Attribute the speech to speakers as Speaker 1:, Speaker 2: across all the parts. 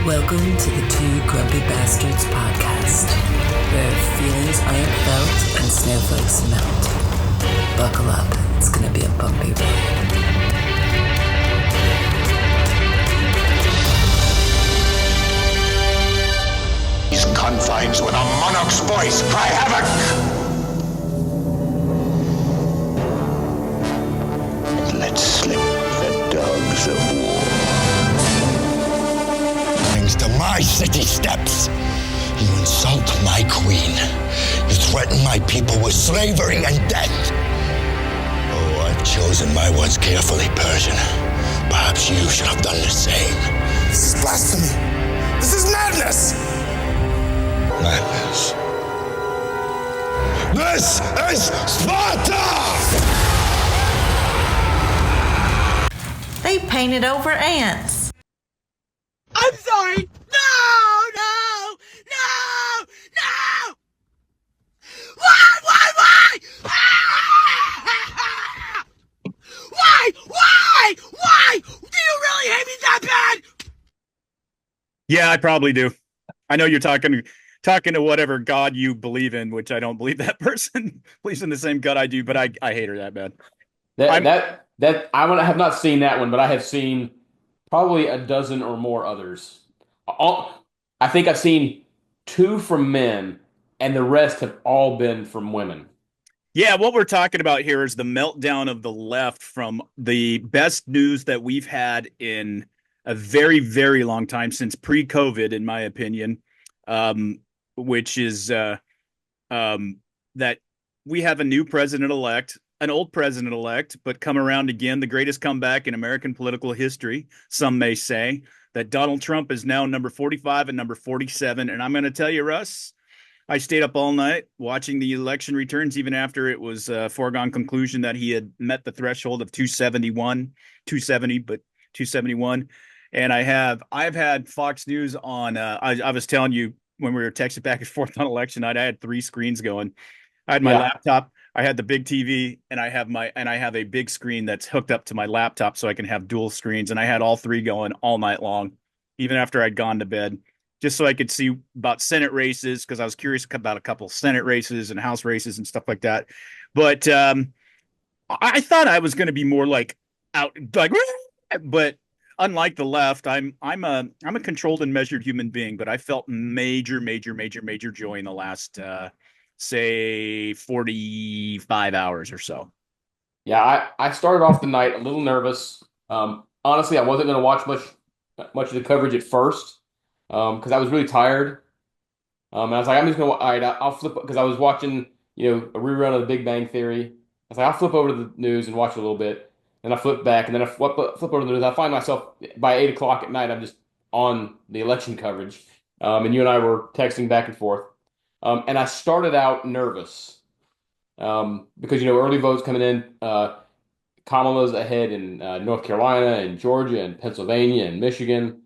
Speaker 1: Welcome to the Two Grumpy Bastards podcast, where feelings aren't felt and snowflakes melt. Buckle up, it's gonna be a bumpy ride.
Speaker 2: These confines with a monarch's voice cry havoc! Let slip the dogs of war. To my city steps. You insult my queen. You threaten my people with slavery and death. Oh, I've chosen my words carefully, Persian. Perhaps you should have done the same. This is blasphemy. This is madness. Madness. This is Sparta!
Speaker 3: They painted over ants.
Speaker 4: I'm sorry. No! Why? Why? Do you really hate me that bad?
Speaker 5: Yeah, I probably do. I know you're talking to whatever God you believe in, which I don't believe that person believes in the same God I do, but I hate her that bad.
Speaker 6: I have not seen that one, but I have seen probably a dozen or more others. I think I've seen 2 from men, and the rest have all been from women.
Speaker 5: Yeah, what we're talking about here is the meltdown of the left from the best news that we've had in a very, very long time, since pre-COVID, in my opinion, which is that we have a new president-elect, an old president-elect, but come around again, the greatest comeback in American political history, some may say, that Donald Trump is now number 45 and number 47. And I'm going to tell you, Russ, I stayed up all night watching the election returns, even after it was a foregone conclusion that he had met the threshold of 271. And I've had Fox News on, I was telling you when we were texting back and forth on election night, I had 3 screens going. I had my laptop, I had the big TV, and I have a big screen that's hooked up to my laptop so I can have dual screens. And I had all 3 going all night long, even after I'd gone to bed, just so I could see about Senate races, because I was curious about a couple Senate races and House races and stuff like that. But I thought I was going to be more like out, like, but unlike the left, I'm a controlled and measured human being. But I felt major joy in the last say 45 hours or so.
Speaker 6: Yeah, I started off the night a little nervous. Honestly, I wasn't going to watch much of the coverage at first because I was really tired. And I was like, I'm just going to, all right, I'll flip, because I was watching, a rerun of The Big Bang Theory. I was like, I'll flip over to the news and watch a little bit. Then I flip back, and then I flip over to the news. I find myself by 8 o'clock at night, I'm just on the election coverage. And you and I were texting back and forth. And I started out nervous because, early votes coming in. Kamala's ahead in North Carolina and Georgia and Pennsylvania and Michigan.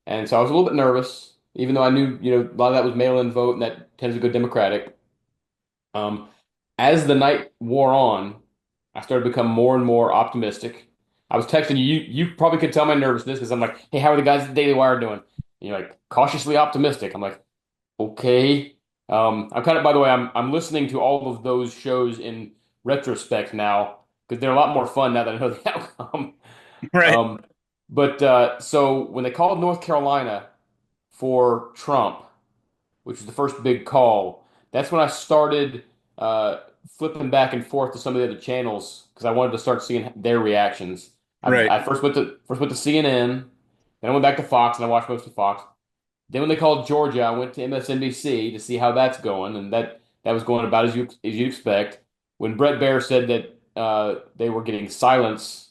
Speaker 6: And so I was a little bit nervous, even though I knew, a lot of that was mail-in vote, and that tends to go Democratic. As the night wore on, I started to become more and more optimistic. I was texting you. You probably could tell my nervousness, because I'm like, hey, how are the guys at Daily Wire doing? And you're like, cautiously optimistic. I'm like, okay. I'm kind of, by the way, I'm listening to all of those shows in retrospect now, because they're a lot more fun now that I know the outcome.
Speaker 5: Right.
Speaker 6: But so when they called North Carolina for Trump, which was the first big call, that's when I started flipping back and forth to some of the other channels, because I wanted to start seeing their reactions.
Speaker 5: Right.
Speaker 6: I first went to CNN, then I went back to Fox, and I watched most of Fox. Then when they called Georgia, I went to MSNBC to see how that's going, and that was going about as you'd expect. When Bret Baier said that they were getting silence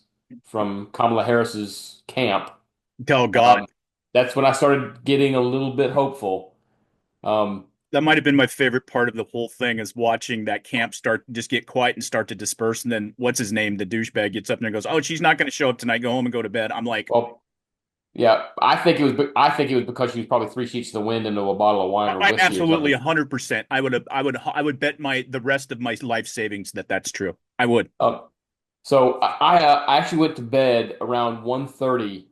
Speaker 6: from Kamala Harris's camp,
Speaker 5: Oh God,
Speaker 6: that's when I started getting a little bit hopeful.
Speaker 5: that might have been my favorite part of the whole thing, is watching that camp just get quiet and start to disperse, and then what's his name, the douchebag, gets up and goes, "Oh, she's not going to show up tonight. Go home and go to bed." I'm like,
Speaker 6: well, yeah, I think it was because she was probably 3 sheets to the wind into a bottle of wine or whiskey.
Speaker 5: Absolutely 100%. I would bet the rest of my life savings that that's true. I would.
Speaker 6: So I actually went to bed around 1:30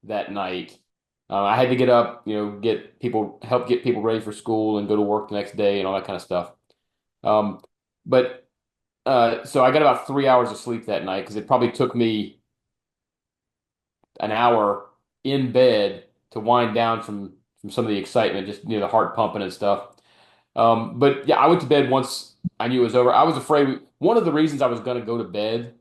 Speaker 6: that night, I had to get up, help get people ready for school and go to work the next day and all that kind of stuff. Um, but so I got about 3 hours of sleep that night because it probably took me an hour in bed to wind down from some of the excitement, just the heart pumping and stuff. But yeah, I went to bed once I knew it was over. I was afraid. One of the reasons I was going to go to bed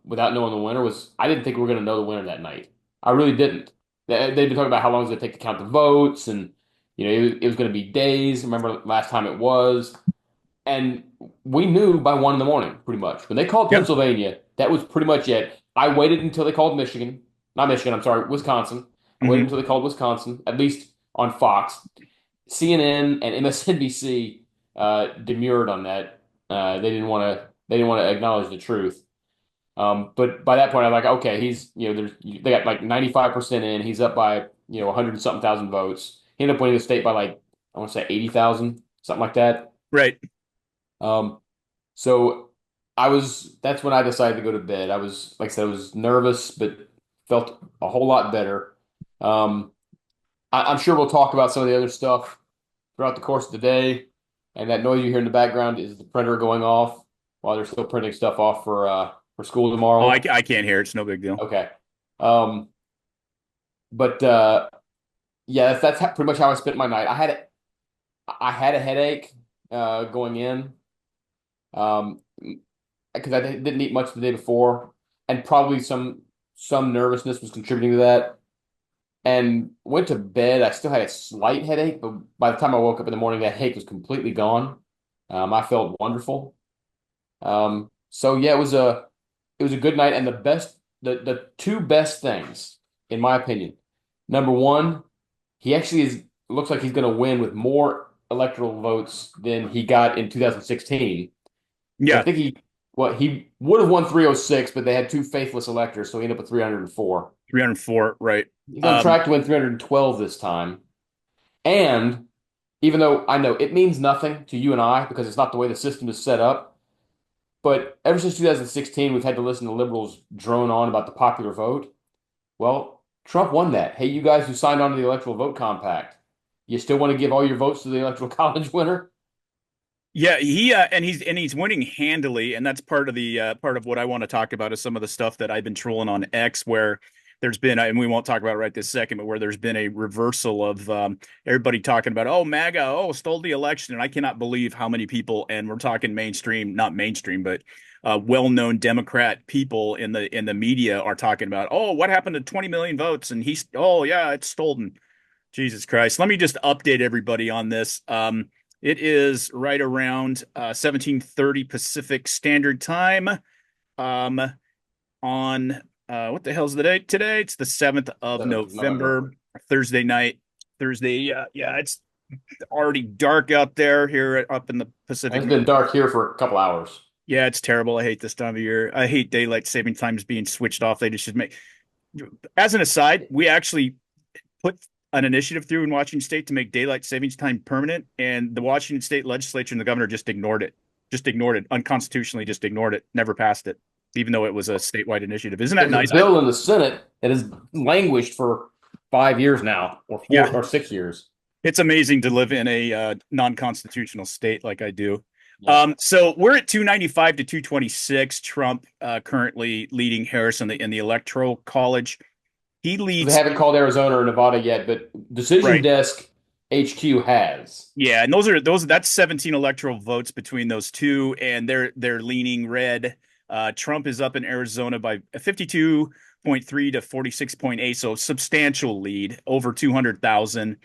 Speaker 6: without knowing the winner was I didn't think we were going to know the winner that night. I really didn't. They've been talking about how long it's going to take to count the votes, and it was going to be days. Remember last time it was, and we knew by 1 in the morning, pretty much. When they called
Speaker 5: Yep.
Speaker 6: Pennsylvania, that was pretty much it. I waited until they called Michigan, not Michigan. I'm sorry, Wisconsin. I waited
Speaker 5: Hmm.
Speaker 6: until they called Wisconsin, at least on Fox. CNN and MSNBC demurred on that. They didn't want to. They didn't want to acknowledge the truth. But by that point, I'm like, okay, they got like 95% in. He's up by 100 and something thousand votes. He ended up winning the state by like I want to say 80,000, something like that.
Speaker 5: Right.
Speaker 6: Um, so that's when I decided to go to bed. I was, like I said, I was nervous, but felt a whole lot better. Um, I'm sure we'll talk about some of the other stuff throughout the course of the day. And that noise you hear in the background is the printer going off while they're still printing stuff off for school
Speaker 5: Oh,
Speaker 6: tomorrow.
Speaker 5: I can't hear. It's no big deal.
Speaker 6: Okay. Um, but yeah, that's pretty much how I spent my night. I had a headache going in. Um, because I didn't eat much the day before, and probably some nervousness was contributing to that. And went to bed. I still had a slight headache, but by the time I woke up in the morning, that headache was completely gone. I felt wonderful. So yeah, it was a good night, and the two best things, in my opinion. Number one, he actually looks like he's going to win with more electoral votes than he got in 2016. I
Speaker 5: Yeah.
Speaker 6: think he would have won 306, but they had two faithless electors, so he ended up with 304.
Speaker 5: 304. Right.
Speaker 6: He's on track to win 312 this time. And even though I know it means nothing to you and I because it's not the way the system is set up, but ever since 2016, we've had to listen to liberals drone on about the popular vote. Well, Trump won that. Hey, you guys who signed on to the Electoral Vote Compact, you still want to give all your votes to the Electoral College winner?
Speaker 5: Yeah, he's winning handily, and that's part of the part of what I want to talk about is some of the stuff that I've been trolling on X, where there's been, and we won't talk about it right this second, but where there's been a reversal of everybody talking about, oh, MAGA, oh, stole the election, and I cannot believe how many people, and we're talking mainstream, not mainstream, but well-known Democrat people in the media are talking about, oh, what happened to 20 million votes, and oh yeah, it's stolen. Jesus Christ. Let me just update everybody on this. It is right around 17:30 Pacific Standard Time. Um, on what the hell's the date today? It's the 7th of
Speaker 6: 7th of November.
Speaker 5: November, Thursday night. Thursday, yeah, it's already dark out there here up in the Pacific.
Speaker 6: It's been dark here for a couple hours.
Speaker 5: Yeah, it's terrible. I hate this time of year. I hate daylight saving times being switched off. They just should make. As an aside, we actually put an initiative through in Washington State to make daylight savings time permanent, and the Washington State legislature and the governor just ignored it. Just ignored it. Unconstitutionally just ignored it. Never passed it, even though it was a statewide initiative. Isn't that
Speaker 6: There's
Speaker 5: nice?
Speaker 6: a bill in the Senate that has languished for 5 years now, or
Speaker 5: Yeah,
Speaker 6: 6 years.
Speaker 5: it's amazing to live in a non-constitutional state like I do.
Speaker 6: Yeah.
Speaker 5: So we're at 295 to 226. Trump currently leading Harris in the electoral college. He
Speaker 6: So
Speaker 5: leads.
Speaker 6: they haven't called Arizona or Nevada yet, but Decision
Speaker 5: Right.
Speaker 6: Desk HQ has.
Speaker 5: Yeah, and that's 17 electoral votes between those two, and they're leaning red. Trump is up in Arizona by 52.3 to 46.8, so substantial lead, over 200,000.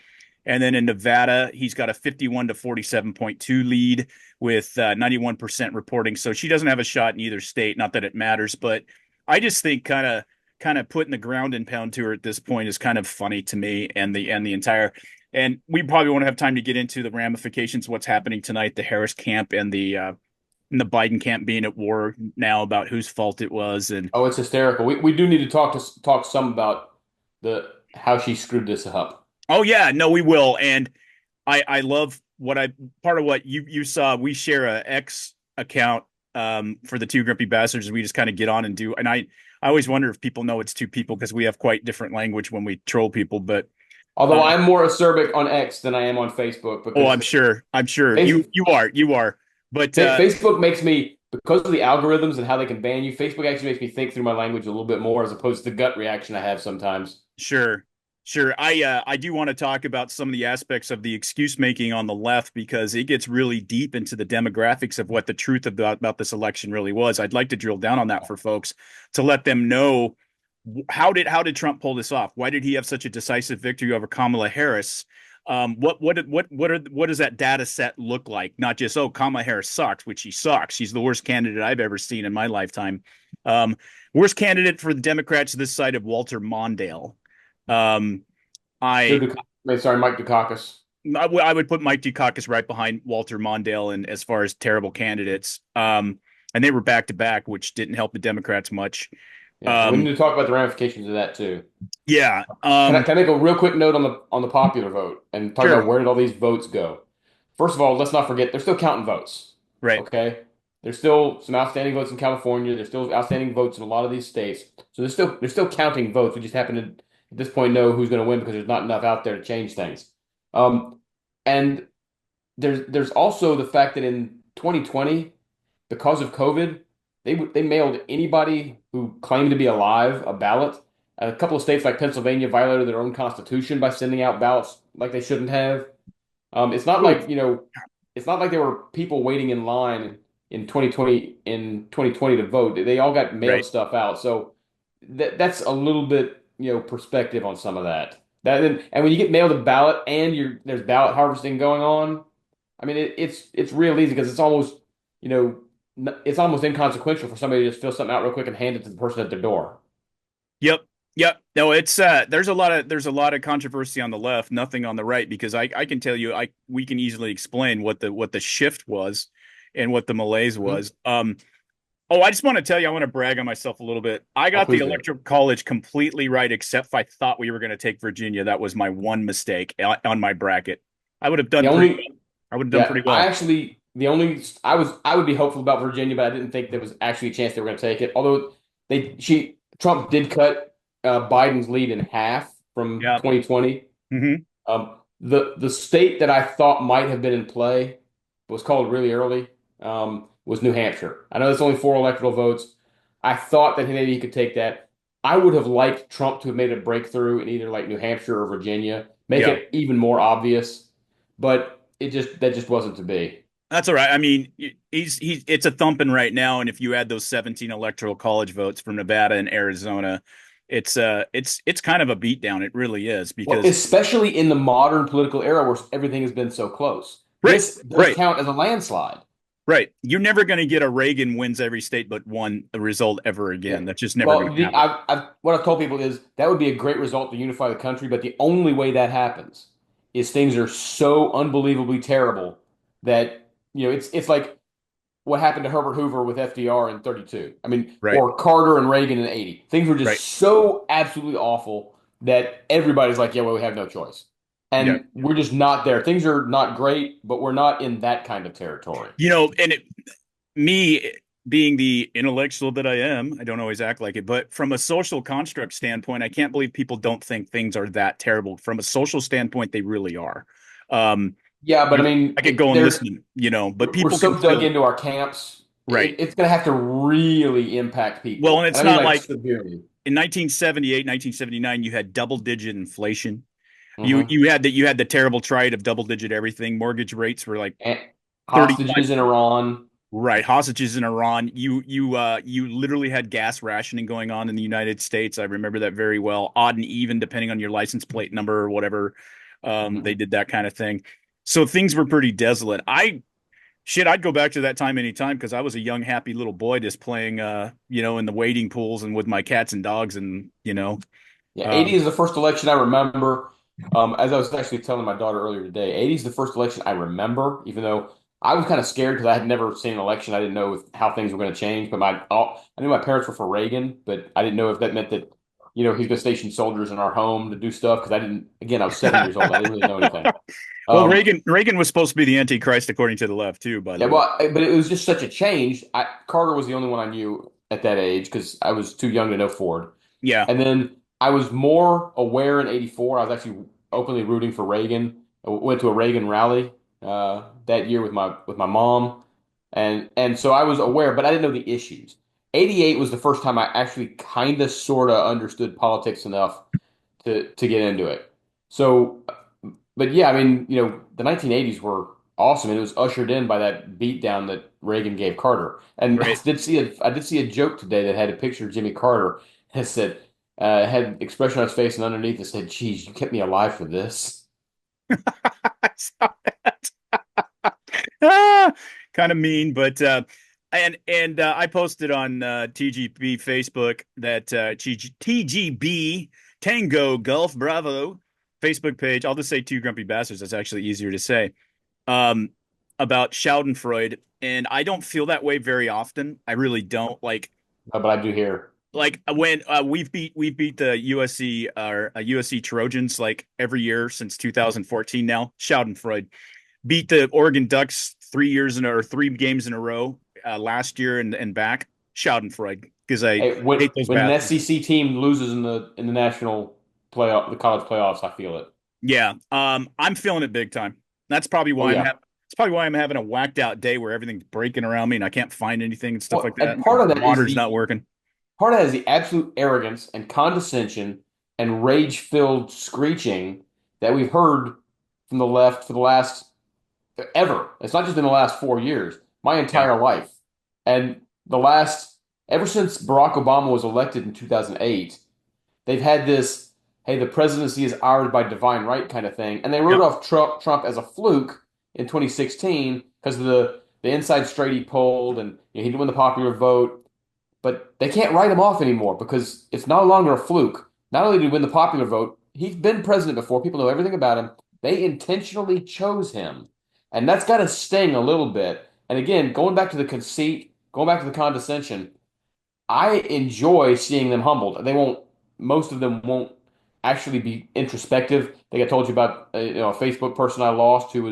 Speaker 5: And then in Nevada, he's got a 51 to 47.2 lead with 91% reporting. So she doesn't have a shot in either state. Not that it matters, but I just think kind of putting the ground and pound to her at this point is kind of funny to me, and the entire. And we probably won't have time to get into the ramifications of what's happening tonight. The Harris camp and the Biden camp being at war now about whose fault it was, and
Speaker 6: Oh, it's hysterical. We do need to talk some about the how she screwed this up.
Speaker 5: oh yeah, no, we will. And I love what I part of what you saw. We share a X account for the two grumpy bastards, and we just kind of get on and do. And I always wonder if people know it's two people because we have quite different language when we troll people. But
Speaker 6: Although I'm more acerbic on X than I am on Facebook
Speaker 5: oh,
Speaker 6: because
Speaker 5: I'm sure
Speaker 6: face,
Speaker 5: you are. But
Speaker 6: Facebook makes me, because of the algorithms and how they can ban you, Facebook actually makes me think through my language a little bit more as opposed to the gut reaction I have sometimes.
Speaker 5: sure. Sure. I do want to talk about some of the aspects of the excuse making on the left because it gets really deep into the demographics of what the truth about this election really was. I'd like to drill down on that for folks to let them know how did Trump pull this off? Why did he have such a decisive victory over Kamala Harris? What does that data set look like? Not just, oh, Kamala Harris sucks, which she sucks. She's the worst candidate I've ever seen in my lifetime. Um, Worst candidate for the Democrats this side of Walter Mondale. Um, I,
Speaker 6: Sorry, Mike Dukakis.
Speaker 5: I would put Mike Dukakis right behind Walter Mondale, and as far as terrible candidates, and they were back to back, which didn't help the Democrats much.
Speaker 6: Yeah, we need to talk about the ramifications of that too.
Speaker 5: Yeah.
Speaker 6: Can I make a real quick note on the popular vote and talk
Speaker 5: Sure.
Speaker 6: about where did all these votes go? First of all, let's not forget they're still counting votes.
Speaker 5: Right.
Speaker 6: Okay. There's still some outstanding votes in California. There's still outstanding votes in a lot of these states. So they're still counting votes. We just happen to at this point know who's going to win because there's not enough out there to change things. And there's also the fact that in 2020, because of COVID, they mailed anybody who claimed to be alive a ballot. A couple of states like Pennsylvania violated their own constitution by sending out ballots like they shouldn't have. It's not like, it's not like there were people waiting in line in 2020 to vote. They all got mailed stuff out. So that's a little bit, perspective on some of that. And when you get mailed a ballot and there's ballot harvesting going on, I mean it's real easy because it's almost, it's almost inconsequential for somebody to just fill something out real quick and hand it to the person at their door.
Speaker 5: Yep. Yep. No, it's there's a lot of controversy on the left, nothing on the right, because I can tell you we can easily explain what the shift was and what the malaise was. Oh, I just want to tell you, I want to brag on myself a little bit. I got the electoral college completely right, except I thought we were going to take Virginia. That was my one mistake on my bracket. I would have done pretty well.
Speaker 6: I would be hopeful about Virginia, but I didn't think there was actually a chance they were going to take it. Although Trump did cut Biden's lead in half from 2020.
Speaker 5: Mm-hmm.
Speaker 6: The state that I thought might have been in play was called really early. Was New Hampshire. I know there's only 4 electoral votes. I thought that maybe he could take that. I would have liked Trump to have made a breakthrough in either like New Hampshire or Virginia, make it even more obvious, but that just wasn't to be.
Speaker 5: That's all right. I mean, it's a thumping right now, and if you add those 17 electoral college votes from Nevada and Arizona, it's kind of a beatdown. It really is, because
Speaker 6: especially in the modern political era where everything has been so close.
Speaker 5: Right,
Speaker 6: this does count as a landslide.
Speaker 5: Right. You're never going to get a Reagan wins every state but one result ever again. That's just never going to happen.
Speaker 6: What I've told people is that would be a great result to unify the country, but the only way that happens is things are so unbelievably terrible that, it's like what happened to Herbert Hoover with FDR in 32. I mean, or Carter and Reagan in 80. Things were just so absolutely awful that everybody's like, yeah, well, we have no choice. And we're just not there. Things are not great, but we're not in that kind of territory.
Speaker 5: And me being the intellectual that I am, I don't always act like it, but from a social construct standpoint, I can't believe people don't think things are that terrible. From a social standpoint, they really are.
Speaker 6: But I mean,
Speaker 5: I could go and listen, but people
Speaker 6: we're so dug into our camps.
Speaker 5: Right.
Speaker 6: It's going to have to really impact people.
Speaker 5: Well, and it's not like
Speaker 6: severely.
Speaker 5: In 1978, 1979, you had double-digit inflation. You had the terrible trite of double-digit everything. Mortgage rates were like
Speaker 6: hostages in Iran.
Speaker 5: Right, hostages in Iran. You literally had gas rationing going on in the United States. I remember that very well. Odd and even, depending on your license plate number or whatever. They did that kind of thing. So things were pretty desolate. I'd go back to that time anytime because I was a young, happy little boy just playing, in the wading pools and with my cats and dogs and.
Speaker 6: 80 is the first election I remember. As I was actually telling my daughter earlier today, 80 is the first election I remember, even though I was kind of scared because I had never seen an election. I didn't know how things were going to change. But I knew my parents were for Reagan, but I didn't know if that meant that, he's going to station soldiers in our home to do stuff because I was 7 years old. I didn't really know anything.
Speaker 5: Well, Reagan was supposed to be the Antichrist according to the left too, by the way.
Speaker 6: Well, but it was just such a change. Carter was the only one I knew at that age because I was too young to know Ford.
Speaker 5: Yeah.
Speaker 6: And then I was more aware in '84. I was actually openly rooting for Reagan. I went to a Reagan rally that year with my mom, and so I was aware, but I didn't know the issues. '88 was the first time I actually kind of sort of understood politics enough to get into it. So, but yeah, I mean, the 1980s were awesome, and it was ushered in by that beatdown that Reagan gave Carter. And
Speaker 5: Right.
Speaker 6: I did see a joke today that had a picture of Jimmy Carter that said had expression on his face, and underneath it said, "Geez, you kept me alive for this."
Speaker 5: I saw that. ah, kind of mean, but and I posted on TGB Facebook that TGB Tango Gulf Bravo Facebook page. I'll just say two grumpy bastards. That's actually easier to say. Um, about Schadenfreude, and I don't feel that way very often. I really don't
Speaker 6: But I do hear.
Speaker 5: like when we've beat the USC or USC Trojans like every year since 2014 now. Schadenfreude beat the Oregon Ducks 3 games in a row last year and back. Schadenfreude because I
Speaker 6: Hey, when
Speaker 5: hate those
Speaker 6: when an
Speaker 5: bastards.
Speaker 6: SEC team loses in the national playoff, the college playoffs, I feel it.
Speaker 5: Yeah, I'm feeling it big time. That's probably
Speaker 6: Oh
Speaker 5: why
Speaker 6: yeah.
Speaker 5: it's probably why I'm having a whacked out day where everything's breaking around me and I can't find anything and stuff
Speaker 6: Well,
Speaker 5: like
Speaker 6: and
Speaker 5: that. The water's not working.
Speaker 6: part of that is the absolute arrogance and condescension and rage-filled screeching that we've heard from the left for the last ever. It's not just in the last 4 years, my
Speaker 5: Yeah.
Speaker 6: entire life. And the last, ever since Barack Obama was elected in 2008, they've had this, hey, the presidency is ours by divine right kind of thing. And they wrote
Speaker 5: Yep.
Speaker 6: off Trump as a fluke in 2016 because of the inside straight he pulled and he didn't win the popular vote. But they can't write him off anymore because it's no longer a fluke. Not only did he win the popular vote, he's been president before. People know everything about him. They intentionally chose him. And that's got to sting a little bit. And again, going back to the conceit, going back to the condescension, I enjoy seeing them humbled. Most of them won't actually be introspective. I think I told you about a Facebook person I lost who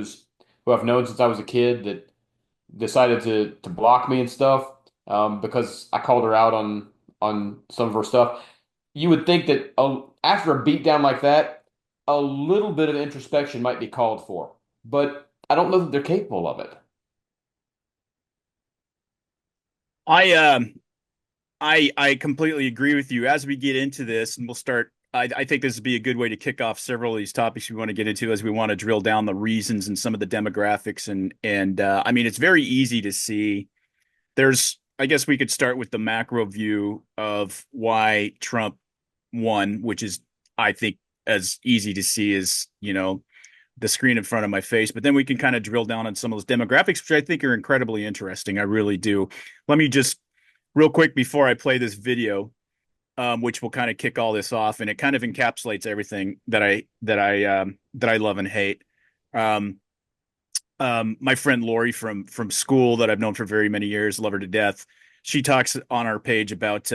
Speaker 6: I've known since I was a kid that decided to block me and stuff because I called her out on some of her stuff. You would think that after a beatdown like that, a little bit of introspection might be called for, but I don't know that they're capable of it.
Speaker 5: I I completely agree with you. As we get into this, and we'll start. I think this would be a good way to kick off several of these topics we want to get into as we want to drill down the reasons and some of the demographics and I mean it's very easy to see. I guess we could start with the macro view of why Trump won, which is I think as easy to see as the screen in front of my face. But then we can kind of drill down on some of those demographics, which I think are incredibly interesting. I really do. Let me just real quick before I play this video, which will kind of kick all this off, and it kind of encapsulates everything that I love and hate. Um, my friend Lori from school that I've known for very many years, love her to death. She talks on our page about.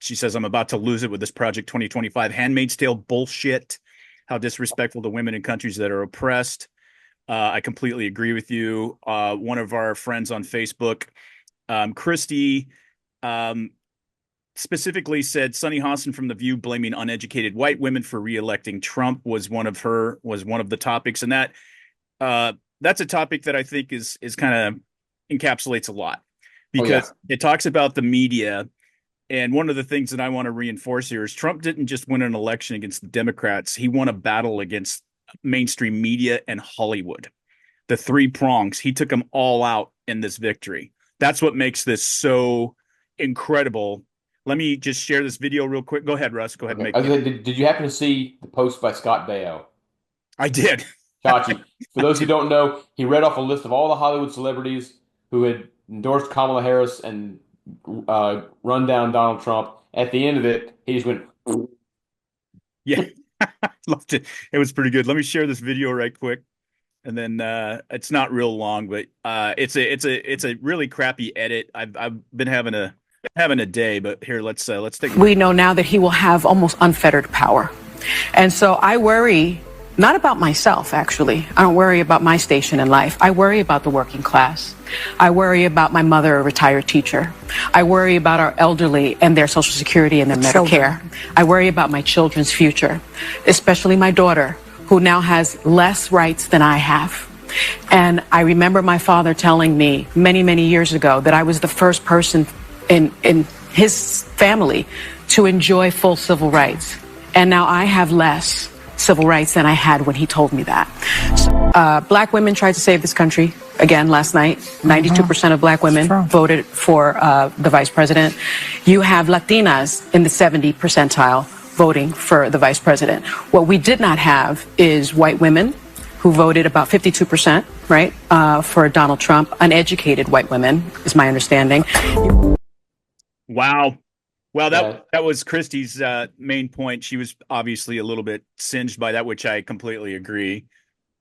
Speaker 5: She says, "I'm about to lose it with this Project 2025 Handmaid's Tale bullshit. How disrespectful to women in countries that are oppressed." I completely agree with you. One of our friends on Facebook, Christy, um, specifically said Sunny Hostin from The View blaming uneducated white women for reelecting Trump was one of the topics, and that's a topic that I think is kind of encapsulates a lot
Speaker 6: Oh yeah,
Speaker 5: because it talks about the media. And one of the things that I want to reinforce here is Trump didn't just win an election against the Democrats. He won a battle against mainstream media and Hollywood. The three prongs, he took them all out in this victory. That's what makes this so incredible. Let me just share this video real quick. Go ahead, Russ. Go ahead and
Speaker 6: okay.
Speaker 5: make the.
Speaker 6: Did you happen to see the post by Scott Baio?
Speaker 5: I did.
Speaker 6: Chachi. For those who don't know, he read off a list of all the Hollywood celebrities who had endorsed Kamala Harris and run down Donald Trump. At the end of it, he just went.
Speaker 5: Yeah, loved it. It was pretty good. Let me share this video right quick, and then it's not real long, but it's a really crappy edit. I've been having a day, but here let's take.
Speaker 7: We know now that he will have almost unfettered power. And so I worry not about myself, actually. I don't worry about my station in life. I worry about the working class. I worry about my mother, a retired teacher. I worry about our elderly and their Social Security and their Medicare. I worry about my children's future, especially my daughter, who now has less rights than I have. And I remember my father telling me many, many years ago that I was the first person in his family to enjoy full civil rights. And now I have less civil rights than I had when he told me that. Black women tried to save this country again last night. 92% of black women voted for the vice president. You have Latinas in the 70 percentile voting for the vice president. What we did not have is white women who voted about 52%, right, for Donald Trump. Uneducated white women is my understanding.
Speaker 5: Wow. Well, that was Christie's main point. She was obviously a little bit singed by that, which I completely agree.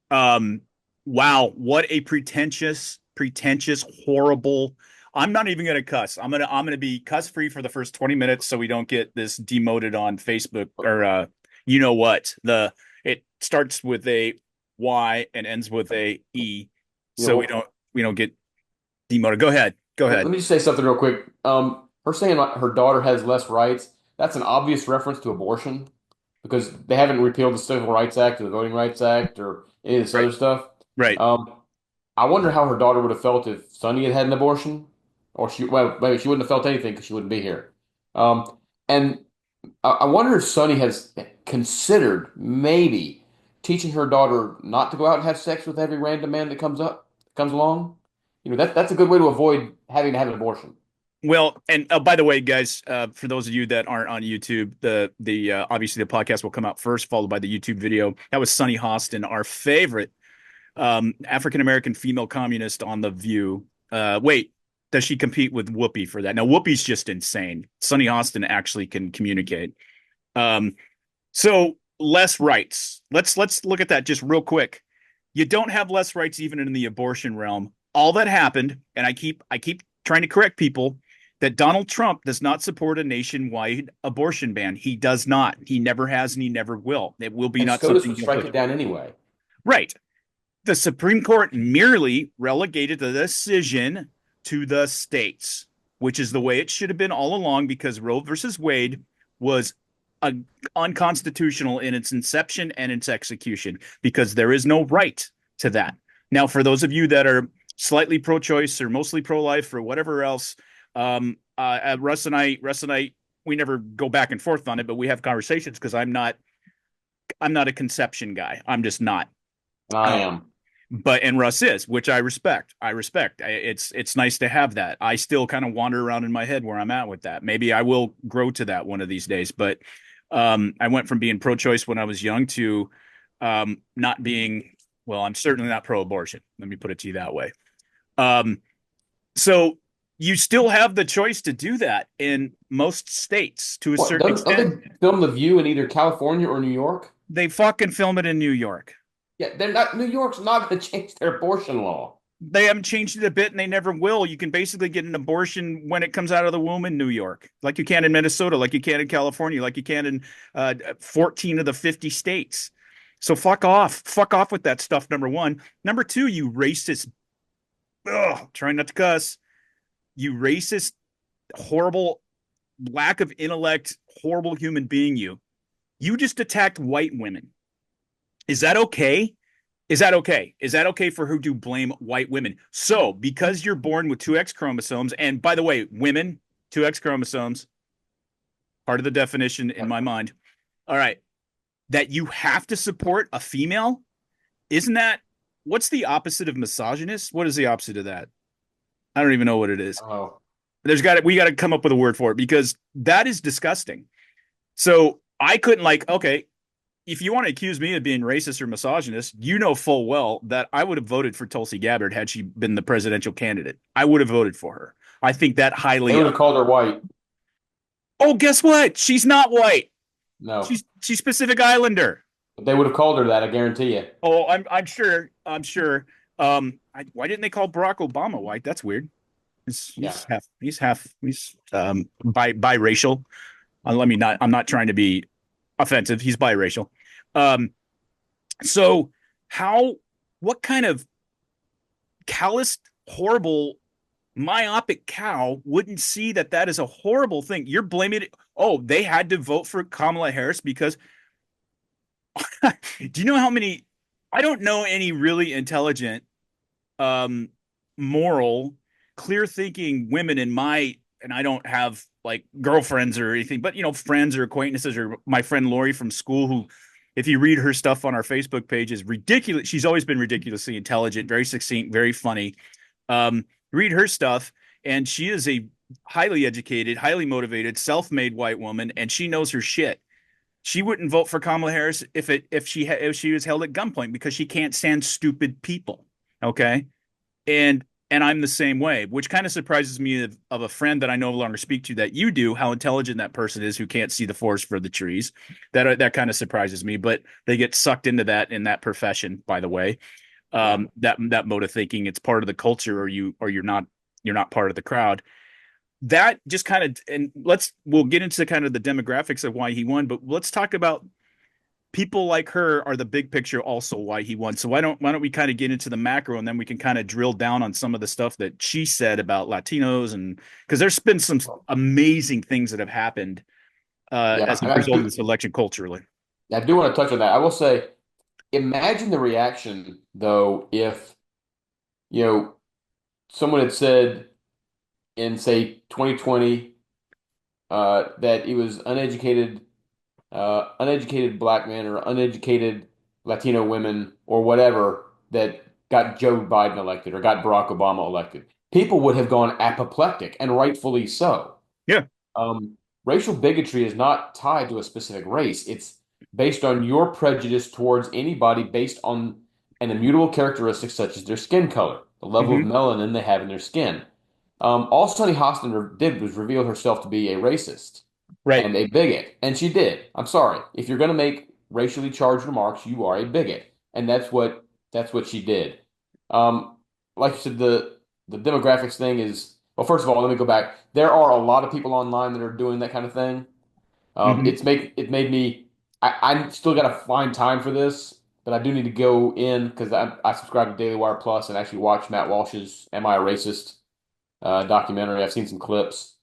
Speaker 5: Wow, what a pretentious, horrible. I'm not even going to cuss. I'm gonna be cuss free for the first 20 minutes so we don't get this demoted on Facebook or you know what. It starts with a Y and ends with a E, so we don't get demoted. Go ahead.
Speaker 6: Let me just say something real quick. Her saying her daughter has less rights, that's an obvious reference to abortion because they haven't repealed the Civil Rights Act or the Voting Rights Act or any of this other stuff.
Speaker 5: Right.
Speaker 6: I wonder how her daughter would have felt if Sonny had had an abortion, or maybe she wouldn't have felt anything because she wouldn't be here. And I wonder if Sonny has considered maybe teaching her daughter not to go out and have sex with every random man that comes along. That's a good way to avoid having to have an abortion.
Speaker 5: Well, and by the way, guys, for those of you that aren't on YouTube, the obviously the podcast will come out first, followed by the YouTube video. That was Sunny Hostin, our favorite African American female communist on The View. Wait, does she compete with Whoopi for that? Now, Whoopi's just insane. Sunny Hostin actually can communicate. So less rights. Let's look at that just real quick. You don't have less rights even in the abortion realm. All that happened, and I keep trying to correct people, that Donald Trump does not support a nationwide abortion ban. He does not. He never has, and he never will. It will be not
Speaker 6: SCOTUS
Speaker 5: something
Speaker 6: would strike it down anyway.
Speaker 5: Right. The Supreme Court merely relegated the decision to the states, which is the way it should have been all along, because Roe versus Wade was unconstitutional in its inception and its execution, because there is no right to that. Now, for those of you that are slightly pro-choice or mostly pro-life or whatever else, Russ and I, we never go back and forth on it, but we have conversations because I'm not a conception guy. I'm just not.
Speaker 6: I am.
Speaker 5: And Russ is, which I respect. It's nice to have that. I still kind of wander around in my head where I'm at with that. Maybe I will grow to that one of these days. But I went from being pro-choice when I was young to not being. Well, I'm certainly not pro-abortion. Let me put it to you that way. So you still have the choice to do that in most states to a certain extent.
Speaker 6: Don't they film The View in either California or New York?
Speaker 5: They fucking film it in New York.
Speaker 6: Yeah, they're not. New York's not going to change their abortion law.
Speaker 5: They haven't changed it a bit, and they never will. You can basically get an abortion when it comes out of the womb in New York, like you can in Minnesota, like you can in California, like you can in 14 of the 50 states. So fuck off with that stuff. Number one. Number two, you racist. Trying not to cuss. You racist, horrible, lack of intellect, horrible human being. You just attacked white women. Is that okay? Is that okay for who to blame white women? So, because you're born with two X chromosomes, and by the way, women, two X chromosomes, part of the definition in my mind. All right. That you have to support a female? Isn't that, what's the opposite of misogynist? What is the opposite of that? I don't even know what it is.
Speaker 6: Oh.
Speaker 5: We got to come up with a word for it, because that is disgusting. So I couldn't, okay, if you want to accuse me of being racist or misogynist, you know full well that I would have voted for Tulsi Gabbard had she been the presidential candidate. I would have voted for her. I think that highly.
Speaker 6: They would have called her white.
Speaker 5: Oh, guess what? She's not white.
Speaker 6: No.
Speaker 5: She's Pacific Islander.
Speaker 6: They would have called her that, I guarantee you.
Speaker 5: Oh, I'm sure. Why didn't they call Barack Obama white? That's weird. He's biracial. I'm not trying to be offensive. He's biracial. So how what kind of calloused, horrible, myopic cow wouldn't see that that is a horrible thing? You're blaming it. Oh, they had to vote for Kamala Harris because do you know how many? I don't know any really intelligent, um, moral, clear thinking women in my, and I don't have like girlfriends or anything, but friends or acquaintances or my friend Lori from school who, if you read her stuff on our Facebook page, is ridiculous. She's always been ridiculously intelligent, very succinct, very funny. Read her stuff, and she is a highly educated, highly motivated, self-made white woman, and she knows her shit. She wouldn't vote for Kamala Harris if she was held at gunpoint because she can't stand stupid people. Okay, and I'm the same way, which kind of surprises me of a friend that I no longer speak to that you do, how intelligent that person is who can't see the forest for the trees. That kind of surprises me, but they get sucked into that in that profession, by the way.
Speaker 6: Yeah.
Speaker 5: That mode of thinking, it's part of the culture, or you're not part of the crowd. That just kind of, and we'll get into kind of the demographics of why he won, but let's talk about people like her are the big picture also why he won. So why don't we kind of get into the macro, and then we can kind of drill down on some of the stuff that she said about Latinos, and because there's been some amazing things that have happened
Speaker 6: Yeah,
Speaker 5: as a
Speaker 6: and
Speaker 5: result of this election culturally.
Speaker 6: I do want to touch on that. I will say, imagine the reaction though if you know someone had said in say 2020 that he was uneducated black men or uneducated Latino women or whatever that got Joe Biden elected or got Barack Obama elected. People would have gone apoplectic, and rightfully so.
Speaker 5: Yeah.
Speaker 6: Um, Racial bigotry is not tied to a specific race. It's based on your prejudice towards anybody based on an immutable characteristic such as their skin color, the level of
Speaker 5: Hmm.
Speaker 6: melanin they have in their skin. All Sunny Hostin did was reveal herself to be a racist
Speaker 5: Right.
Speaker 6: and a bigot, and she did. I'm sorry. If you're going to make racially charged remarks, you are a bigot, and that's what she did. Um, like you said, the demographics thing is well. First of all, let me go back. There are a lot of people online that are doing that kind of thing.
Speaker 5: Hmm.
Speaker 6: It made me. I still got to find time for this, but I do need to go in because I subscribe to Daily Wire Plus and actually watch Matt Walsh's "Am I a Racist?" Documentary. I've seen some clips.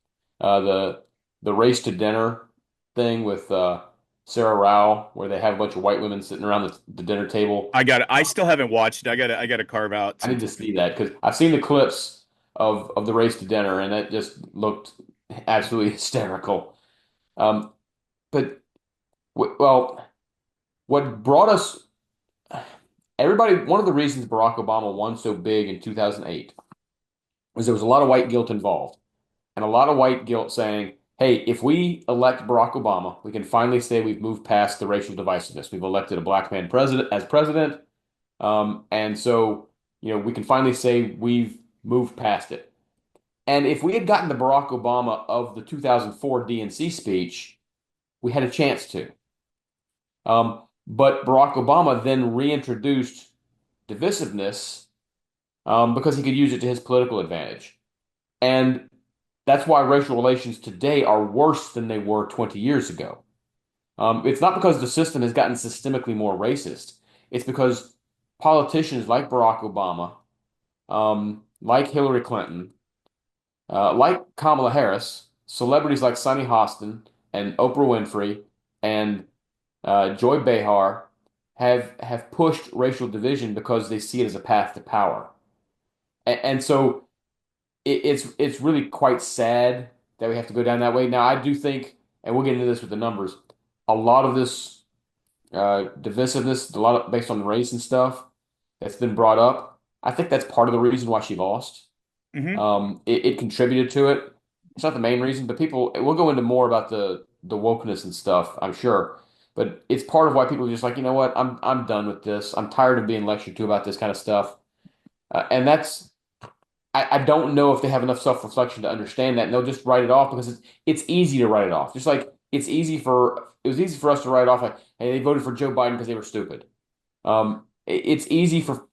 Speaker 6: The race to dinner thing with Sarah Rao, where they have a bunch of white women sitting around the dinner table.
Speaker 5: I still haven't watched it. I gotta carve out
Speaker 6: I
Speaker 5: some
Speaker 6: need to
Speaker 5: time.
Speaker 6: see that because I've seen the clips of the race to dinner, and it just looked absolutely hysterical. Um, but well, what brought us everybody? One of the reasons Barack Obama won so big in 2008 was there was a lot of white guilt involved. And a lot of white guilt saying, hey, if we elect Barack Obama, we can finally say we've moved past the racial divisiveness. We've elected a black man president as president. And so, we can finally say we've moved past it. And if we had gotten the Barack Obama of the 2004 DNC speech, we had a chance to. But Barack Obama then reintroduced divisiveness because he could use it to his political advantage. And that's why racial relations today are worse than they were 20 years ago. It's not because the system has gotten systemically more racist. It's because politicians like Barack Obama, like Hillary Clinton, like Kamala Harris, celebrities like Sunny Hostin and Oprah Winfrey and Joy Behar have pushed racial division because they see it as a path to power. And so it's really quite sad that we have to go down that way. Now, I do think, and we'll get into this with the numbers, a lot of this divisiveness, a lot of based on race and stuff that's been brought up. I think that's part of the reason why she lost.
Speaker 5: Hmm.
Speaker 6: It contributed to it. It's not the main reason, but people. We'll go into more about the wokeness and stuff, I'm sure. But it's part of why people are just like, you know what, I'm done with this. I'm tired of being lectured to about this kind of stuff. And that's I don't know if they have enough self-reflection to understand that, and they'll just write it off because it's easy to write it off. Just like it was easy for us to write off like, hey, they voted for Joe Biden because they were stupid. It's easy for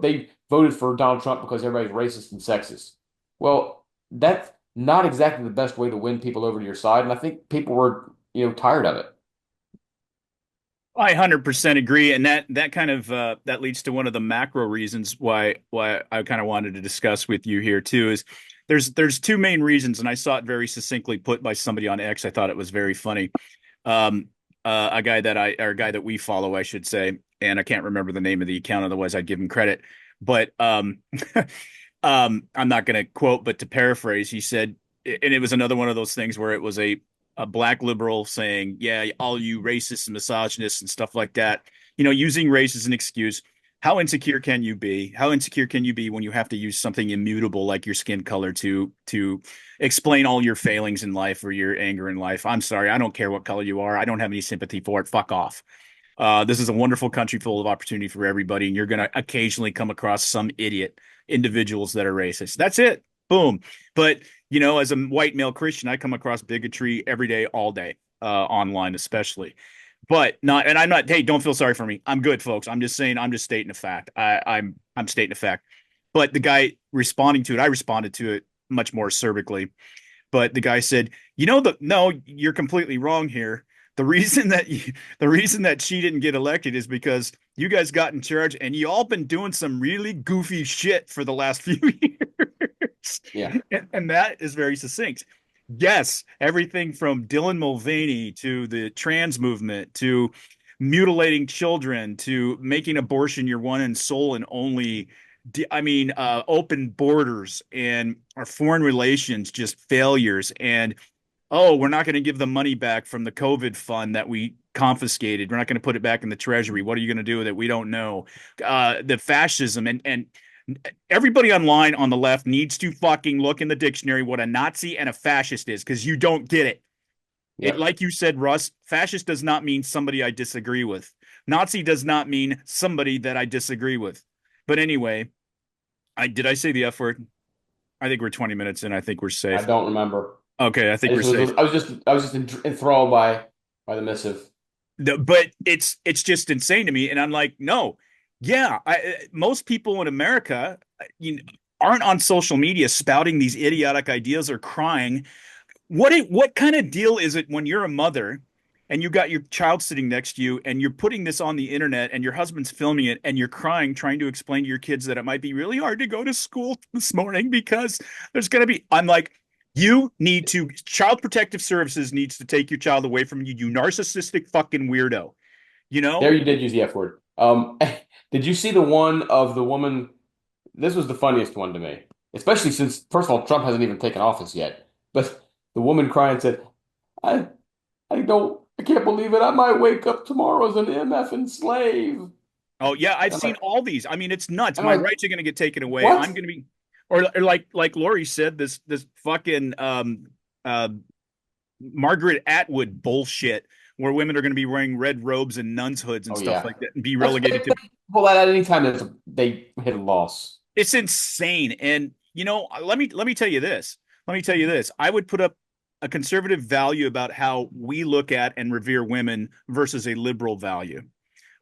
Speaker 6: they voted for Donald Trump because everybody's racist and sexist. Well, that's not exactly the best way to win people over to your side, and I think people were tired of it.
Speaker 5: I 100% agree, and that kind of that leads to one of the macro reasons why I kind of wanted to discuss with you here too is there's two main reasons, and I saw it very succinctly put by somebody on X. I thought it was very funny. Um, a guy that or a guy that we follow, I should say, and I can't remember the name of the account, otherwise I'd give him credit. But I'm not going to quote, but to paraphrase, he said, and it was another one of those things where it was a black liberal saying, "Yeah, all you racists and misogynists and stuff like that, using race as an excuse. How insecure can you be? How insecure can you be when you have to use something immutable like your skin color to explain all your failings in life or your anger in life? I'm sorry, I don't care what color you are. I don't have any sympathy for it. Fuck off." This is a wonderful country full of opportunity for everybody, and you're going to occasionally come across some idiot individuals that are racist. That's it. Boom. But, as a white male Christian, I come across bigotry every day, all day, online especially. But not, and I'm not, hey, don't feel sorry for me. I'm good, folks. I'm just saying, I'm just stating a fact. I'm stating a fact. But the guy responding to it, I responded to it much more acerбically. But the guy said, no, you're completely wrong here. The reason that she didn't get elected is because you guys got in charge and you all been doing some really goofy shit for the last few years.
Speaker 6: Yeah.
Speaker 5: And that is very succinct. Yes, everything from Dylan Mulvaney to the trans movement to mutilating children to making abortion your one and sole and only. Open borders and our foreign relations just failures. And oh, we're not going to give the money back from the COVID fund that we confiscated. We're not going to put it back in the treasury. What are you going to do with it? We don't know. The fascism and everybody online on the left needs to fucking look in the dictionary what a Nazi and a fascist is, because you don't get it.
Speaker 6: Yep.
Speaker 5: Like you said, Russ, fascist does not mean somebody I disagree with. Nazi does not mean somebody that I disagree with. But anyway, did I say the F word? I think we're 20 minutes in. I think we're safe.
Speaker 6: I don't remember.
Speaker 5: Okay, I think we're safe.
Speaker 6: I was just enthralled by the missive.
Speaker 5: But it's just insane to me, and I'm like, no, yeah. Most people in America, aren't on social media spouting these idiotic ideas or crying. What kind of deal is it when you're a mother and you got your child sitting next to you and you're putting this on the internet and your husband's filming it and you're crying trying to explain to your kids that it might be really hard to go to school this morning because there's going to be, I'm like, Child Protective Services needs to take your child away from you, you narcissistic fucking weirdo.
Speaker 6: There you did use the F word. Did you see the one of the woman? This was the funniest one to me, especially since, first of all, Trump hasn't even taken office yet. But the woman crying said, I can't believe it. I might wake up tomorrow as an MF slave.
Speaker 5: Oh yeah, I've seen all these. I mean, it's nuts. My rights are going to get taken away.
Speaker 6: What?
Speaker 5: I'm going to be, or like Lori said, this fucking Margaret Atwood bullshit, where women are going to be wearing red robes and nuns hoods and stuff like that, and be relegated to.
Speaker 6: Pull that at any time that they hit a loss.
Speaker 5: It's insane. And let me tell you this. I would put up a conservative value about how we look at and revere women versus a liberal value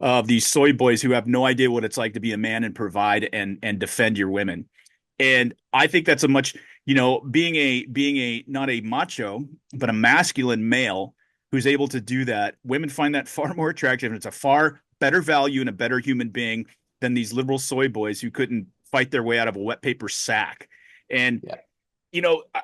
Speaker 5: of these soy boys who have no idea what it's like to be a man and provide and defend your women. And I think that's a much, being a not a macho, but a masculine male who's able to do that. Women find that far more attractive, and it's a far better value and a better human being than these liberal soy boys who couldn't fight their way out of a wet paper sack. And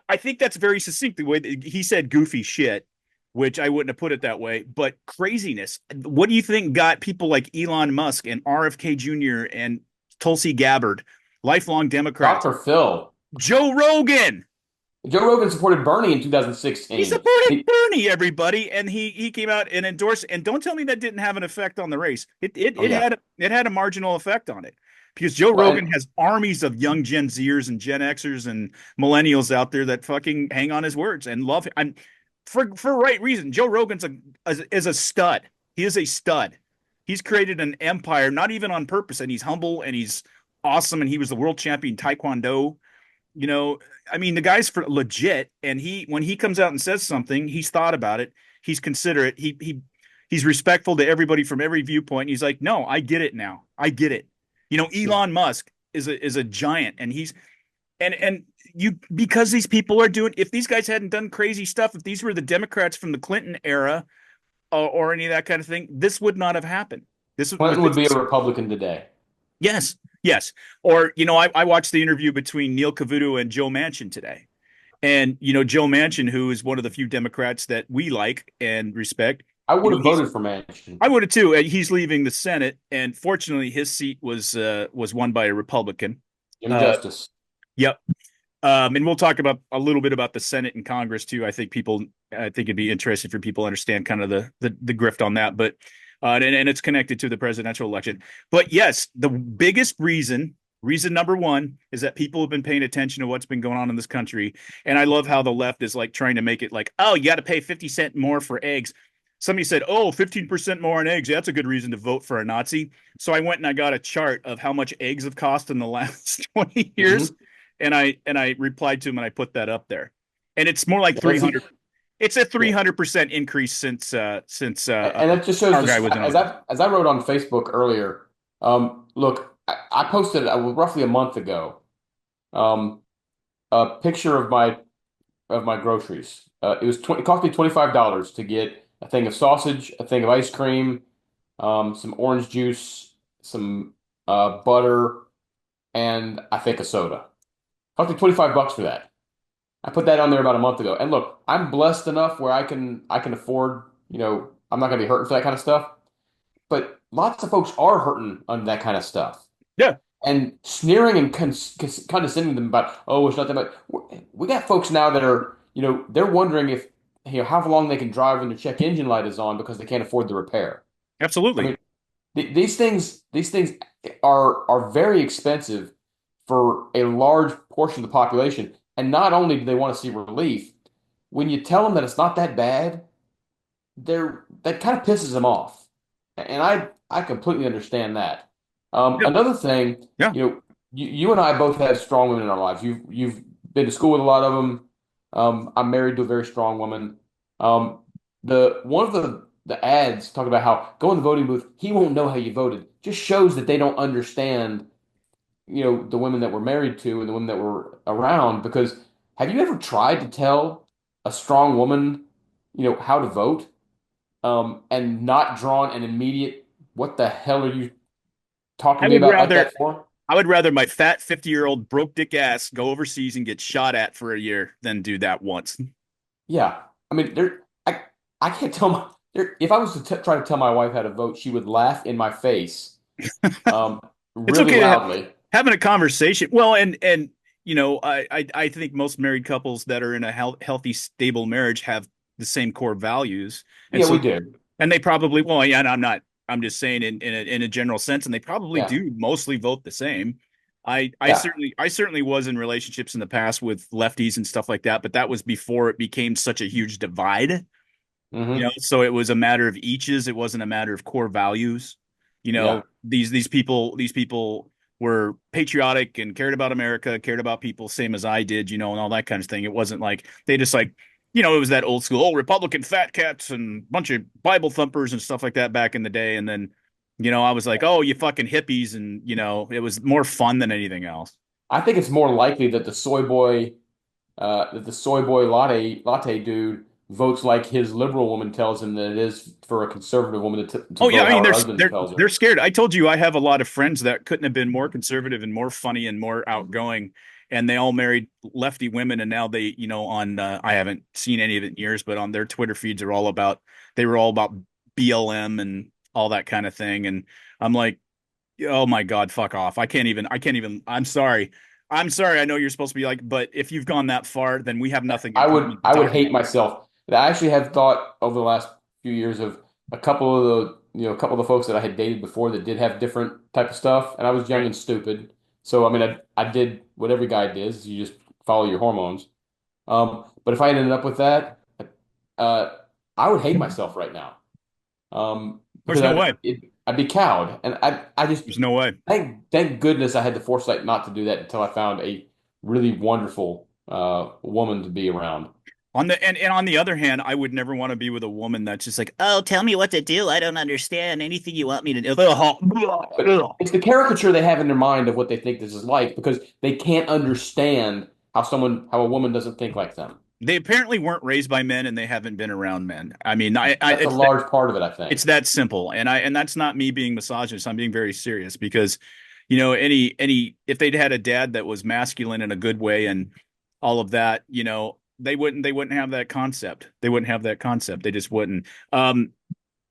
Speaker 5: I think that's very succinct. The way he said goofy shit, which I wouldn't have put it that way, but craziness. What do you think got people like Elon Musk and RFK Jr. and Tulsi Gabbard, lifelong Democrats?
Speaker 6: Dr. Phil.
Speaker 5: Joe Rogan.
Speaker 6: Joe Rogan supported Bernie in 2016.
Speaker 5: He supported Bernie, everybody, and he came out and endorsed. And don't tell me that didn't have an effect on the race. It had a marginal effect on it. Because Joe Rogan has armies of young Gen Zers and Gen Xers and millennials out there that fucking hang on his words and love him. And for right reason. Joe Rogan's is a stud. He is a stud. He's created an empire, not even on purpose, and he's humble and he's awesome. And he was the world champion Taekwondo. The guy's for legit. And when he comes out and says something, he's thought about it. He's considerate. He's respectful to everybody from every viewpoint. He's like, no, I get it now. I get it. Elon Musk is a giant, and because these people are doing, if these guys hadn't done crazy stuff, if these were the Democrats from the Clinton era, or any of that kind of thing, this would not have happened. This
Speaker 6: Clinton would
Speaker 5: this
Speaker 6: be a
Speaker 5: was
Speaker 6: Republican today.
Speaker 5: yes, yes. Or I watched the interview between Neil Cavuto and Joe Manchin today. And Joe Manchin, who is one of the few Democrats that we like and respect,
Speaker 6: I would have
Speaker 5: he's
Speaker 6: voted for Manchin.
Speaker 5: I would have too. And he's leaving the Senate, and fortunately, his seat was won by a Republican.
Speaker 6: Jim Justice.
Speaker 5: Yep. And we'll talk about a little bit about the Senate and Congress too. I think it'd be interesting for people to understand kind of the grift on that. But and it's connected to the presidential election. But yes, the biggest reason number one is that people have been paying attention to what's been going on in this country. And I love how the left is like trying to make it like, oh, you got to pay 50 cents more for eggs. Somebody said, oh, 15% more on eggs. That's a good reason to vote for a Nazi. So I went and I got a chart of how much eggs have cost in the last 20 years. Mm-hmm. And I replied to him and I put that up there. And it's more like 300. It's a 300% increase since
Speaker 6: and that just shows as I wrote on Facebook earlier. Look, I posted roughly a month ago a picture of my groceries. It cost me $25 to get a thing of sausage, a thing of ice cream, some orange juice, some butter, and I think a soda. Cost me $25 for that. I put that on there about a month ago. And look, I'm blessed enough where I can afford, I'm not going to be hurting for that kind of stuff. But lots of folks are hurting on that kind of stuff.
Speaker 5: Yeah.
Speaker 6: And sneering and condescending them about, oh, it's not that much. We got folks now that are, they're wondering if, how long they can drive when their check engine light is on because they can't afford the repair.
Speaker 5: Absolutely.
Speaker 6: I mean, these things are very expensive for a large portion of the population. And not only do they want to see relief, when you tell them that it's not that bad, that kind of pisses them off. And I completely understand that. Another thing, you and I both have strong women in our lives. You've been to school with a lot of them. I'm married to a very strong woman. One of the ads talk about how go in the voting booth, he won't know how you voted. Just shows that they don't understand, the women that we're married to and the women that we're around. Because have you ever tried to tell a strong woman, how to vote, and not drawn an immediate, what the hell are you talking to me about like that for?
Speaker 5: I would rather my fat 50-year-old broke dick ass go overseas and get shot at for a year than do that once.
Speaker 6: Yeah. I mean, I can't tell if I was to try to tell my wife how to vote, she would laugh in my face. Really
Speaker 5: it's okay
Speaker 6: loudly.
Speaker 5: Having a conversation. Well, and I think most married couples that are in a healthy, stable marriage have the same core values. And
Speaker 6: we do.
Speaker 5: And they probably, and I'm just saying in a general sense, and they probably do mostly vote the same. I certainly was in relationships in the past with lefties and stuff like that, but that was before it became such a huge divide.
Speaker 6: Mm-hmm.
Speaker 5: So it was a matter of eaches. It wasn't a matter of core values. These people were patriotic and cared about America, cared about people same as I did, and all that kind of thing. It wasn't like they just like, it was that old school, Republican fat cats and bunch of Bible thumpers and stuff like that back in the day. And then, I was like, oh, you fucking hippies. And, it was more fun than anything else.
Speaker 6: I think it's more likely that the soy boy latte dude votes like his liberal woman tells him than it is for a conservative woman to vote how her husband tells her.
Speaker 5: They're scared. I told you I have a lot of friends that couldn't have been more conservative and more funny and more outgoing. And they all married lefty women, and now they, I haven't seen any of it in years, but on their Twitter feeds they were all about BLM and all that kind of thing. And I'm like, oh my God, fuck off. I can't even, I'm sorry. I know you're supposed to be like, but if you've gone that far, then we have nothing.
Speaker 6: I would hate myself. I actually have thought over the last few years of a couple of the folks that I had dated before that did have different type of stuff. And I was young and stupid. So, I mean, I did what every guy does. You just follow your hormones. But if I ended up with that, I would hate myself right now.
Speaker 5: There's no way.
Speaker 6: I'd be cowed. And I just...
Speaker 5: There's no way.
Speaker 6: Thank goodness I had the foresight not to do that until I found a really wonderful woman to be around.
Speaker 5: On the other hand, I would never want to be with a woman that's just like, oh, tell me what to do. I don't understand anything you want me to do.
Speaker 6: But it's the caricature they have in their mind of what they think this is like because they can't understand how a woman doesn't think like them.
Speaker 5: They apparently weren't raised by men and they haven't been around men. I mean,
Speaker 6: That's a large part of it, I
Speaker 5: it's
Speaker 6: think.
Speaker 5: that simple. And that's not me being misogynist. I'm being very serious because, if they'd had a dad that was masculine in a good way and all of that, they wouldn't have that concept. They wouldn't have that concept. They just wouldn't.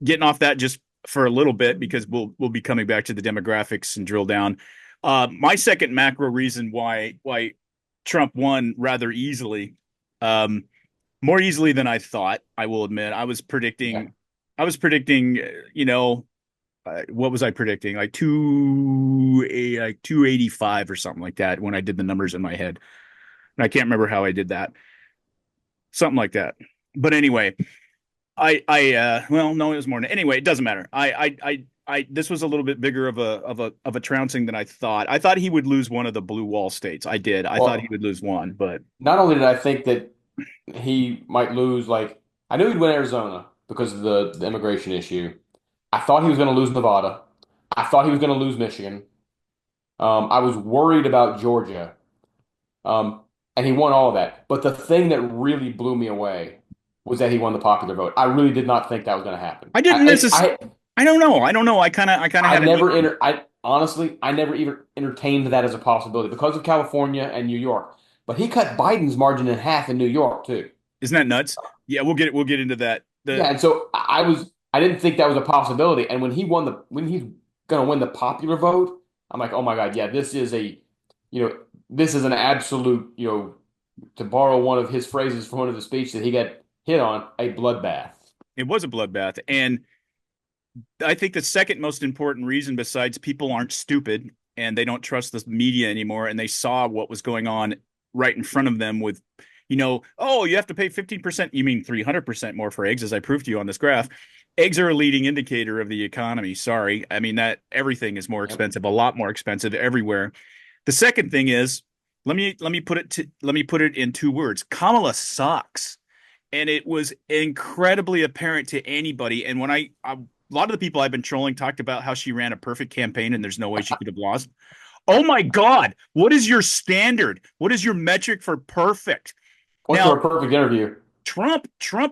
Speaker 5: Getting off that just for a little bit because we'll be coming back to the demographics and drill down. My second macro reason why Trump won rather easily, um, more easily than I thought. I will admit,
Speaker 6: Yeah.
Speaker 5: I was predicting, what was I predicting? Like 285 or something like that when I did the numbers in my head. And I can't remember how I did that. Something like that. But anyway, well, no, it was more. Anyway, it doesn't matter. This was a little bit bigger of a trouncing than I thought. I thought he would lose one of the blue wall states. I did. I thought he
Speaker 6: Well,
Speaker 5: would lose one, but
Speaker 6: not only did I think that he might lose, like, I knew he'd win Arizona because of the immigration issue. I thought he was going to lose Nevada. I thought he was going to lose Michigan. I was worried about Georgia. Um, and he won all of that. But the thing that really blew me away was that he won the popular vote. I really did not think that was going to happen.
Speaker 5: I didn't necessarily. I don't know. I don't know. I kind of had an inkling.
Speaker 6: I honestly, I never even entertained that as a possibility because of California and New York. But he cut Biden's margin in half in New York too.
Speaker 5: Isn't that nuts? Yeah, we'll get into that.
Speaker 6: Yeah, and so I didn't think that was a possibility. And when he's going to win the popular vote, I'm like, oh my God, yeah, this is an absolute, to borrow one of his phrases from one of the speeches that he got hit on, a bloodbath.
Speaker 5: It was a bloodbath, and I think the second most important reason, besides people aren't stupid and they don't trust the media anymore, and they saw what was going on right in front of them with, oh, you have to pay 15%. You mean 300% more for eggs, as I proved to you on this graph. Eggs are a leading indicator of the economy. Sorry. I mean, that everything is more
Speaker 6: Yep.
Speaker 5: expensive, a lot more expensive everywhere. The second thing is, let me put it in two words. Kamala sucks. And it was incredibly apparent to anybody. And when a lot of the people I've been trolling talked about how she ran a perfect campaign and there's no way she could have lost. Oh my God, what is your standard? What is your metric for perfect?
Speaker 6: What's
Speaker 5: Now,
Speaker 6: for a perfect interview?
Speaker 5: Trump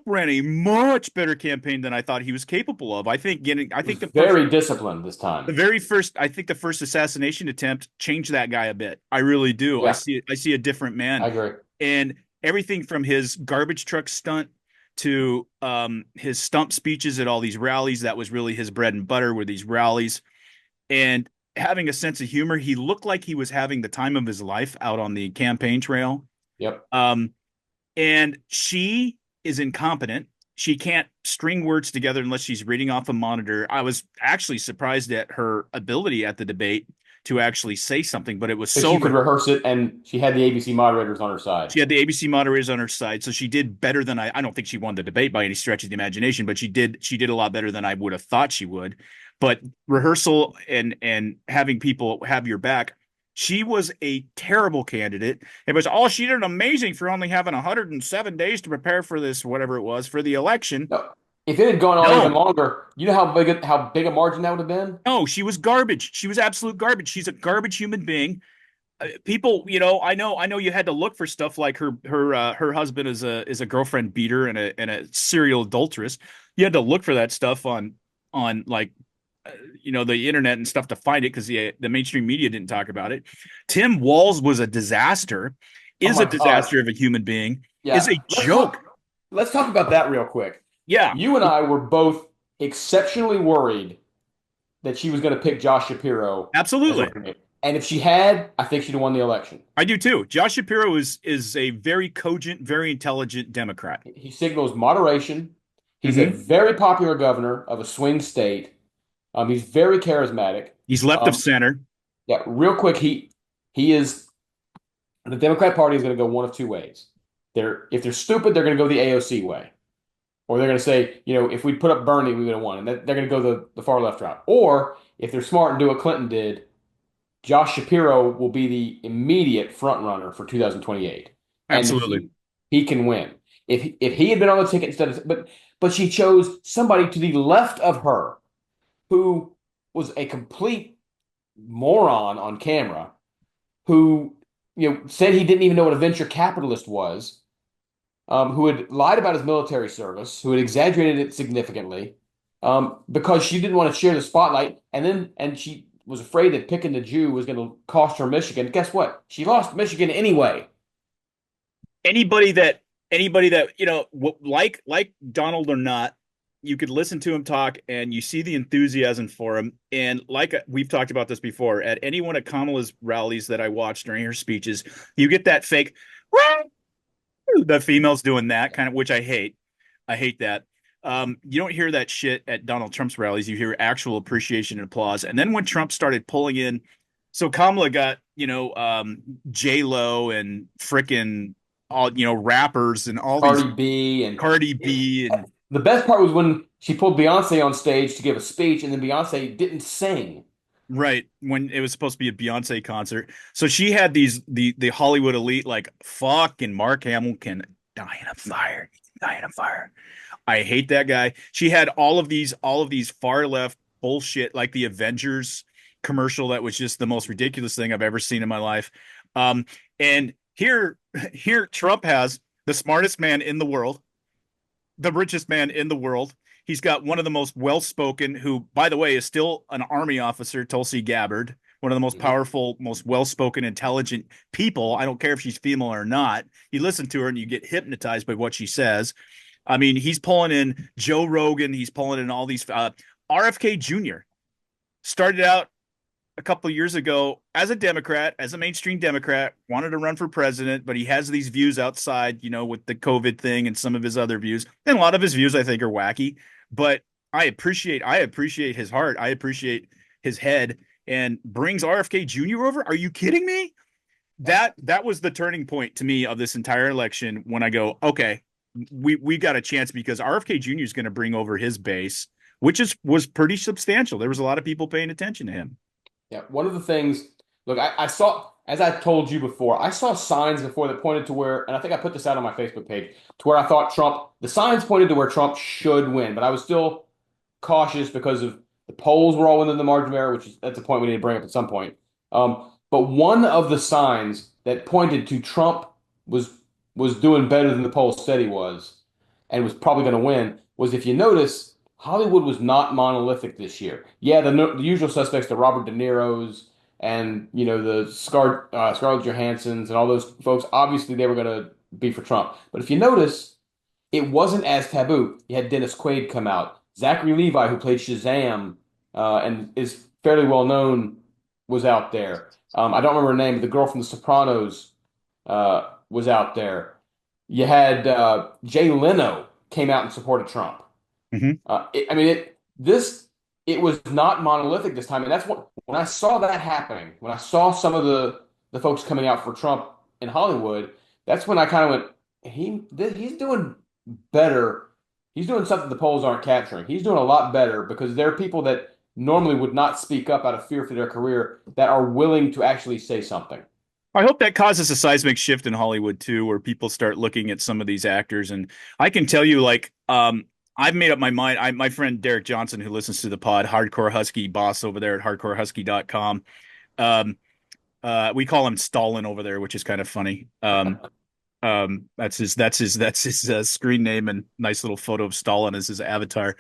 Speaker 5: ran a much better campaign than I thought he was capable of. I
Speaker 6: Was
Speaker 5: think
Speaker 6: very disciplined this time.
Speaker 5: I think the first assassination attempt changed that guy a bit. I really do.
Speaker 6: Yeah,
Speaker 5: I see a different
Speaker 6: I
Speaker 5: man.
Speaker 6: agree.
Speaker 5: And everything from his garbage truck stunt to his stump speeches at all these rallies, that was really his bread and butter, were these rallies. And having a sense of humor, he looked like he was having the time of his life out on the campaign trail.
Speaker 6: Yep.
Speaker 5: And she is incompetent. She can't string words together unless she's reading off a monitor. I was actually surprised at her ability at the debate to actually say something, but it was
Speaker 6: Because she could
Speaker 5: so
Speaker 6: rehearse it, and she had the ABC moderators on her side.
Speaker 5: she had the ABC moderators on her side, so she did better than I don't think she won the debate by any stretch of the imagination, but she did a lot better than I would have thought she would. But rehearsal and having people have your back, she was a terrible candidate. It was all she did amazing for only having 107 days to prepare for this, whatever it was, for the election.
Speaker 6: No, if it had gone on even
Speaker 5: No,
Speaker 6: longer, you know how big a margin that would have been?
Speaker 5: no, she was garbage. She was absolute garbage. She's a garbage human being. People, I know you had to look for stuff like her husband is a girlfriend beater and a serial adulteress. You had to look for that stuff on like the internet and stuff to find it because the mainstream media didn't talk about it. Tim Walz was a disaster,
Speaker 6: Oh
Speaker 5: is
Speaker 6: my
Speaker 5: a
Speaker 6: gosh.
Speaker 5: disaster of a human being, is
Speaker 6: Yeah.
Speaker 5: a joke.
Speaker 6: Let's talk about that real quick.
Speaker 5: Yeah,
Speaker 6: You and I were both exceptionally worried that she was going to pick Josh Shapiro as
Speaker 5: absolutely.
Speaker 6: running mate. And if she had, I think she'd have won the election.
Speaker 5: I do too. Josh Shapiro is a very cogent, very intelligent Democrat.
Speaker 6: He signals moderation. He's a
Speaker 5: Hmm.
Speaker 6: very popular governor of a swing state. He's very charismatic.
Speaker 5: He's left of
Speaker 6: Um,
Speaker 5: center.
Speaker 6: yeah, real quick, he is the Democrat Party is going to go one of two ways. If they're stupid, they're going to go the AOC way, or they're going to say, if we put up Bernie, we would have won, and they're going to go the far left route. Or if they're smart and do what Clinton did, Josh Shapiro will be the immediate front runner for 2028, and
Speaker 5: Absolutely.
Speaker 6: he can win. If he had been on the ticket instead of, but she chose somebody to the left of her who was a complete moron on camera, who said he didn't even know what a venture capitalist was, who had lied about his military service, who had exaggerated it significantly, because she didn't want to share the spotlight, and she was afraid that picking the Jew was going to cost her Michigan. Guess what? She lost Michigan anyway.
Speaker 5: Anybody that like Donald or not, you could listen to him talk and you see the enthusiasm for him. And like we've talked about this before, at any one of Kamala's rallies that I watched during her speeches, you get that fake the females doing that kind of, which I hate. I hate that. You don't hear that shit at Donald Trump's rallies. You hear actual appreciation and applause. And then when Trump started pulling in, so Kamala got, J Lo and frickin' all, rappers and all these
Speaker 6: Cardi B and
Speaker 5: Cardi B and
Speaker 6: the best part was when she pulled Beyonce on stage to give a speech, and then Beyonce didn't sing.
Speaker 5: right when it was supposed to be a Beyonce concert. So she had the Hollywood elite like fucking Mark Hamill can die in a fire, die in a fire. I hate that guy. She had all of these far left bullshit like the Avengers commercial that was just the most ridiculous thing I've ever seen in my life. And here Trump has the smartest man in the world, the richest man in the world. He's got one of the most well-spoken, who, by the way, is still an army officer, Tulsi Gabbard, one of the most powerful, most well-spoken, intelligent people. I don't care if she's female or not. You listen to her and you get hypnotized by what she says. I mean, he's pulling in Joe Rogan. He's pulling in all these. RFK Jr. started out a couple of years ago as a Democrat, as a mainstream Democrat, wanted to run for president, but he has these views outside, with the COVID thing and some of his other views. And a lot of his views, I think, are wacky. But I appreciate his heart. I appreciate his head, and brings RFK Jr. over. Are you kidding me? That was the turning point to me of this entire election when I go, okay, we got a chance, because RFK Jr. is going to bring over his base, which was pretty substantial. There was a lot of people paying attention to him.
Speaker 6: Yeah, one of the things, look, I saw, as I told you before, I saw signs before that pointed to where, and I think I put this out on my Facebook page, to where I thought the signs pointed to where Trump should win, but I was still cautious because of the polls were all within the margin of error, which is, that's a point we need to bring up at some point. But one of the signs that pointed to Trump was doing better than the polls said he was, and was probably going to win, was, if you notice, Hollywood was not monolithic this year. Yeah, the usual suspects, the Robert De Niro's and the Scarlett Johanssons and all those folks, obviously they were going to be for Trump. But if you notice, it wasn't as taboo. You had Dennis Quaid come out. Zachary Levi, who played Shazam and is fairly well known, was out there. I don't remember her name, but the girl from The Sopranos was out there. You had Jay Leno came out and supported Trump.
Speaker 5: Mm-hmm.
Speaker 6: It was not monolithic this time, and that's when I saw that happening. When I saw some of the folks coming out for Trump in Hollywood, that's when I kind of went, he's doing better. He's doing something the polls aren't capturing. He's doing a lot better, because there are people that normally would not speak up out of fear for their career that are willing to actually say something.
Speaker 5: I hope that causes a seismic shift in Hollywood too, where people start looking at some of these actors. And I can tell you, like, I've made up my mind. My friend Derek Johnson, who listens to the pod, Hardcore Husky boss over there at hardcorehusky.com. We call him Stalin over there, which is kind of funny. That's his screen name, and nice little photo of Stalin as his avatar.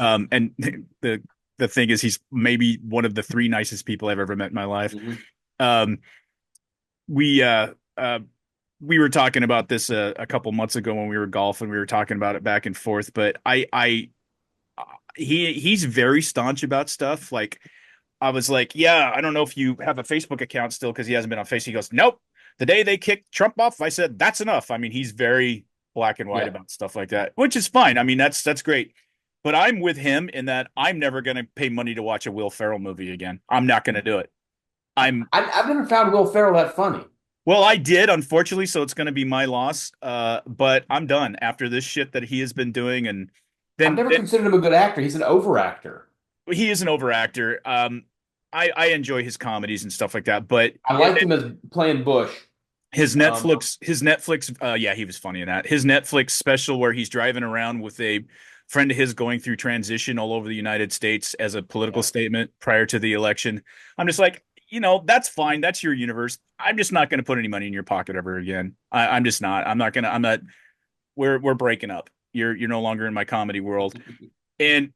Speaker 6: Oh,
Speaker 5: and the thing is, he's maybe one of the three nicest people I've ever met in my life.
Speaker 6: Mm-hmm.
Speaker 5: We were talking about this a couple months ago when we were golfing. We were talking about it back and forth, but he's very staunch about stuff. Like, I was like, yeah, I don't know if you have a Facebook account still, because he hasn't been on Facebook. He goes, nope. The day they kicked Trump off, I said, that's enough. I mean, he's very black and white about stuff like that, which is fine. I mean, that's great. But I'm with him in that I'm never going to pay money to watch a Will Ferrell movie again. I'm not going to do it.
Speaker 6: I've never found Will Ferrell that funny.
Speaker 5: Well, I did, unfortunately, so it's going to be my loss. But I'm done after this shit that he has been doing. And
Speaker 6: I've never considered him a good actor. He's an overactor.
Speaker 5: He is an overactor. I enjoy his comedies and stuff like that, but
Speaker 6: I liked him as playing Bush.
Speaker 5: His Netflix, yeah, he was funny in that. His Netflix special where he's driving around with a friend of his going through transition all over the United States as a political statement prior to the election. I'm just like, that's fine. That's your universe. I'm just not going to put any money in your pocket ever again. I'm just not. I'm not. we're breaking up. You're no longer in my comedy world. And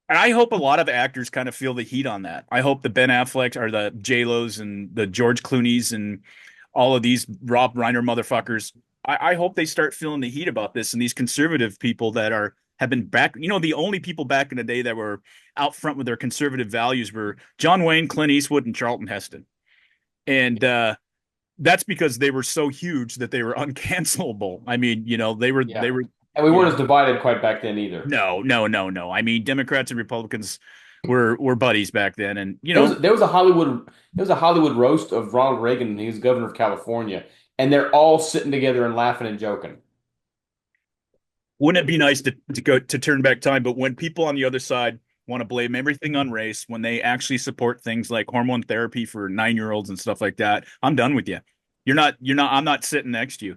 Speaker 5: I hope a lot of actors kind of feel the heat on that. I hope the Ben Afflecks or the J-Los and the George Clooney's and all of these Rob Reiner motherfuckers. I hope they start feeling the heat about this, and these conservative people that have been back. The only people back in the day that were out front with their conservative values were John Wayne, Clint Eastwood, and Charlton Heston. And that's because they were so huge that they were uncancelable. I mean, they were
Speaker 6: And we weren't as divided quite back then either.
Speaker 5: no, no, no, no. I mean, Democrats and Republicans were buddies back then, and
Speaker 6: There was a Hollywood roast of Ronald Reagan when he was governor of California, and they're all sitting together and laughing and joking.
Speaker 5: wouldn't it be nice to go to turn back time? But when people on the other side want to blame everything on race, when they actually support things like hormone therapy for 9-year-olds and stuff like that, I'm done with you. I'm not sitting next to you.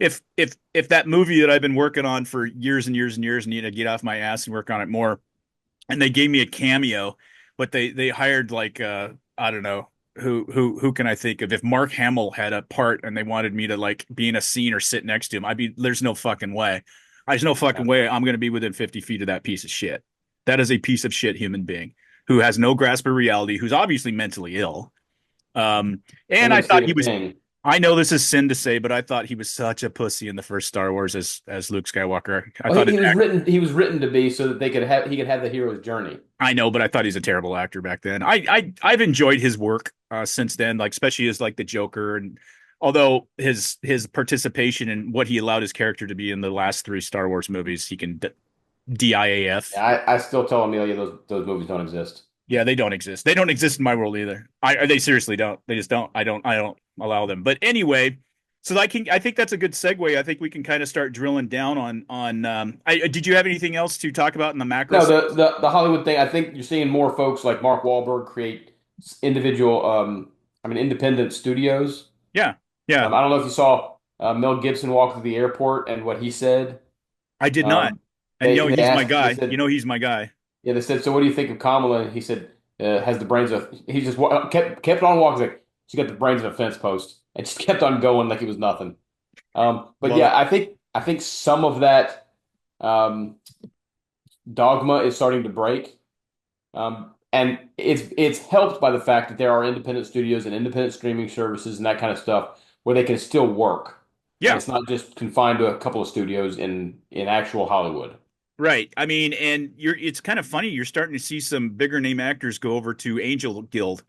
Speaker 5: If that movie that I've been working on for years and years and years need to get off my ass and work on it more, and they gave me a cameo, but they hired like I don't know who can I think of? If Mark Hamill had a part and they wanted me to like be in a scene or sit next to him, there's no fucking way. There's no fucking way I'm gonna be within 50 feet of that piece of shit. That is a piece of shit human being who has no grasp of reality, who's obviously mentally ill. And I thought he was. I know this is sin to say, but I thought he was such a pussy in the first Star Wars as Luke Skywalker.
Speaker 6: He was written to be so that he could have the hero's journey.
Speaker 5: I know, but I thought he's a terrible actor back then. I've enjoyed his work since then, like especially as like the Joker, and although his participation and what he allowed his character to be in the last 3 Star Wars movies, he can DIAF.
Speaker 6: Yeah, I still tell Amelia those movies don't exist.
Speaker 5: Yeah, they don't exist. They don't exist in my world either. They seriously don't. They just don't. I don't allow them. But anyway, so I think that's a good segue. I think we can kind of start drilling down on. Did you have anything else to talk about in the macro?
Speaker 6: No, the Hollywood thing. I think you're seeing more folks like Mark Wahlberg create independent studios.
Speaker 5: Yeah, yeah.
Speaker 6: I don't know if you saw Mel Gibson walk through the airport and what he said.
Speaker 5: I did not. And he's my guy. He's my guy.
Speaker 6: Yeah, they said, so what do you think of Kamala? And he said, has the brains of, he just kept on walking. He's like, she got the brains of a fence post and just kept on going like it was nothing. But yeah, I think some of that dogma is starting to break. And it's helped by the fact that there are independent studios and independent streaming services and that kind of stuff where they can still work.
Speaker 5: Yeah.
Speaker 6: And it's not just confined to a couple of studios in actual Hollywood.
Speaker 5: Right. I mean, and it's kind of funny. You're starting to see some bigger name actors go over to Angel Guild,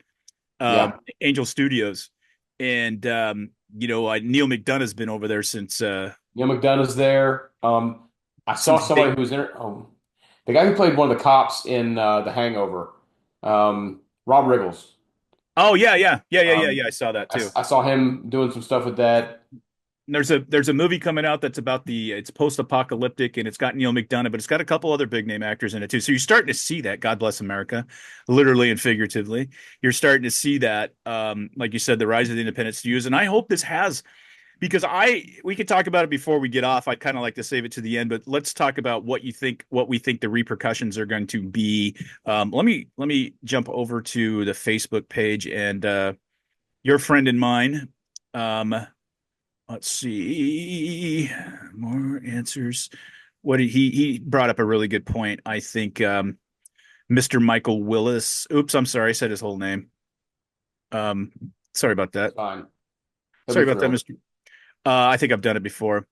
Speaker 5: Angel Studios. And, Neil McDonough's been over there since.
Speaker 6: Neil McDonough's there. I saw somebody who was there. The guy who played one of the cops in The Hangover, Rob Riggles.
Speaker 5: Oh, yeah. I saw that too.
Speaker 6: I saw him doing some stuff with that.
Speaker 5: There's a movie coming out that's about it's post-apocalyptic and it's got Neil McDonough, but it's got a couple other big name actors in it too. So you're starting to see that. God bless America, literally and figuratively. You're starting to see that, like you said, the rise of the independent studios. And I hope this has, because we could talk about it before we get off. I'd kind of like to save it to the end, but let's talk about what we think the repercussions are going to be. Let me jump over to the Facebook page and your friend and mine. Let's see more answers. What he brought up a really good point. I think Mr. Michael Willis. Oops, I'm sorry, I said his whole name. Sorry about that.
Speaker 6: Fine.
Speaker 5: Sorry about that, Mr. I think I've done it before.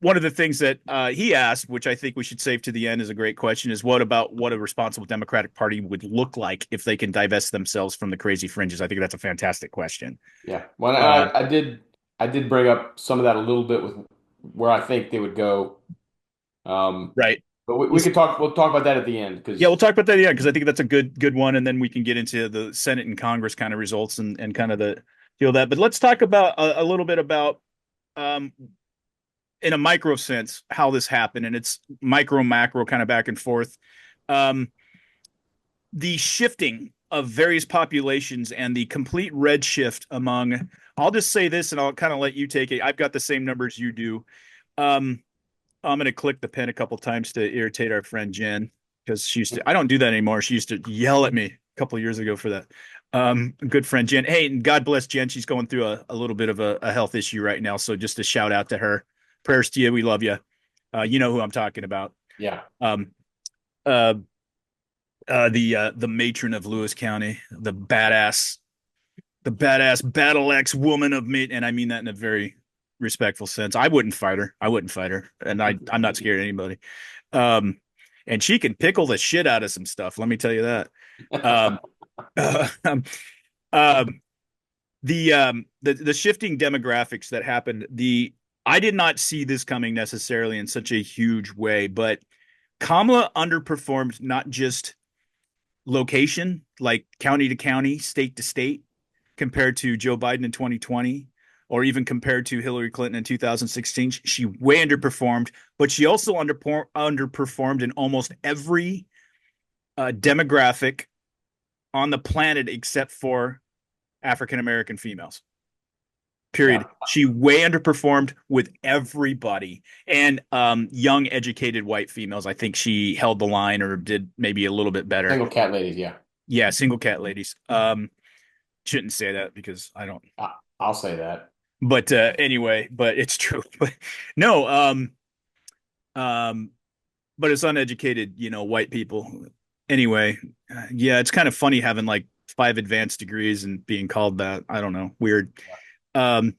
Speaker 5: One of the things that he asked, which I think we should save to the end, is a great question, is what about what a responsible Democratic Party would look like if they can divest themselves from the crazy fringes? I think that's a fantastic question.
Speaker 6: Yeah. Well, I did bring up some of that a little bit with where I think they would go.
Speaker 5: Right.
Speaker 6: But we'll talk about that at the end.
Speaker 5: Yeah, we'll talk about that at the end because I think that's a good one. And then we can get into the Senate and Congress kind of results and kind of the deal of that. But let's talk about a little bit about in a micro sense, how this happened, and it's micro, macro, kind of back and forth. The shifting of various populations and the complete red shift among, I'll just say this and I'll kind of let you take it. I've got the same numbers you do. I'm going to click the pen a couple times to irritate our friend Jen because she used to, I don't do that anymore. She used to yell at me a couple of years ago for that. Good friend Jen. Hey, and God bless Jen. She's going through a little bit of a health issue right now. So just a shout out to her. Prayers to you. We love you. You know who I'm talking about.
Speaker 6: Yeah.
Speaker 5: Um, uh, the matron of Lewis County, the badass battle axe woman of mate, and I mean that in a very respectful sense. I wouldn't fight her. And I'm not scared of anybody. Um, and she can pickle the shit out of some stuff. Let me tell you that. Um, um, um, the shifting demographics that happened. I did not see this coming necessarily in such a huge way, but Kamala underperformed not just location, like county to county, state to state, compared to Joe Biden in 2020, or even compared to Hillary Clinton in 2016. She way underperformed, but she also underperformed in almost every demographic on the planet except for African American females. Period.
Speaker 6: Yeah.
Speaker 5: She way underperformed with everybody. And young, educated white females, I think she held the line or did maybe a little bit better.
Speaker 6: Single cat ladies, yeah.
Speaker 5: Yeah, single cat ladies. Shouldn't say that because I don't.
Speaker 6: I'll say that.
Speaker 5: But anyway, but it's true. But no, but it's uneducated, white people. Anyway, yeah, it's kind of funny having like 5 advanced degrees and being called that. I don't know, weird. Um,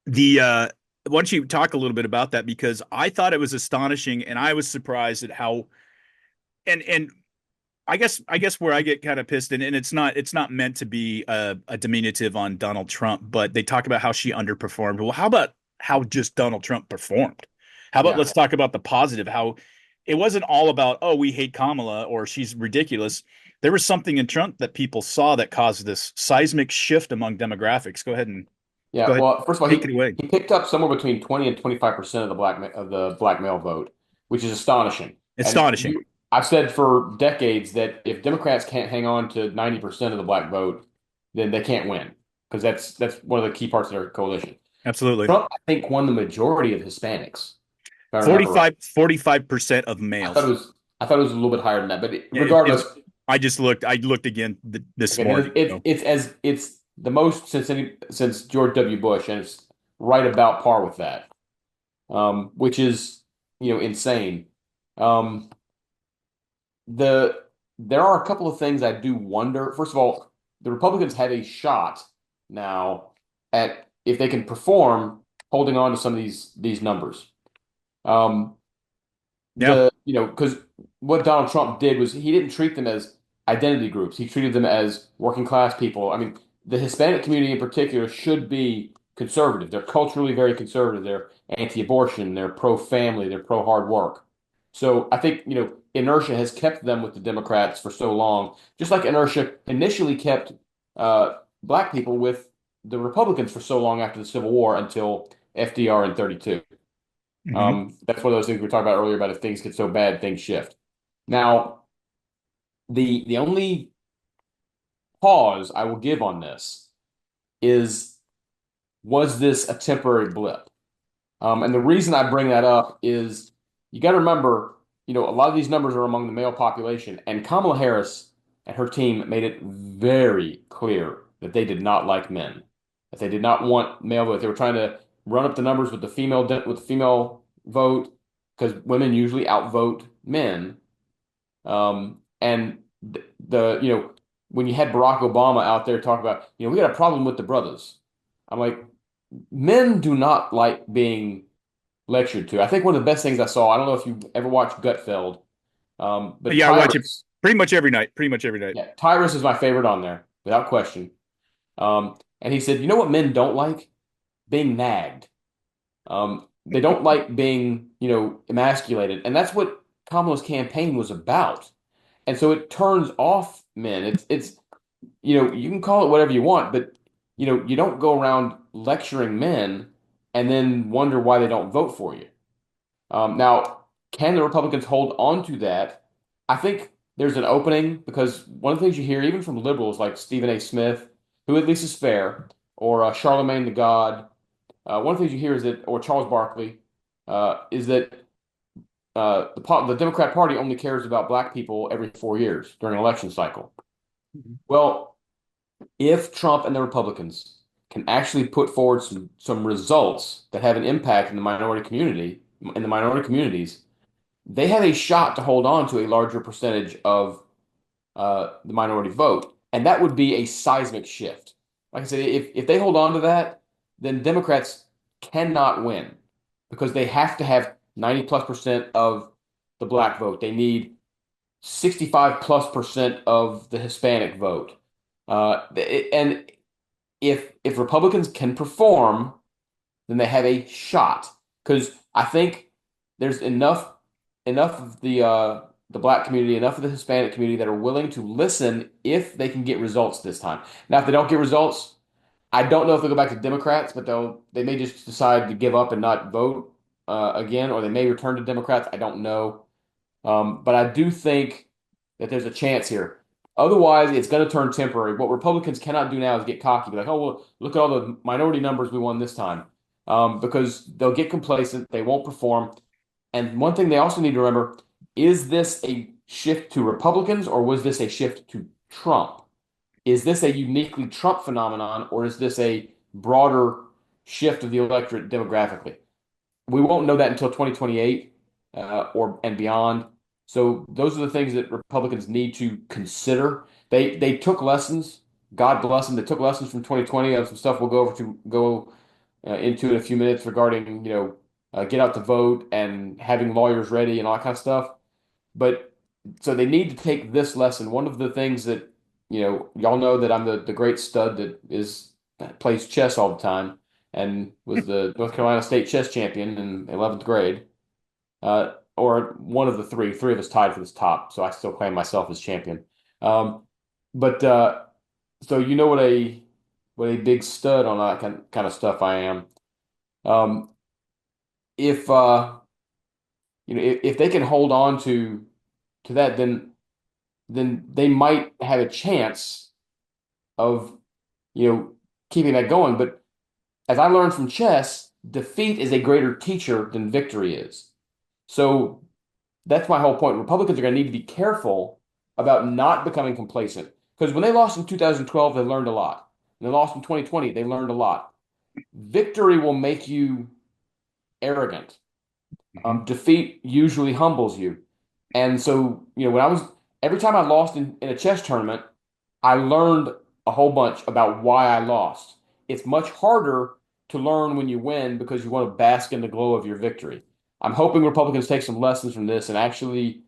Speaker 5: the Why don't you talk a little bit about that, because I thought it was astonishing and I was surprised at how and I guess where I get kind of pissed, and it's not meant to be a diminutive on Donald Trump, but they talk about how she underperformed. Well, how about how just Donald Trump performed? How about let's talk about the positive, how it wasn't all about, oh, we hate Kamala or she's ridiculous. There was something in Trump that people saw that caused this seismic shift among demographics. Go ahead.
Speaker 6: Well, first of all,
Speaker 5: take it away.
Speaker 6: He picked up somewhere between 20 and 25% of the black male vote, which is astonishing.
Speaker 5: Astonishing.
Speaker 6: I've said for decades that if Democrats can't hang on to 90% of the black vote, then they can't win, because that's one of the key parts of their coalition.
Speaker 5: Absolutely.
Speaker 6: Trump, I think, won the majority of Hispanics.
Speaker 5: 45% of males.
Speaker 6: I thought it was a little bit higher than that, but regardless,
Speaker 5: I looked again this morning.
Speaker 6: It's the most since George W. Bush, and it's right about par with that, which is insane. There are a couple of things I do wonder. First of all, the Republicans have a shot now at, if they can perform, holding on to some of these numbers. Because what Donald Trump did was he didn't treat them as identity groups. He treated them as working class people. I mean, the Hispanic community in particular should be conservative. They're culturally very conservative. They're anti-abortion. They're pro-family. They're pro-hard work. So I think, inertia has kept them with the Democrats for so long, just like inertia initially kept black people with the Republicans for so long after the Civil War until FDR in 32. Mm-hmm. That's one of those things we talked about earlier about if things get so bad, things shift. Now, the only pause I will give on this is, was this a temporary blip? And the reason I bring that up is you got to remember, a lot of these numbers are among the male population, and Kamala Harris and her team made it very clear that they did not like men, that they did not want male vote. They were trying to run up the numbers with the female vote, because women usually outvote men. And when you had Barack Obama out there talking about, we got a problem with the brothers. I'm like, men do not like being lectured to. I think one of the best things I saw, I don't know if you ever watched Gutfeld, but
Speaker 5: yeah, I watch it pretty much every night.
Speaker 6: Yeah, Tyrus is my favorite on there, without question. And he said, you know what men don't like? Being nagged. They don't like being, emasculated. And that's what Kamala's campaign was about. And so it turns off men. It's you can call it whatever you want, but, you don't go around lecturing men and then wonder why they don't vote for you. Now, can the Republicans hold on to that? I think there's an opening, because one of the things you hear, even from liberals like Stephen A. Smith, who at least is fair, or Charlemagne the God, one of the things you hear is that, or Charles Barkley, is that the Democrat Party only cares about black people every 4 years during an election cycle. Mm-hmm. Well, if Trump and the Republicans can actually put forward some results that have an impact in the minority community, in the minority communities, they have a shot to hold on to a larger percentage of the minority vote. And that would be a seismic shift. Like I said, if they hold on to that, then Democrats cannot win because they have to have 90 plus percent of the black vote. They need 65 plus percent of the Hispanic vote. And if Republicans can perform, then they have a shot. Because I think there's enough of the black community, enough of the Hispanic community that are willing to listen if they can get results this time. Now, if they don't get results, I don't know if they'll go back to Democrats, but they may just decide to give up and not vote again, or they may return to Democrats. I don't know. But I do think that there's a chance here. Otherwise, it's going to turn temporary. What Republicans cannot do now is get cocky, be like, "Oh, well, look at all the minority numbers we won this time," because they'll get complacent. They won't perform. And one thing they also need to remember, is this a shift to Republicans or was this a shift to Trump? Is this a uniquely Trump phenomenon or is this a broader shift of the electorate demographically? We won't know that until 2028 or and beyond. So those are the things that Republicans need to consider. They took lessons. God bless them. They took lessons from 2020 of some stuff we'll go into in a few minutes regarding get out the vote and having lawyers ready and all that kind of stuff. But so they need to take this lesson. One of the things that y'all know that I'm the great stud that plays chess all the time and was the North Carolina State chess champion in 11th grade. Or one of the three of us tied for this top, so I still claim myself as champion. But so you know what a big stud on that kind of stuff I am. Um, if if they can hold on to that, then they might have a chance of keeping that going. But as I learned from chess, defeat is a greater teacher than victory is. So that's my whole point. Republicans are going to need to be careful about not becoming complacent. Because when they lost in 2012, they learned a lot. When they lost in 2020, they learned a lot. Victory will make you arrogant. Defeat usually humbles you. And so, every time I lost in a chess tournament, I learned a whole bunch about why I lost. It's much harder to learn when you win because you want to bask in the glow of your victory. I'm hoping Republicans take some lessons from this and actually,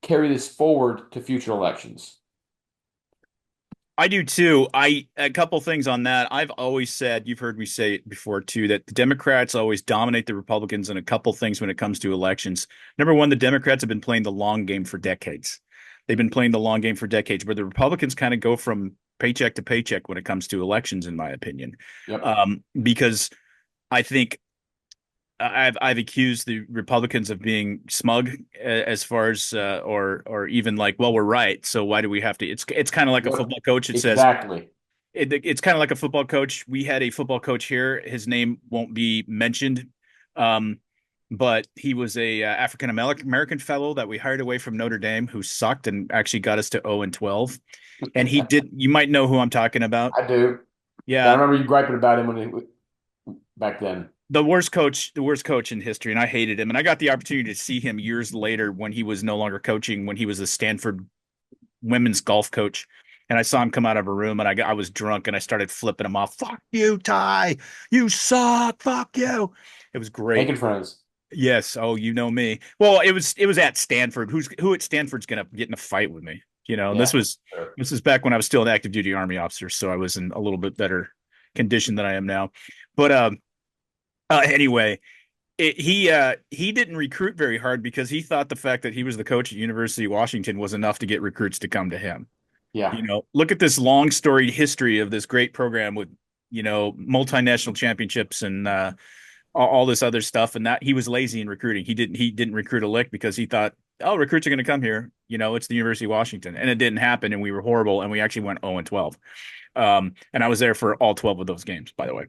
Speaker 6: carry this forward to future elections.
Speaker 5: I do too. A couple things on that. I've always said, you've heard me say it before too, that the Democrats always dominate the Republicans in a couple things when it comes to elections. Number one, the Democrats have been playing the long game for decades. They've been playing the long game for decades, where the Republicans kind of go from paycheck to paycheck when it comes to elections, in my opinion.
Speaker 6: Yep.
Speaker 5: Because I think I've accused the Republicans of being smug as far as or even like, well, we're right, so why do we have to? It's kind of like a football coach. It says
Speaker 6: exactly.
Speaker 5: It's kind of like a football coach. We had a football coach here. His name won't be mentioned, but he was a African American fellow that we hired away from Notre Dame who sucked and actually got us to 0-12. And he did. You might know who I'm talking about.
Speaker 6: I do.
Speaker 5: Yeah,
Speaker 6: I remember you griping about him back then.
Speaker 5: The worst coach in history, and I hated him. And I got the opportunity to see him years later when he was no longer coaching, when he was a Stanford women's golf coach. And I saw him come out of a room, and I was drunk, and I started flipping him off. Fuck you, Ty. You suck. Fuck you. It was great.
Speaker 6: Making friends.
Speaker 5: Yes. Oh, you know me. Well, it was at Stanford. Who at Stanford's gonna get in a fight with me?
Speaker 6: Yeah,
Speaker 5: this was back when I was still an active duty Army officer, so I was in a little bit better condition than I am now. But anyway, he didn't recruit very hard because he thought the fact that he was the coach at University of Washington was enough to get recruits to come to him.
Speaker 6: Yeah.
Speaker 5: Look at this long storied history of this great program with, multinational championships and all this other stuff. And that he was lazy in recruiting. He didn't recruit a lick because he thought, oh, recruits are going to come here. It's the University of Washington. And it didn't happen. And we were horrible. And we actually went 0-12. And I was there for all 12 of those games, by the way.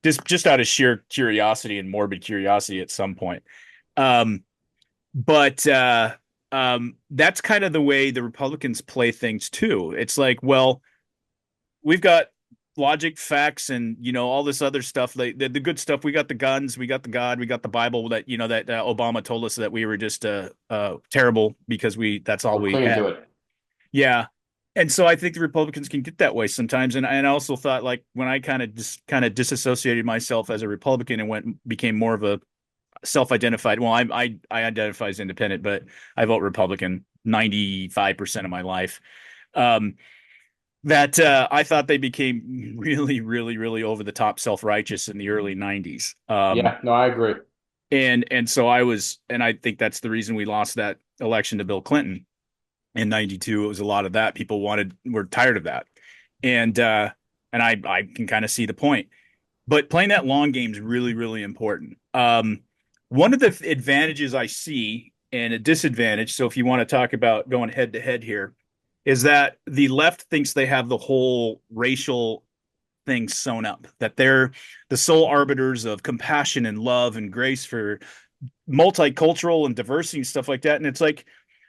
Speaker 5: Just out of sheer curiosity and morbid curiosity at some point. But that's kind of the way the Republicans play things too. It's like, well, we've got logic, facts, and all this other stuff. The good stuff. We got the guns, we got the God, we got the Bible. That that Obama told us that we were just terrible because that's all
Speaker 6: We're
Speaker 5: we
Speaker 6: clinging
Speaker 5: had.
Speaker 6: to it.
Speaker 5: Yeah. And so I think the Republicans can get that way sometimes. And I also thought, like, when I kind of disassociated myself as a Republican and became more of a self-identified. Well, I identify as independent, but I vote Republican 95% of my life. Um, that I thought they became really, really, really over the top self-righteous in the early 90s.
Speaker 6: Yeah, no, I agree.
Speaker 5: And so I think that's the reason we lost that election to Bill Clinton in 92. It was a lot of that. People were tired of that. And I can kind of see the point. But playing that long game is really, really important. One of the advantages I see and a disadvantage, so if you want to talk about going head to head here, is that the left thinks they have the whole racial thing sewn up, that they're the sole arbiters of compassion and love and grace for multicultural and diversity and stuff like that. And it's like,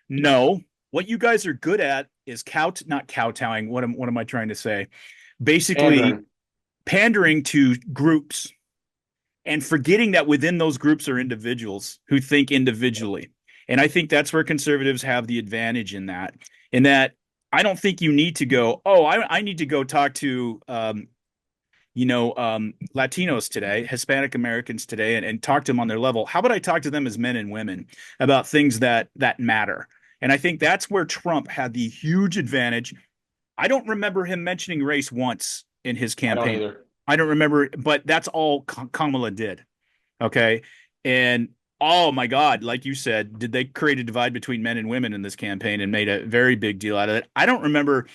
Speaker 5: no, what you guys are good at is not kowtowing. What am I trying to say? Basically, pandering to groups and forgetting that within those groups are individuals who think individually. And I think that's where conservatives have the advantage in that I don't think you need to go, oh, I need to go talk to, Latinos today, Hispanic Americans today, and talk to them on their level. How about I talk to them as men and women about things that matter? And I think that's where Trump had the huge advantage. I don't remember him mentioning race once in his campaign.
Speaker 6: I don't either.
Speaker 5: I don't remember, but that's all Kamala did. Okay. And oh my God, like you said, did they create a divide between men and women in this campaign and made a very big deal out of it? I don't remember.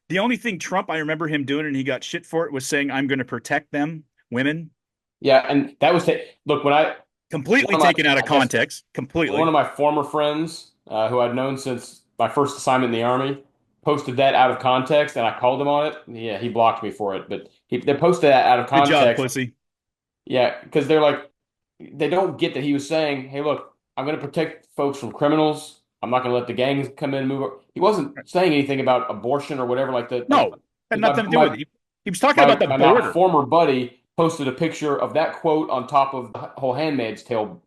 Speaker 5: The only thing I remember him doing, and he got shit for it, was saying, I'm going to protect them, women.
Speaker 6: Yeah. And that was, look, when I,
Speaker 5: completely taken out of context, completely.
Speaker 6: One of my former friends who I'd known since my first assignment in the Army posted that out of context, and I called him on it. Yeah, he blocked me for it, but they posted that out of context.
Speaker 5: Good job, pussy.
Speaker 6: Yeah, because they don't get that he was saying, hey, look, I'm going to protect folks from criminals. I'm not going to let the gangs come in and move. He wasn't saying anything about abortion or whatever like that.
Speaker 5: No, had nothing to do with it. He was talking about the border.
Speaker 6: My former buddy posted a picture of that quote on top of the whole Handmaid's Tale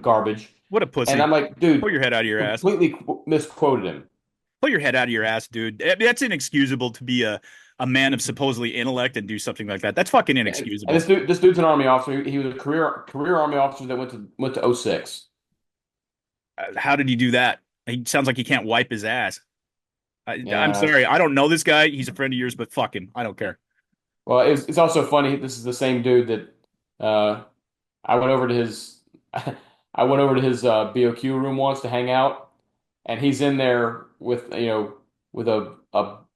Speaker 6: garbage.
Speaker 5: What a pussy.
Speaker 6: And I'm like, dude,
Speaker 5: pull your head out of your ass.
Speaker 6: Completely misquoted him.
Speaker 5: Pull your head out of your ass, dude. That's inexcusable to be a man of supposedly intellect and do something like that. That's fucking inexcusable.
Speaker 6: And this dude's an Army officer. He was a career Army officer that went to 06.
Speaker 5: How did he do that? He sounds like he can't wipe his ass. I'm sorry. I don't know this guy. He's a friend of yours, but fuck him. I don't care.
Speaker 6: Well, it's also funny. This is the same dude that I went over to his BOQ room once to hang out, and he's in there with a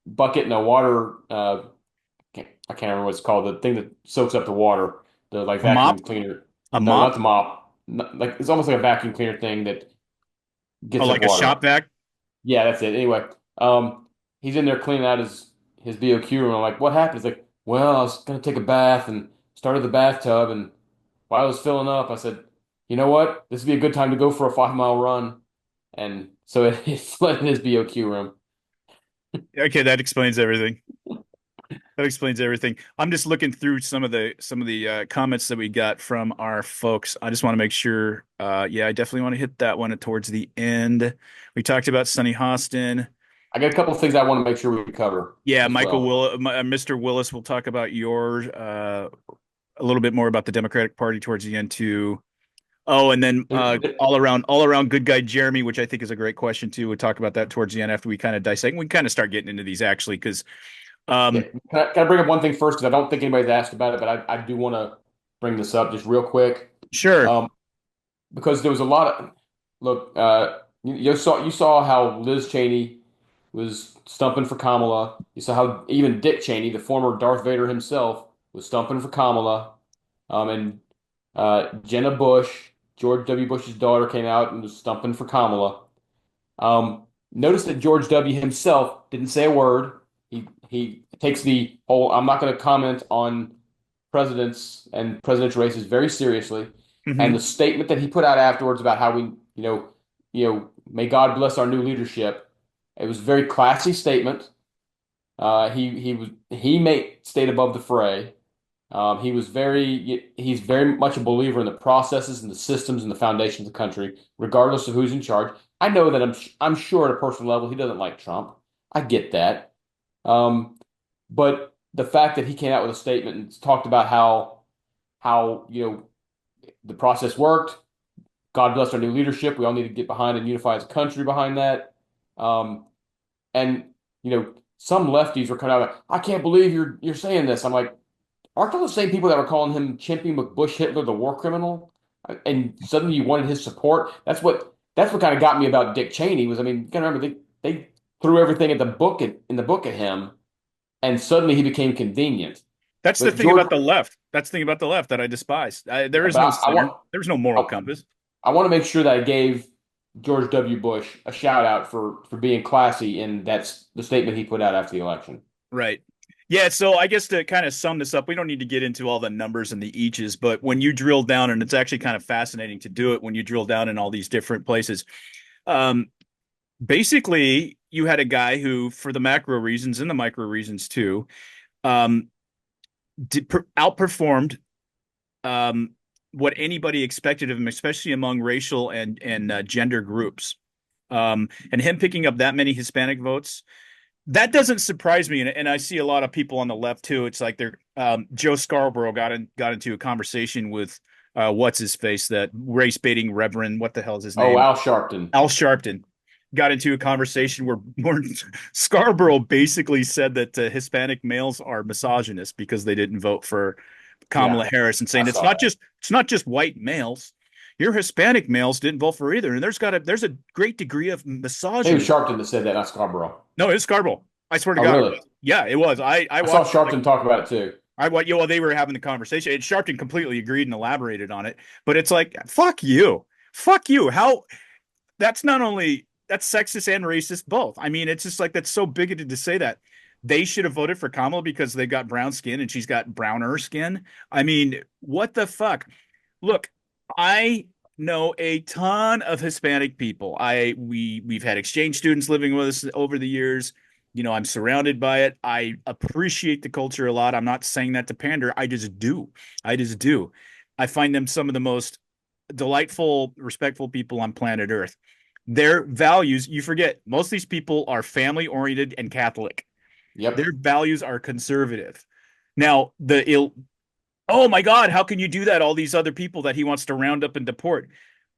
Speaker 6: bucket and a water. I can't remember what it's called. The thing that soaks up the water. The vacuum
Speaker 5: mop?
Speaker 6: cleaner.
Speaker 5: No,
Speaker 6: mop? Not the mop. Like it's almost like a vacuum cleaner thing that gets
Speaker 5: like
Speaker 6: water.
Speaker 5: A shop vac.
Speaker 6: Yeah, that's it. Anyway, he's in there cleaning out his BOQ room. I'm like, what happened? He's like, well, I was gonna take a bath and started the bathtub, and while I was filling up, I said, you know what? This would be a good time to go for a 5-mile run. And so it fled in his BOQ room.
Speaker 5: Okay, that explains everything. That explains everything. I'm just looking through some of the comments that we got from our folks. I just want to make sure. I definitely want to hit that one towards the end. We talked about Sonny Hostin.
Speaker 6: I got a couple of things I want to make sure we cover.
Speaker 5: Yeah, Mr. Willis will talk about yours a little bit more about the Democratic Party towards the end too. Oh, and then all around good guy Jeremy, which I think is a great question too. We'll talk about that towards the end after we kind of dissect. We kind of start getting into these actually because.
Speaker 6: Can I bring up one thing first? Because I don't think anybody's asked about it, but I do want to bring this up just real quick.
Speaker 5: Sure.
Speaker 6: Because there was a lot of look. You saw how Liz Cheney was stumping for Kamala. You saw how even Dick Cheney, the former Darth Vader himself, was stumping for Kamala. And Jenna Bush, George W. Bush's daughter, came out and was stumping for Kamala. Notice that George W. himself didn't say a word. He takes the whole I'm not going to comment on presidents and presidential races very seriously. Mm-hmm. And the statement that he put out afterwards about how we, may God bless our new leadership. It was a very classy statement. He stayed above the fray. He's very much a believer in the processes and the systems and the foundations of the country, regardless of who's in charge. I know that I'm sure at a personal level he doesn't like Trump. I get that. Um, but the fact that he came out with a statement and talked about how the process worked. God bless our new leadership. We all need to get behind and unify as a country behind that. Um, and some lefties were kind of like, I can't believe you're saying this. I'm like, aren't all the same people that were calling him Chimpy McBush Hitler the war criminal? And suddenly you wanted his support. That's what kind of got me about Dick Cheney was, I mean, you gotta remember they threw everything in the book at him, and suddenly he became convenient.
Speaker 5: That's the
Speaker 6: But
Speaker 5: thing
Speaker 6: George,
Speaker 5: about the left. That's the thing about the left that I despise. There is
Speaker 6: but
Speaker 5: no
Speaker 6: I
Speaker 5: center.
Speaker 6: want
Speaker 5: There's no moral
Speaker 6: I,
Speaker 5: compass.
Speaker 6: I want to make sure that I gave George W. Bush a shout out for being classy, and that's the statement he put out after the election.
Speaker 5: Right. Yeah. So I guess to kind of sum this up, we don't need to get into all the numbers and the eaches, but when you drill down, and it's actually kind of fascinating to do it when you drill down in all these different places. Um, Basically, you had a guy who, for the macro reasons and the micro reasons too, um, outperformed um, what anybody expected of him, especially among racial and gender groups. And him picking up that many Hispanic votes, that doesn't surprise me. And I see a lot of people on the left too. It's like they're Joe Scarborough got into a conversation with what's his face, that race baiting Reverend, what the hell is his
Speaker 6: Oh,
Speaker 5: name?
Speaker 6: Al Sharpton.
Speaker 5: Al Sharpton got into a conversation where Scarborough basically said that Hispanic males are misogynist because they didn't vote for Kamala
Speaker 6: Yeah,
Speaker 5: Harris, and
Speaker 6: I
Speaker 5: saying
Speaker 6: saw that.
Speaker 5: it's not just white males. Your Hispanic males didn't vote for either, and there's a great degree of
Speaker 6: It was
Speaker 5: misogyny.
Speaker 6: Sharpton that said that, not Scarborough.
Speaker 5: No, it's Scarborough. I swear to
Speaker 6: Oh,
Speaker 5: God, it
Speaker 6: really?
Speaker 5: was. Yeah, it was. I
Speaker 6: I saw
Speaker 5: watched it like
Speaker 6: Sharpton talk about it too.
Speaker 5: I what you well they were having the conversation. And Sharpton completely agreed and elaborated on it. But it's like fuck you. How that's not only that's sexist and racist both. I mean, it's just like that's so bigoted to say that. They should have voted for Kamala because they got brown skin and she's got browner skin. I mean, what the fuck? Look, I know a ton of Hispanic people. We've had exchange students living with us over the years. I'm surrounded by it. I appreciate the culture a lot. I'm not saying that to pander. I just do. I just do. I find them some of the most delightful, respectful people on planet Earth. Their values, you forget, most of these people are family oriented and Catholic.
Speaker 6: Yep.
Speaker 5: Their values are conservative. Now, oh my God, how can you do that? All these other people that he wants to round up and deport.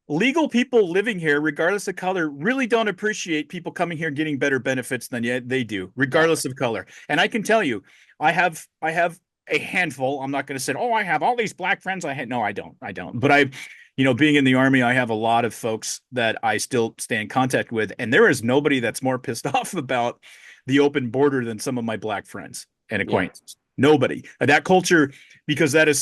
Speaker 5: Legal people living here, regardless of color, really don't appreciate people coming here getting better benefits than they do,
Speaker 6: Yeah.
Speaker 5: regardless of color. And I can tell you, I have a handful. I'm not going to say, oh, I have all these black friends. No, I don't. But being in the army, I have a lot of folks that I still stay in contact with, and there is nobody that's more pissed off about the open border than some of my black friends and
Speaker 6: Yeah.
Speaker 5: acquaintances. Nobody. That culture, because that is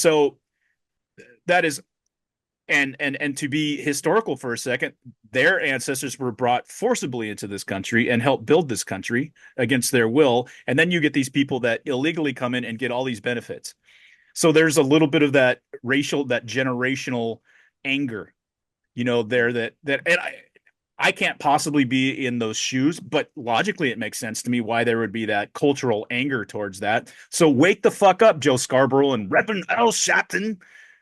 Speaker 5: and to be historical for a second, their ancestors were brought forcibly into this country and helped build this country against their will. And then you get these people that illegally come in and get all these benefits. So there's a little bit of that that generational anger, there and I can't possibly be in those shoes, but logically it makes sense to me why there would be that cultural anger towards that. So wake the fuck up, Joe Scarborough and Reverend Al Sharpton,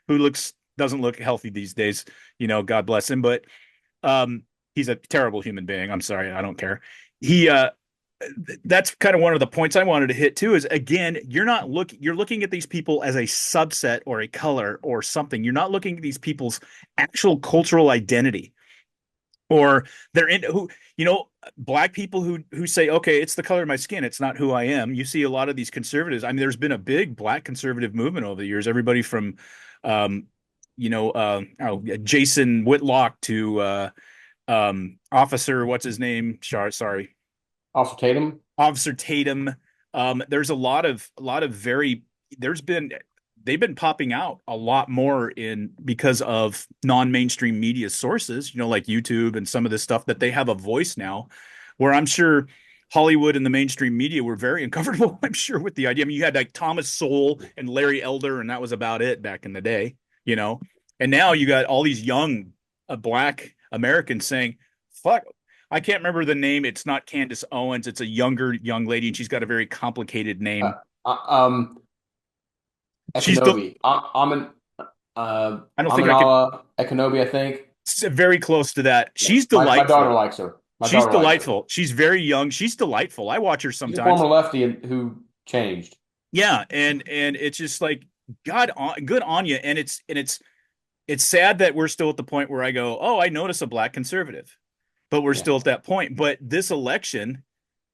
Speaker 5: who doesn't look healthy these days. God bless him, but um, he's a terrible human being. I'm sorry, I don't care. He That's kind of one of the points I wanted to hit too. Is again, you're looking at these people as a subset or a color or something. You're not looking at these people's actual cultural identity or they're in who black people who say, okay, it's the color of my skin, it's not who I am. You see a lot of these conservatives. I mean, there's been a big black conservative movement over the years. Everybody from um Jason Whitlock to officer, what's his name, sorry,
Speaker 6: Also Tatum.
Speaker 5: Officer Tatum. There's a lot of very there's been they've been popping out a lot more in because of non-mainstream media sources, like YouTube and some of this stuff, that they have a voice now, where I'm sure Hollywood and the mainstream media were very uncomfortable, I'm sure, with the idea. I mean, you had like Thomas Sowell and Larry Elder, and that was about it back in the day, you know. And now you got all these young black Americans saying, "Fuck, I can't remember the name. It's not Candace Owens. It's a younger young lady, and she's got a very complicated name.
Speaker 6: Uh, um,
Speaker 5: She's the.
Speaker 6: Ekanobi. Amin,
Speaker 5: I don't think I could.
Speaker 6: Aminala Ekanobi, I think.
Speaker 5: Very close to that.
Speaker 6: Yeah.
Speaker 5: She's
Speaker 6: My daughter
Speaker 5: delightful.
Speaker 6: likes her. My
Speaker 5: She's
Speaker 6: daughter likes her.
Speaker 5: delightful. She's very young. She's delightful. I watch her
Speaker 6: She's a
Speaker 5: sometimes.
Speaker 6: former lefty who changed.
Speaker 5: Yeah, and it's just like good on you. And it's sad that we're still at the point where I go, oh, I notice a black conservative, but we're still at that point. But this election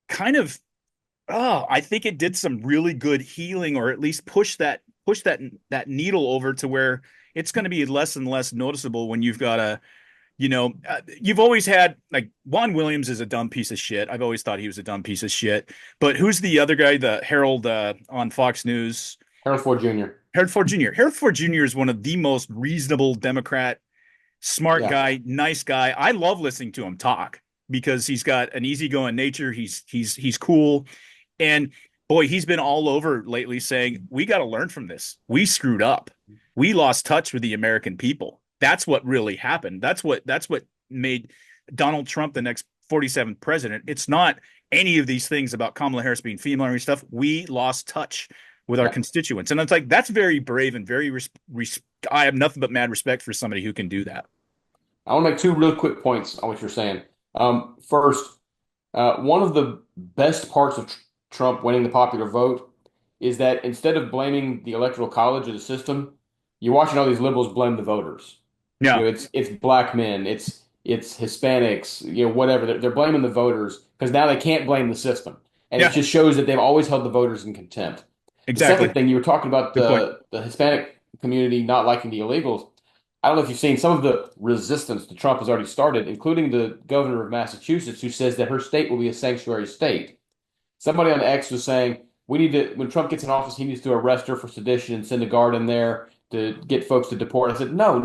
Speaker 5: kind of, I think it did some really good healing, or at least push that needle over to where it's going to be less and less noticeable when you've got you've always had, like, Juan Williams is a dumb piece of shit. I've always thought he was a dumb piece of shit. But who's the other guy, the Harold on Fox News?
Speaker 6: Harold Ford Jr.
Speaker 5: Harold Ford Jr. Harold Ford Jr. is one of the most reasonable Democrat, smart guy, nice guy. I love listening to him talk because he's got an easygoing nature. He's cool. And boy, he's been all over lately saying, we got to learn from this. We screwed up. We lost touch with the American people. That's what really happened. That's what made Donald Trump the next 47th president. It's not any of these things about Kamala Harris being female or stuff. We lost touch with our constituents. And it's like, that's very brave and very, I have nothing but mad respect for somebody who can do that.
Speaker 6: I want to make two real quick points on what you're saying. First, one of the best parts of Trump winning the popular vote is that instead of blaming the Electoral College or the system, you're watching all these liberals blame the voters.
Speaker 5: Yeah.
Speaker 6: It's black men, it's Hispanics, whatever. They're blaming the voters because now they can't blame the system. And it just shows that they've always held the voters in contempt.
Speaker 5: Exactly.
Speaker 6: The second thing, you were talking about the Hispanic community not liking the illegals. I don't know if you've seen some of the resistance to Trump has already started, including the governor of Massachusetts, who says that her state will be a sanctuary state. Somebody on X was saying, when Trump gets in office, he needs to arrest her for sedition and send a guard in there to get folks to deport. I said, no,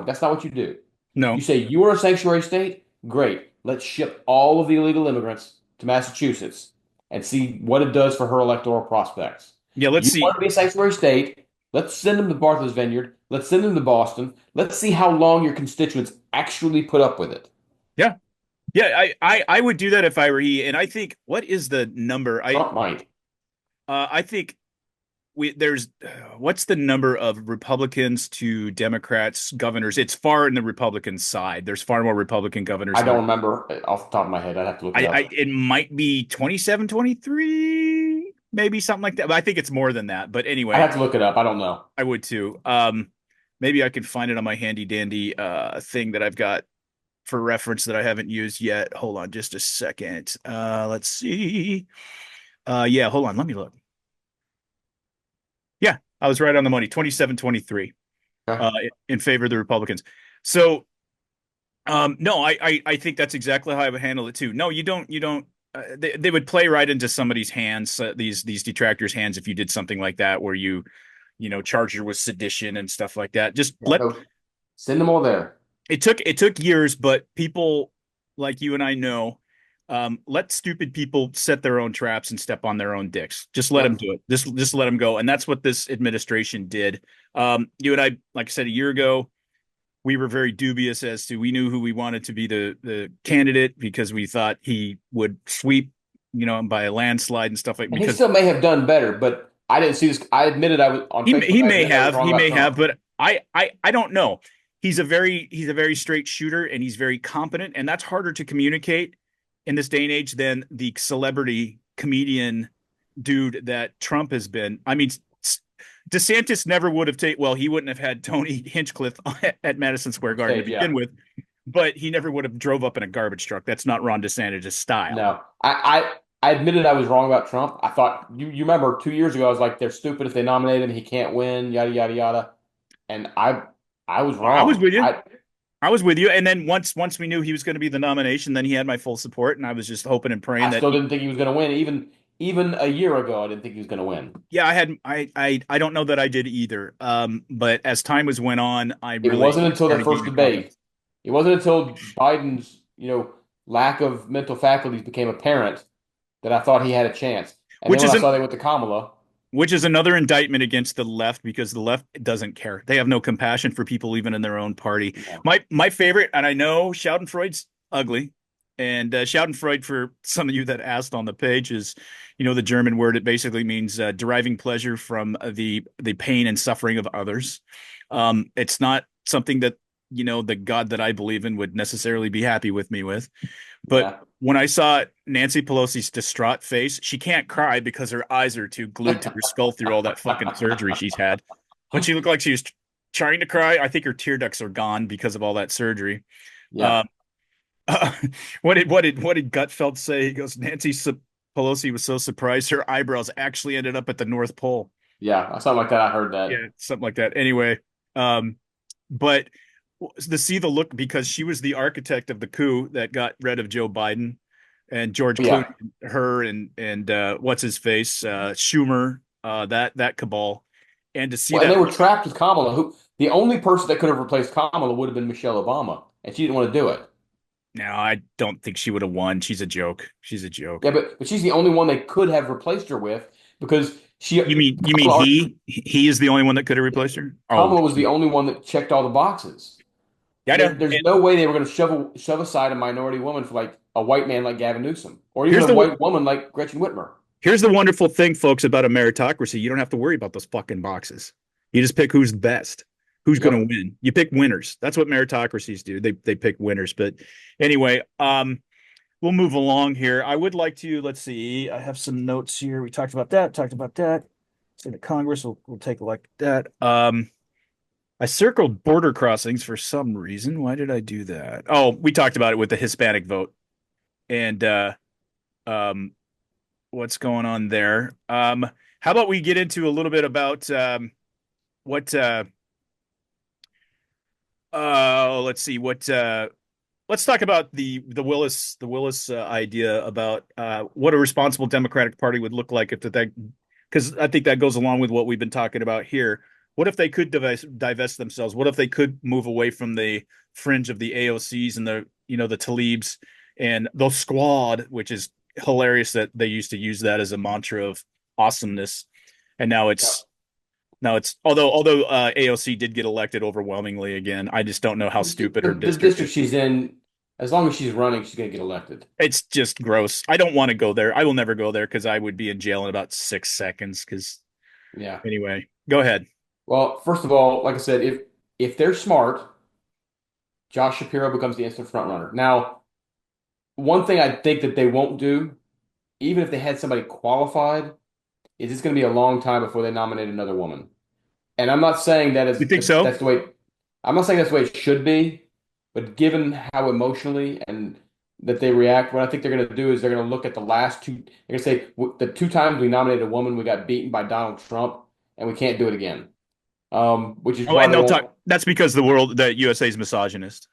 Speaker 6: that's not what you do.
Speaker 5: No.
Speaker 6: You say you are a sanctuary state? Great. Let's ship all of the illegal immigrants to Massachusetts and see what it does for her electoral prospects.
Speaker 5: Yeah, let's see.
Speaker 6: You want to be a sanctuary state? Let's send them to Martha's Vineyard. Let's send them to Boston. Let's see how long your constituents actually put up with it.
Speaker 5: Yeah. Yeah, I would do that if I were he. And I think, what is the number?
Speaker 6: Trump might.
Speaker 5: I think what's the number of Republicans to Democrats governors? It's far in the Republican side. There's far more Republican governors.
Speaker 6: I don't remember off the top of my head. I'd have to look it up.
Speaker 5: It might be 27, 23, maybe something like that. But I think it's more than that. But anyway,
Speaker 6: I have to look it up. I don't know.
Speaker 5: I would too. Maybe I can find it on my handy dandy thing that I've got for reference that I haven't used yet. Hold on just a second. Let's see. Yeah, hold on. Let me look. Yeah, I was right on the money. 27-23 in favor of the Republicans. So, no, I think that's exactly how I would handle it too. No, you don't. They would play right into somebody's hands, these detractors' hands, if you did something like that, where you charge her with sedition and stuff like that. Just
Speaker 6: send them all there.
Speaker 5: It took years, but people like you and I know. Let stupid people set their own traps and step on their own dicks. Just let them do it. Just let them go. And that's what this administration did. You and I, like I said, a year ago, we were very dubious as to, we knew who we wanted to be the candidate because we thought he would sweep, by a landslide and stuff like that.
Speaker 6: He still may have done better, but I didn't see this. I admitted I was on Facebook.
Speaker 5: He may have, but I don't know. He's a very straight shooter and he's very competent, and that's harder to communicate in this day and age than the celebrity comedian dude that Trump has been. I mean, DeSantis never would have he wouldn't have had Tony Hinchcliffe at Madison Square Garden to begin with, but he never would have drove up in a garbage truck. That's not Ron DeSantis' style.
Speaker 6: No, I admitted I was wrong about Trump. I thought, you remember 2 years ago, I was like, they're stupid if they nominate him, he can't win, yada, yada, yada. And I was wrong.
Speaker 5: I was with you. I was with you, and then once we knew he was going to be the nomination, then he had my full support, and I was just hoping and praying. I
Speaker 6: still didn't think he was going to win, even a year ago. I didn't think he was going to win.
Speaker 5: Yeah, I don't know that I did either. But as time went on,
Speaker 6: it wasn't until the first debate. It wasn't until Biden's lack of mental faculties became apparent that I thought he had a chance. And then when I saw they went to Kamala.
Speaker 5: Which is another indictment against the left, because the left doesn't care. They have no compassion for people even in their own party. Yeah. My favorite, and I know Schadenfreude's ugly, And Schadenfreude, for some of you that asked on the page, is, the German word. It basically means deriving pleasure from the pain and suffering of others. It's not something that, the God that I believe in would necessarily be happy with me with. But
Speaker 6: Yeah.
Speaker 5: when I saw Nancy Pelosi's distraught face, she can't cry because her eyes are too glued to her skull through all that fucking surgery she's had. But she looked like she was trying to cry. I think her tear ducts are gone because of all that surgery.
Speaker 6: Yeah.
Speaker 5: Uh, what did Gutfeld say? He goes, Pelosi was so surprised her eyebrows actually ended up at the North Pole.
Speaker 6: Yeah. Something like that. I heard that.
Speaker 5: Yeah, something like that. Anyway, but to see the look, because she was the architect of the coup that got rid of Joe Biden and George Clooney,
Speaker 6: Yeah.
Speaker 5: her and what's his face, Schumer, that cabal, and to see
Speaker 6: Well, and
Speaker 5: that.
Speaker 6: they were trapped with Kamala, who the only person that could have replaced Kamala would have been Michelle Obama, and she didn't want to do it.
Speaker 5: No, I don't think she would have won. She's a joke. She's a joke.
Speaker 6: Yeah, but she's the only one they could have replaced her with because
Speaker 5: You mean
Speaker 6: Kamala,
Speaker 5: he is the only one that could have replaced her? Oh,
Speaker 6: Kamala was the only one that checked all the boxes.
Speaker 5: yeah, I know.
Speaker 6: There's
Speaker 5: And
Speaker 6: no way they were going to shove aside a minority woman for like a white man like Gavin Newsom, or even
Speaker 5: here's
Speaker 6: a
Speaker 5: the
Speaker 6: white woman like Gretchen Whitmer.
Speaker 5: here's the wonderful thing, folks, about a meritocracy. You don't have to worry about those fucking boxes. You just pick who's the best, who's going
Speaker 6: Yep.
Speaker 5: to win. You pick winners. That's what meritocracies do. They pick winners. But anyway, we'll move along here. I would like to, let's see. I have some notes here. We talked about that. Talked about that. Senate Congress. We'll take a look at that. I circled border crossings for some reason. Why did I do that? Oh, we talked about it with the Hispanic vote and um, what's going on there. How about we get into a little bit about what? Let's see what. Let's talk about the Willis idea about what a responsible Democratic Party would look like if that, because I think that goes along with what we've been talking about here. What if they could divest themselves? What if they could move away from the fringe of the AOCs and the Talibs and the squad, which is hilarious that they used to use that as a mantra of awesomeness, and now it's although AOC did get elected overwhelmingly again. I just don't know how stupid her
Speaker 6: The
Speaker 5: district
Speaker 6: district
Speaker 5: is.
Speaker 6: she's in, as long as she's running, she's going to get elected.
Speaker 5: It's just gross. I don't want to go there. I will never go there because I would be in jail in about 6 seconds. Because
Speaker 6: Yeah.
Speaker 5: anyway, go ahead.
Speaker 6: Well, first of all, like I said, if they're smart, Josh Shapiro becomes the instant front runner. Now, one thing I think that they won't do, even if they had somebody qualified, is it's going to be a long time before they nominate another woman. And I'm not saying
Speaker 5: You think so?
Speaker 6: that's the way. I'm not saying that's the way it should be, but given how emotionally and that they react, what I think they're going to do is they're going to look at the last two. They're going to say the two times we nominated a woman, we got beaten by Donald Trump, and we can't do it again. Which is
Speaker 5: Oh,
Speaker 6: why
Speaker 5: and
Speaker 6: they
Speaker 5: they'll
Speaker 6: won't.
Speaker 5: talk. That's because the USA is misogynist.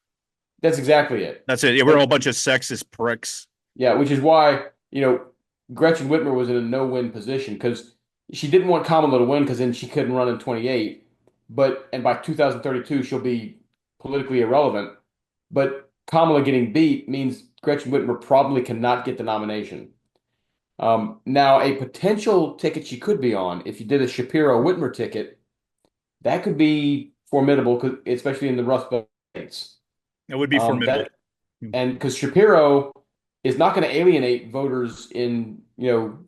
Speaker 6: That's exactly it.
Speaker 5: That's it. Yeah, we're all a bunch of sexist pricks.
Speaker 6: Yeah, which is why, Gretchen Whitmer was in a no-win position because she didn't want Kamala to win because then she couldn't run in 28. And by 2032, she'll be politically irrelevant. But Kamala getting beat means Gretchen Whitmer probably cannot get the nomination. Now, a potential ticket she could be on, if you did a Shapiro-Whitmer ticket, that could be formidable, especially in the Rust Belt states.
Speaker 5: It would be formidable.
Speaker 6: And because Shapiro is not going to alienate voters in,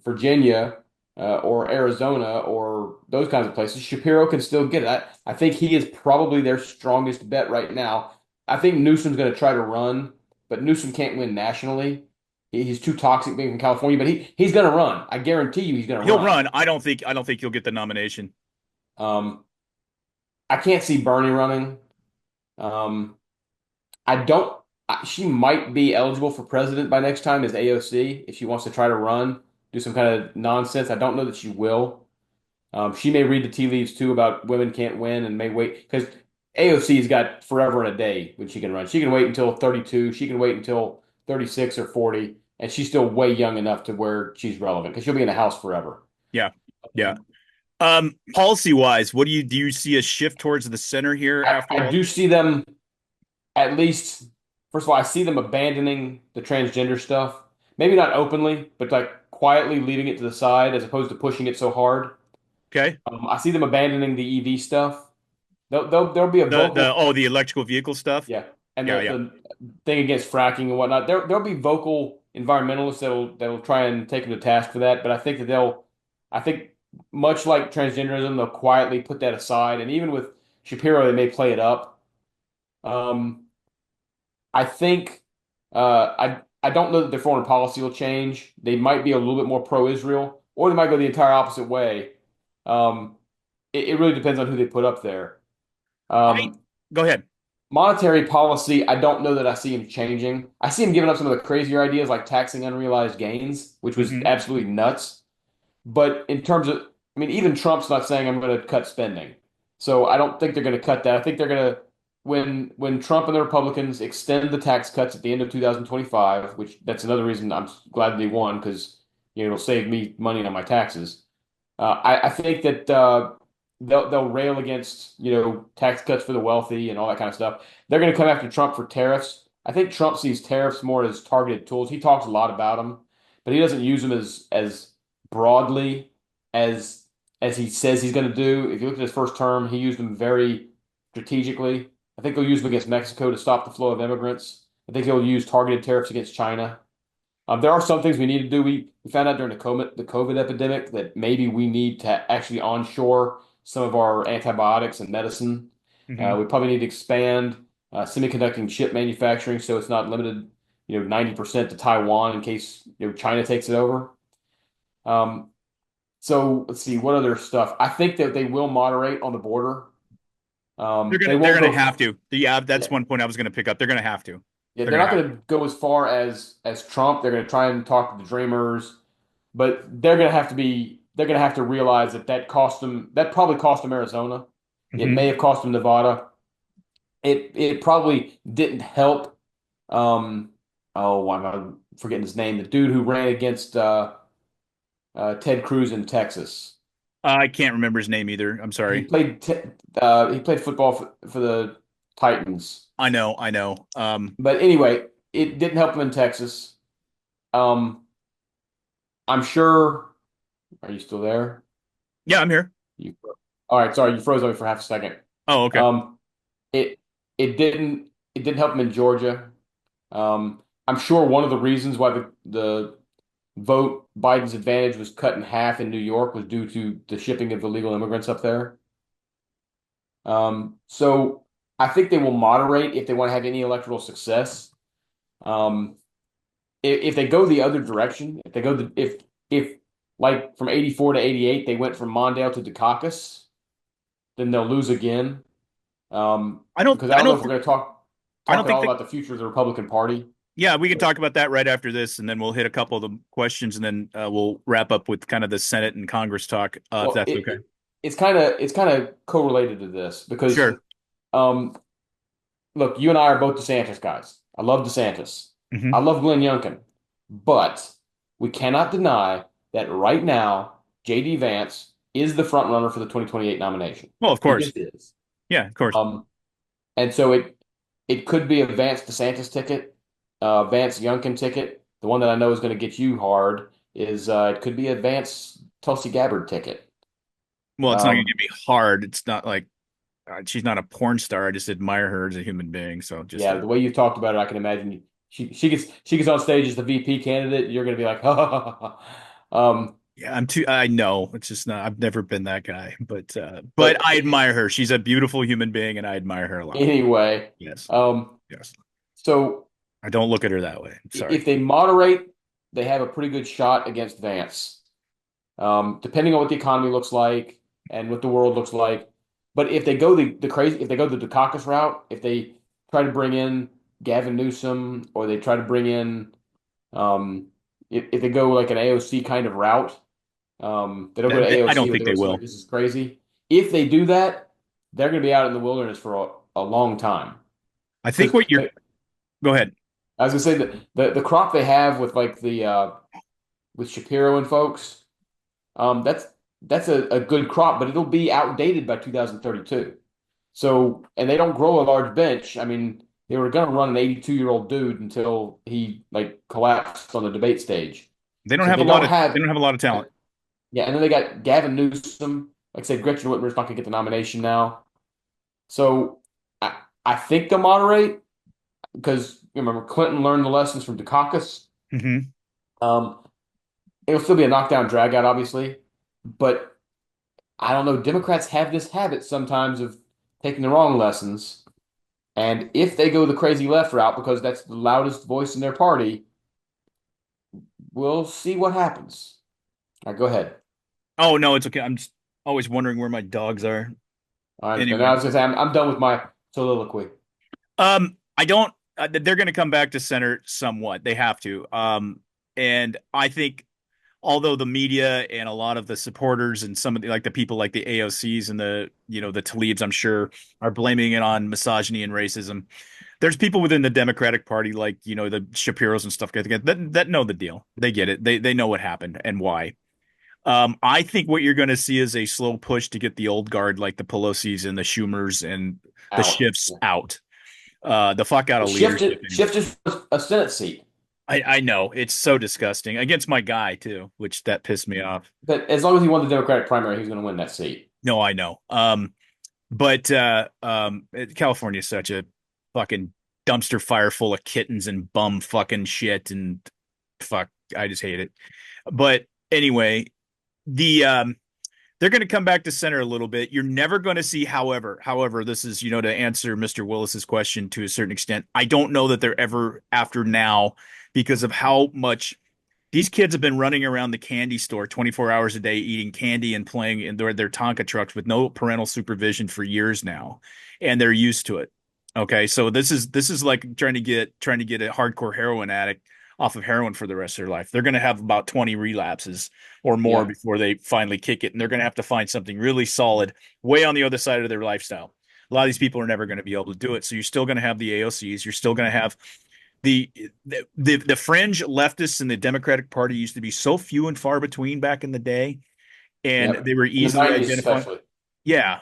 Speaker 6: Virginia or Arizona or those kinds of places. Shapiro can still get it. I think he is probably their strongest bet right now. I think Newsom's going to try to run, but Newsom can't win nationally. He's too toxic being from California, but he's going to run. I guarantee you he's going to
Speaker 5: He'll
Speaker 6: run.
Speaker 5: run. I don't think he'll get the nomination.
Speaker 6: I can't see Bernie running. I don't. She might be eligible for president by next time as AOC if she wants to try to run, do some kind of nonsense. I don't know that she will. She may read the tea leaves too about women can't win and may wait because AOC's got forever and a day when she can run. She can wait until 32. She can wait until 36 or 40, and she's still way young enough to where she's relevant because she'll be in the House forever.
Speaker 5: Yeah, yeah. Policy wise, do you see a shift towards the center here after
Speaker 6: I
Speaker 5: all?
Speaker 6: do see them at least. First of all, I see them abandoning the transgender stuff. Maybe not openly, but like quietly leaving it to the side as opposed to pushing it so hard.
Speaker 5: Okay.
Speaker 6: I see them abandoning the EV stuff. There'll be a vocal.
Speaker 5: The electrical vehicle stuff.
Speaker 6: Yeah, and
Speaker 5: Yeah, yeah.
Speaker 6: the thing against fracking and whatnot. There'll be vocal environmentalists that'll try and take them to task for that. But I think that I think much like transgenderism, they'll quietly put that aside. And even with Shapiro, they may play it up. Um, I think I don't know that their foreign policy will change. They might be a little bit more pro-Israel, or they might go the entire opposite way. Um, it really depends on who they put up there.
Speaker 5: I
Speaker 6: Um,
Speaker 5: Go ahead.
Speaker 6: Monetary policy, I don't know that I see him changing. I see him giving up some of the crazier ideas like taxing unrealized gains, which was
Speaker 5: Hmm.
Speaker 6: absolutely nuts. But in terms of, I mean, even Trump's not saying I'm going to cut spending. So I don't think they're going to cut that. I think they're going to, when Trump and the Republicans extend the tax cuts at the end of 2025, which that's another reason I'm glad they won because it'll save me money on my taxes. I think that they'll rail against tax cuts for the wealthy and all that kind of stuff. They're going to come after Trump for tariffs. I think Trump sees tariffs more as targeted tools. He talks a lot about them, but he doesn't use them as broadly as he says he's going to do. If you look at his first term, he used them very strategically. I think he'll use them against Mexico to stop the flow of immigrants. I think he'll use targeted tariffs against China. There are some things we need to do. We found out during the COVID epidemic that maybe we need to actually onshore some of our antibiotics and medicine.
Speaker 5: Hmm.
Speaker 6: We probably need to expand semiconducting chip manufacturing so it's not limited, 90% to Taiwan in case China takes it over. Um, so let's see what other stuff. I think that they will moderate on the border. They
Speaker 5: They're
Speaker 6: won't
Speaker 5: gonna
Speaker 6: go.
Speaker 5: have to. Yeah,
Speaker 6: Yeah,
Speaker 5: that's one point I was gonna pick up. They're gonna have to.
Speaker 6: yeah,
Speaker 5: They're
Speaker 6: they're
Speaker 5: gonna
Speaker 6: not
Speaker 5: have
Speaker 6: going to go as far as Trump. They're going to try and talk to the Dreamers, but they're going to have to realize that cost them. That probably cost them Arizona.
Speaker 5: to.
Speaker 6: It may have cost them Nevada. It probably didn't help. Oh, why am I forgetting his name? The dude who ran against Ted Cruz in Texas.
Speaker 5: I can't remember his name either. I'm
Speaker 6: He
Speaker 5: sorry.
Speaker 6: played he played football for the Titans.
Speaker 5: I know, I know.
Speaker 6: But anyway, it didn't help him in Texas. Um, I'm sure. Are you still there?
Speaker 5: Yeah, I'm here.
Speaker 6: You, all right. Sorry, you froze on me for half a second.
Speaker 5: Oh, okay.
Speaker 6: Um, it it didn't help him in Georgia. I'm sure one of the reasons why the vote Biden's advantage was cut in half in New York was due to the shipping of illegal immigrants up there. So I think they will moderate if they want to have any electoral success. Um, if they go the other direction, if they go if like from 84 to 88 they went from Mondale to Dukakis, then they'll lose again. Because I don't know if we're going to
Speaker 5: I
Speaker 6: talk
Speaker 5: don't
Speaker 6: at
Speaker 5: think
Speaker 6: all
Speaker 5: that.
Speaker 6: about the future of the Republican Party.
Speaker 5: Yeah, we can talk about that right after this, and then we'll hit a couple of the questions, and then we'll wrap up with kind of the Senate and Congress talk, if
Speaker 6: Well,
Speaker 5: that's okay.
Speaker 6: it's kind of correlated to this because
Speaker 5: Sure.
Speaker 6: um, look, you and I are both DeSantis guys. I love DeSantis. I
Speaker 5: Hmm.
Speaker 6: love Glenn Youngkin, but we cannot deny that right now JD Vance is the front runner for the 2028 nomination.
Speaker 5: Well, of
Speaker 6: He
Speaker 5: course.
Speaker 6: just is.
Speaker 5: Yeah, of course.
Speaker 6: Um, and so it could be a Vance DeSantis ticket, Vance Youngkin ticket. The one that I know is going to get you hard is it could be a Vance Tulsi Gabbard ticket.
Speaker 5: Well, it's not going to
Speaker 6: Um,
Speaker 5: get me hard. It's not like she's not a porn star. I just admire her as a human being. So just
Speaker 6: yeah, the way you've talked about it, I can imagine she gets on stage as the VP candidate. You're going to be like, ha ha ha ha.
Speaker 5: yeah, I'm too. I know it's just not. I've never been that guy, but
Speaker 6: But
Speaker 5: I admire her. She's a beautiful human being, and I admire her a lot.
Speaker 6: anyway,
Speaker 5: Yes,
Speaker 6: um,
Speaker 5: yes.
Speaker 6: so
Speaker 5: I don't look at her that way. Sorry.
Speaker 6: if they moderate, they have a pretty good shot against Vance, depending on what the economy looks like and what the world looks like. But if they go if they go the Dukakis route, if they try to bring in Gavin Newsom or they try to bring in, um, if they go like an AOC kind of route, they don't go to
Speaker 5: I
Speaker 6: AOC,
Speaker 5: don't
Speaker 6: but
Speaker 5: think
Speaker 6: they go
Speaker 5: they
Speaker 6: to something like
Speaker 5: will.
Speaker 6: this is crazy. If they do that, they're going to be out in the wilderness for a long time.
Speaker 5: I think
Speaker 6: Because
Speaker 5: what you're. Go ahead.
Speaker 6: I was going to say that the crop they have with like the with Shapiro and folks, that's a good crop, but it'll be outdated by 2032. So, and they don't grow a large bench. I mean, they were going to run an 82-year-old dude until he like collapsed on the debate stage.
Speaker 5: They don't
Speaker 6: So
Speaker 5: have
Speaker 6: they
Speaker 5: a lot
Speaker 6: don't
Speaker 5: of. They
Speaker 6: have,
Speaker 5: don't have a lot of talent.
Speaker 6: yeah. And then they got Gavin Newsom. Like I said, Gretchen Whitmer's not going to get the nomination now. So I think they'll moderate, because you remember Clinton learned the lessons from Dukakis.
Speaker 5: Hmm.
Speaker 6: Um, it'll still be a knockdown drag out, obviously, but I don't know. Democrats have this habit sometimes of taking the wrong lessons, and if they go the crazy left route because that's the loudest voice in their party, we'll see what happens. All right, go ahead.
Speaker 5: Oh no, it's okay. I'm just always wondering where my dogs are.
Speaker 6: And I
Speaker 5: Anyway,
Speaker 6: was gonna say I'm done with my soliloquy.
Speaker 5: I don't. They're going to come back to center somewhat. They have to. And I think although the media and a lot of the supporters and some of the like the people like the AOCs and the the Talibs, I'm sure, are blaming it on misogyny and racism. There's people within the Democratic Party like the Shapiros and stuff that know the deal. They get it. They know what happened and why. I think what you're going to see is a slow push to get the old guard like the Pelosi's and the Schumers and the
Speaker 6: Out.
Speaker 5: Schiffs out. The fuck out of leadership.
Speaker 6: Shifted a Senate seat,
Speaker 5: I know it's so disgusting against my guy too, which that pissed me off.
Speaker 6: but as long as he won the Democratic primary, he's going to win that seat.
Speaker 5: No, I know. But California is such a fucking dumpster fire full of kittens and bum fucking shit and fuck. I just hate it. But anyway, the they're going to come back to center a little bit. You're never going to see, however, this is, to answer Mr. Willis's question to a certain extent. I don't know that they're ever after now because of how much these kids have been running around the candy store 24 hours a day, eating candy and playing in their Tonka trucks with no parental supervision for years now, and they're used to it. Okay, so this is like trying to get a hardcore heroin addict off of heroin for the rest of their life. They're going to have about 20 relapses or more
Speaker 6: Yeah.
Speaker 5: before they finally kick it, and they're going to have to find something really solid way on the other side of their lifestyle. A lot of these people are never going to be able to do it. So you're still going to have the AOCs. You're still going to have the, the fringe leftists in the Democratic Party used to be so few and far between back in the day, and
Speaker 6: Yep.
Speaker 5: they were
Speaker 6: In the
Speaker 5: easily
Speaker 6: 90s,
Speaker 5: identified.
Speaker 6: especially.
Speaker 5: Yeah,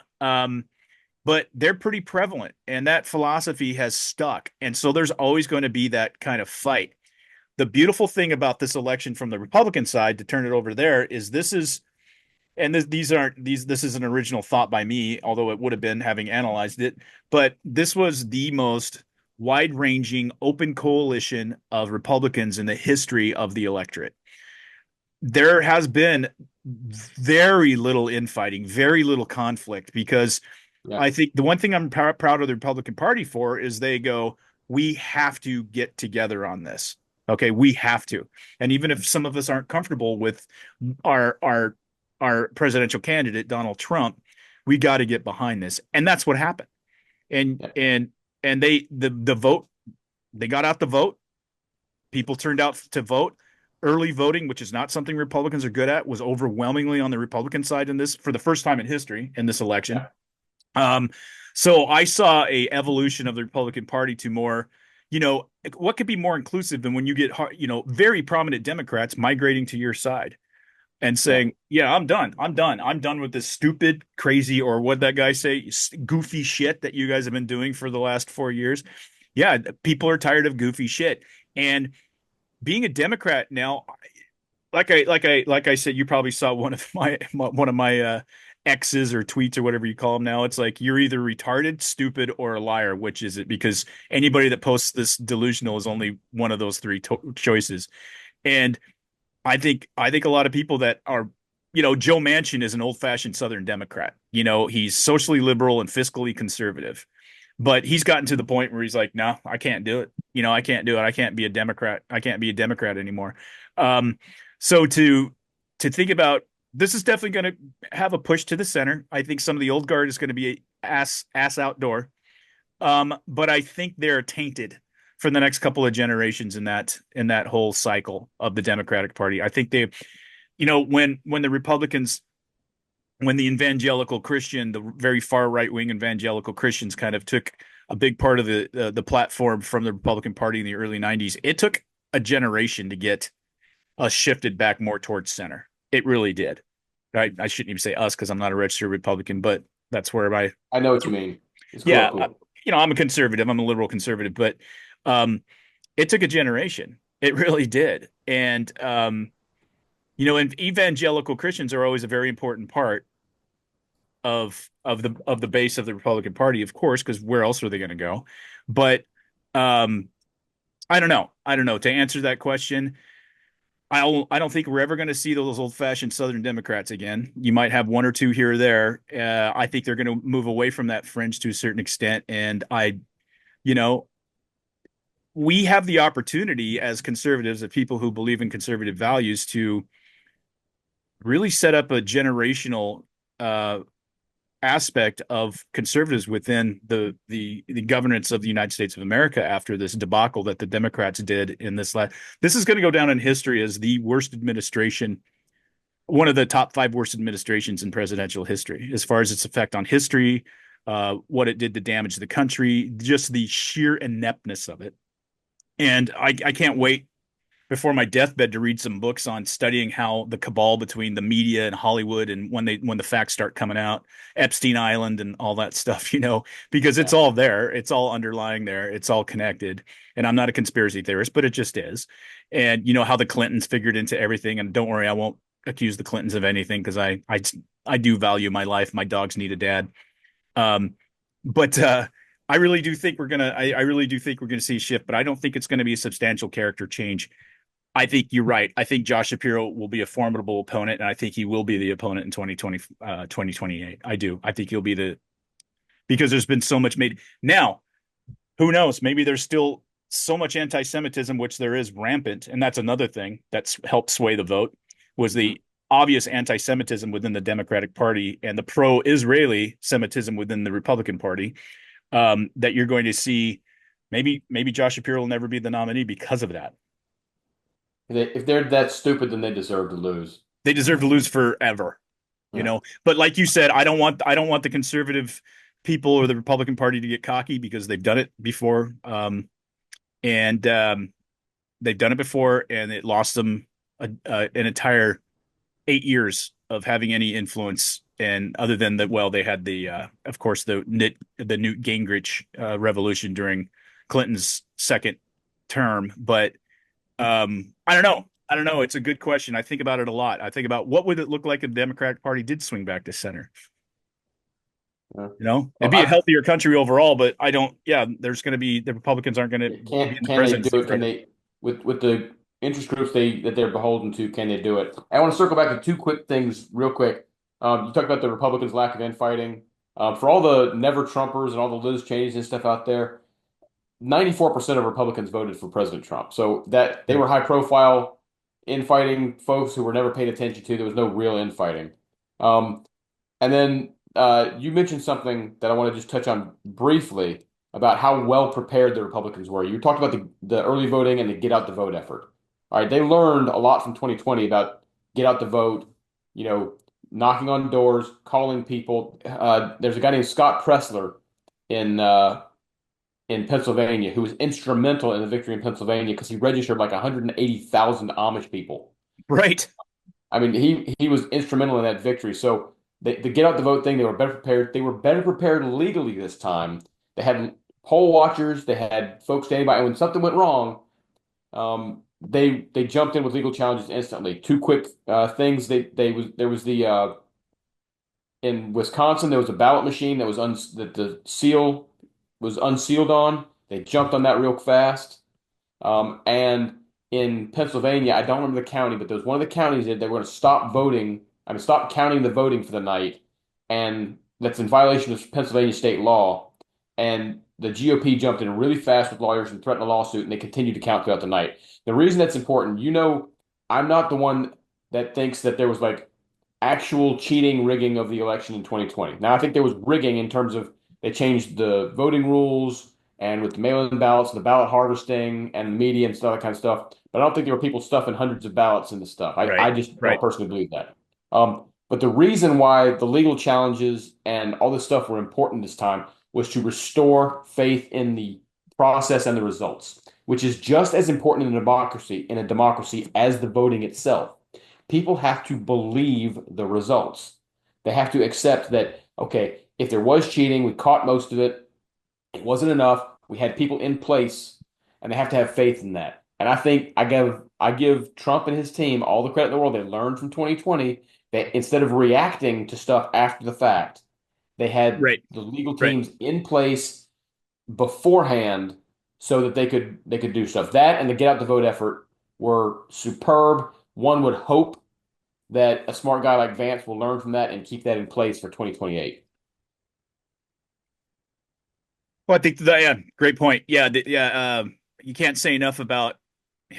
Speaker 5: but they're pretty prevalent, and that philosophy has stuck. And so there's always going to be that kind of fight. The beautiful thing about this election from the Republican side, to turn it over there, is this is and these aren't these this is an original thought by me, although it would have been having analyzed it, but this was the most wide-ranging open coalition of Republicans in the history of the electorate. There has been very little infighting, very little conflict, because
Speaker 6: Yeah.
Speaker 5: I think the one thing I'm proud of the Republican Party for is they go, we have to get together on this. Okay, we have to. And even if some of us aren't comfortable with our our our presidential candidate Donald Trump, we got to get behind this. And that's what happened. And
Speaker 6: Yeah.
Speaker 5: and and the vote, they got out the vote. People turned out to vote. Early voting, which is not something Republicans are good at, was overwhelmingly on the Republican side in this for the first time in history in this election.
Speaker 6: Yeah.
Speaker 5: Um, so I saw a evolution of the Republican Party to more, what could be more inclusive than when you get, very prominent Democrats migrating to your side and
Speaker 6: Yeah.
Speaker 5: saying, "Yeah, I'm done. I'm done. I'm done with this stupid, crazy, or what that guy say, goofy shit that you guys have been doing for the last 4 years." Yeah, people are tired of goofy shit. And being a Democrat now, like I said, you probably saw one of my X's or tweets or whatever you call them now. It's like you're either retarded, stupid, or a liar. Which is it? Because anybody that posts this delusional is only one of those three choices. And I think a lot of people that are, Joe Manchin is an old-fashioned Southern Democrat. He's socially liberal and fiscally conservative, but he's gotten to the point where he's like, no, I can't do it. I can't do it. I can't be a Democrat. I can't be a Democrat anymore. Um, so to think about this is definitely going to have a push to the center. I think some of the old guard is going to be ass outdoor. But I think they're tainted for the next couple of generations in that whole cycle of the Democratic Party. I think they, when the Republicans, when the evangelical Christian, the very far right wing evangelical Christians kind of took a big part of the platform from the Republican Party in the early '90s, it took a generation to get us shifted back more towards center. It really did. I shouldn't even say us because I'm not a registered Republican, but that's where
Speaker 6: I know what you mean. It's
Speaker 5: yeah,
Speaker 6: colloquial.
Speaker 5: I'm a conservative. I'm a liberal conservative, but um, it took a generation. It really did. And and evangelical Christians are always a very important part of the base of the Republican Party, of course, because where else are they going to go? But Um, I don't know. I don't know. To answer that question, I don't think we're ever going to see those old-fashioned Southern Democrats again. You might have one or two here or there. I think they're going to move away from that fringe to a certain extent, and you know, we have the opportunity as conservatives, as people who believe in conservative values, to really set up a generational uh, aspect of conservatives within the governance of the United States of America after this debacle that the Democrats did in this last. This is going to go down in history as the worst administration, one of the top five worst administrations in presidential history, as far as its effect on history, what it did to damage the country, just the sheer ineptness of it. And I can't wait before my deathbed to read some books on studying how the cabal between the media and Hollywood and when the facts start coming out, Epstein Island and all that stuff, because it's
Speaker 6: Yeah.
Speaker 5: all there, it's all underlying there, it's all connected. And I'm not a conspiracy theorist, but it just is. And you know how the Clintons figured into everything. And don't worry, I won't accuse the Clintons of anything because I do value my life. My dogs need a dad. Um, but I really do think I really do think we're gonna see a shift, but I don't think it's going to be a substantial character change. I think you're right. I think Josh Shapiro will be a formidable opponent, and I think he will be the opponent in 2028. I do. I think he'll be because there's been so much made. Now, who knows? Maybe there's still so much anti-Semitism, which there is rampant, and that's another thing that's helped sway the vote, was the obvious anti-Semitism within the Democratic Party and the pro-Israeli Semitism within the Republican Party, that you're going to see. Maybe Josh Shapiro will never be the nominee because of that.
Speaker 6: If they're that stupid, then they deserve to lose.
Speaker 5: They deserve to lose forever,
Speaker 6: Yeah.
Speaker 5: But like you said, I don't want the conservative people or the Republican Party to get cocky because they've done it before. And they've done it before, and it lost them an entire 8 years of having any influence. And other than that, well, they had of course, the Newt Gingrich revolution during Clinton's second term. But I don't know. I don't know. It's a good question. I think about it a lot. I think about what would it look like if the Democratic Party did swing back to center.
Speaker 6: Yeah.
Speaker 5: It'd
Speaker 6: Well,
Speaker 5: be a healthier country overall, but I don't. Yeah, there's going to be the Republicans aren't going to be in the
Speaker 6: can they do
Speaker 5: presidency
Speaker 6: it? Can
Speaker 5: forever.
Speaker 6: they with the interest groups that they're beholden to? Can they do it? I want to circle back to two quick things real quick. You talked about the Republicans' lack of infighting. For all the never Trumpers and all the Liz Cheneys and stuff out there, 94% of Republicans voted for President Trump. So that they were high profile infighting folks who were never paid attention to. There was no real infighting. Um, and then you mentioned something that I want to just touch on briefly about how well prepared the Republicans were. You talked about the early voting and the get out the vote effort. All right, they learned a lot from 2020 about get out the vote, knocking on doors, calling people. There's a guy named Scott Pressler in in Pennsylvania who was instrumental in the victory in Pennsylvania because he registered like 180,000 Amish people.
Speaker 5: Right.
Speaker 6: I mean, he was instrumental in that victory. So the get out the vote thing, they were better prepared. They were better prepared legally this time. They had poll watchers. They had folks standing by. And when something went wrong, they jumped in with legal challenges instantly. Two quick things. There was the in Wisconsin there was a ballot machine that was that the seal was unsealed on. They jumped on that real fast. And in Pennsylvania, I don't remember the county, but there was one of the counties that they were going to stop voting. I mean, stop counting the voting for the night, and that's in violation of Pennsylvania state law. And the GOP jumped in really fast with lawyers and threatened a lawsuit, and they continued to count throughout the night. The reason that's important, I'm not the one that thinks that there was like actual cheating, rigging of the election in 2020. Now, I think there was rigging in terms of they changed the voting rules and with the mail-in ballots, the ballot harvesting, and the media and stuff, that kind of stuff. But I don't think there were people stuffing hundreds of ballots in the stuff. I
Speaker 5: Right.
Speaker 6: just don't
Speaker 5: Right.
Speaker 6: personally believe that. But the reason why the legal challenges and all this stuff were important this time was to restore faith in the process and the results, which is just as important in a democracy as the voting itself. People have to believe the results. They have to accept that, okay, if there was cheating, we caught most of it. It wasn't enough. We had people in place, and they have to have faith in that. And I think I give Trump and his team all the credit in the world. They learned from 2020 that instead of reacting to stuff after the fact, they had
Speaker 5: Right.
Speaker 6: the legal
Speaker 5: Right.
Speaker 6: teams in place beforehand so that they could do stuff. That and the get out the vote effort were superb. One would hope that a smart guy like Vance will learn from that and keep that in place for 2028.
Speaker 5: Well, I think that, yeah, great point. Yeah, you can't say enough about.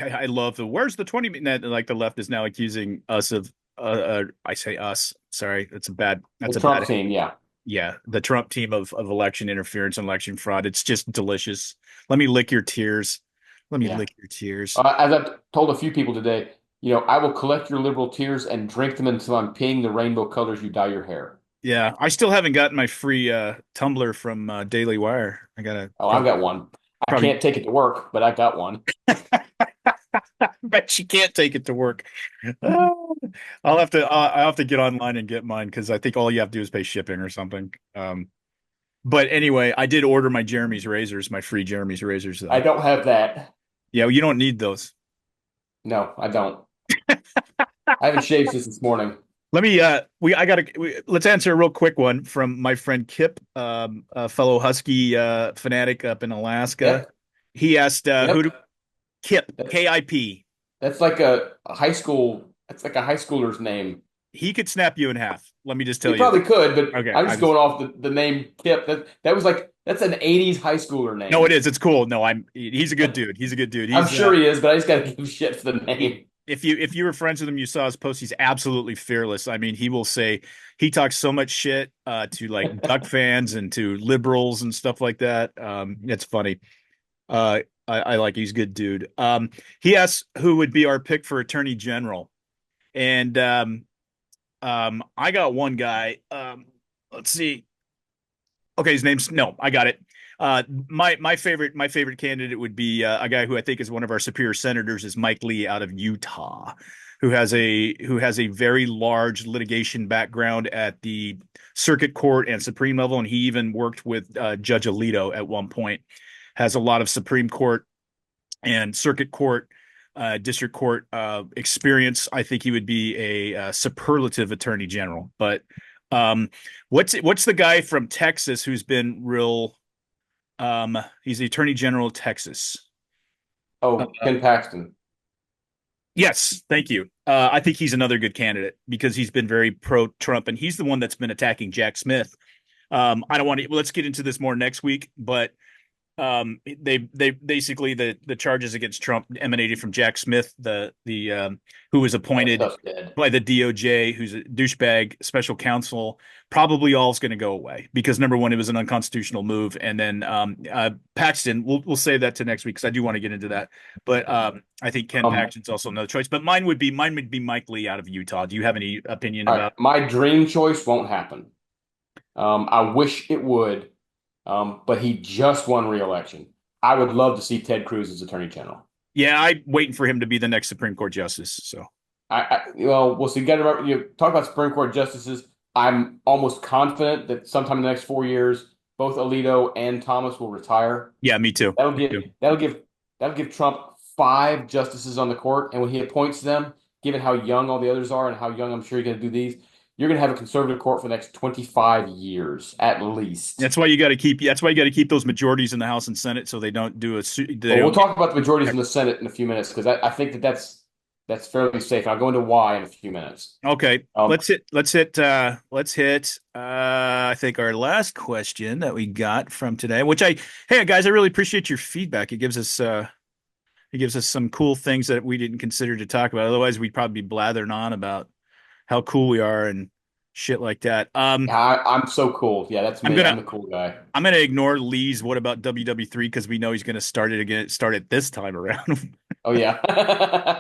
Speaker 5: I love the where's the 20 like the left is now accusing us of I say us. Sorry, that's
Speaker 6: The
Speaker 5: a
Speaker 6: Trump
Speaker 5: bad
Speaker 6: team, yeah.
Speaker 5: yeah, the Trump team of election interference and election fraud. It's just delicious. Let me lick your tears. Let me
Speaker 6: Yeah.
Speaker 5: lick your tears.
Speaker 6: As I've told a few people today, I will collect your liberal tears and drink them until I'm peeing the rainbow colors you dye your hair.
Speaker 5: Yeah, I still haven't gotten my free tumbler from Daily Wire. I gotta
Speaker 6: Oh, I've got one. I
Speaker 5: probably
Speaker 6: can't take it to work, but I got one.
Speaker 5: bet she can't take it to work. I'll have to get online and get mine because I think all you have to do is pay shipping or something. But anyway, I did order my Jeremy's razors, my free Jeremy's razors though.
Speaker 6: I don't have that.
Speaker 5: Yeah, well, you don't need those.
Speaker 6: No, I don't. I haven't shaved since this morning.
Speaker 5: Let me let's answer a real quick one from my friend Kip, a fellow Husky fanatic up in Alaska.
Speaker 6: Yep.
Speaker 5: He asked
Speaker 6: Yep.
Speaker 5: Kip,
Speaker 6: That-
Speaker 5: KIP.
Speaker 6: That's like a high school. That's like a high schooler's name.
Speaker 5: He could snap you in half. Let me just tell
Speaker 6: He
Speaker 5: you.
Speaker 6: probably could, but
Speaker 5: Okay,
Speaker 6: I'm just going off the name Kip. That was like that's an '80s high schooler name.
Speaker 5: No, it is. It's cool. No, he's a good dude. He's a good dude.
Speaker 6: I'm sure he is, but I just got to give shit for the name.
Speaker 5: If you were friends with him, you saw his post. He's absolutely fearless. I mean, he talks so much shit to like Duck fans and to liberals and stuff like that. It's funny. I like he's a good dude. He asks who would be our pick for attorney general, and I got one guy. Let's see. Okay, his name's no, I got it. My favorite candidate would be a guy who I think is one of our superior senators is Mike Lee out of Utah, who has a very large litigation background at the circuit court and Supreme level, and he even worked with Judge Alito at one point. Has a lot of Supreme Court and circuit court, district court experience. I think he would be a superlative attorney general. But what's the guy from Texas who's been real? He's the attorney general of Texas.
Speaker 6: Oh, Ken Paxton.
Speaker 5: Yes, thank you. I think he's another good candidate because he's been very pro-Trump, and he's the one that's been attacking Jack Smith. I don't want to. Well, let's get into this more next week, but they basically the charges against Trump emanated from Jack Smith, the who was appointed by the DOJ, who's a douchebag special counsel. Probably all is going to go away because number one, it was an unconstitutional move, and then Paxton. We'll save that to next week because I do want to get into that. But I think Ken Paxton's also another choice. But mine would be Mike Lee out of Utah. Do you have any opinion about?
Speaker 6: My dream choice won't happen. I wish it would. But he just won re-election. I would love to see Ted Cruz as Attorney General.
Speaker 5: Yeah, I'm waiting for him to be the next Supreme Court justice. So,
Speaker 6: we'll see. You got to remember, you talk about Supreme Court justices. I'm almost confident that sometime in the next 4 years, both Alito and Thomas will retire.
Speaker 5: Yeah, me too.
Speaker 6: That'll give Trump 5 justices on the court, and when he appoints them, given how young all the others are and how young I'm sure you're going to do these, you're going to have a conservative court for the next 25 years at least.
Speaker 5: That's why you got to keep those majorities in the House and Senate so they don't do a.
Speaker 6: We'll talk about the majorities in the Senate in a few minutes because I think that's fairly safe. I'll go into why in a few minutes.
Speaker 5: Okay, let's hit. I think our last question that we got from today, hey guys, I really appreciate your feedback. It gives us some cool things that we didn't consider to talk about. Otherwise, we'd probably be blathering on about how cool we are and shit like that.
Speaker 6: I'm so cool. Yeah, that's me. I'm the cool guy.
Speaker 5: I'm gonna ignore Lee's what about WW3 because we know he's gonna start it this time around.
Speaker 6: Oh yeah.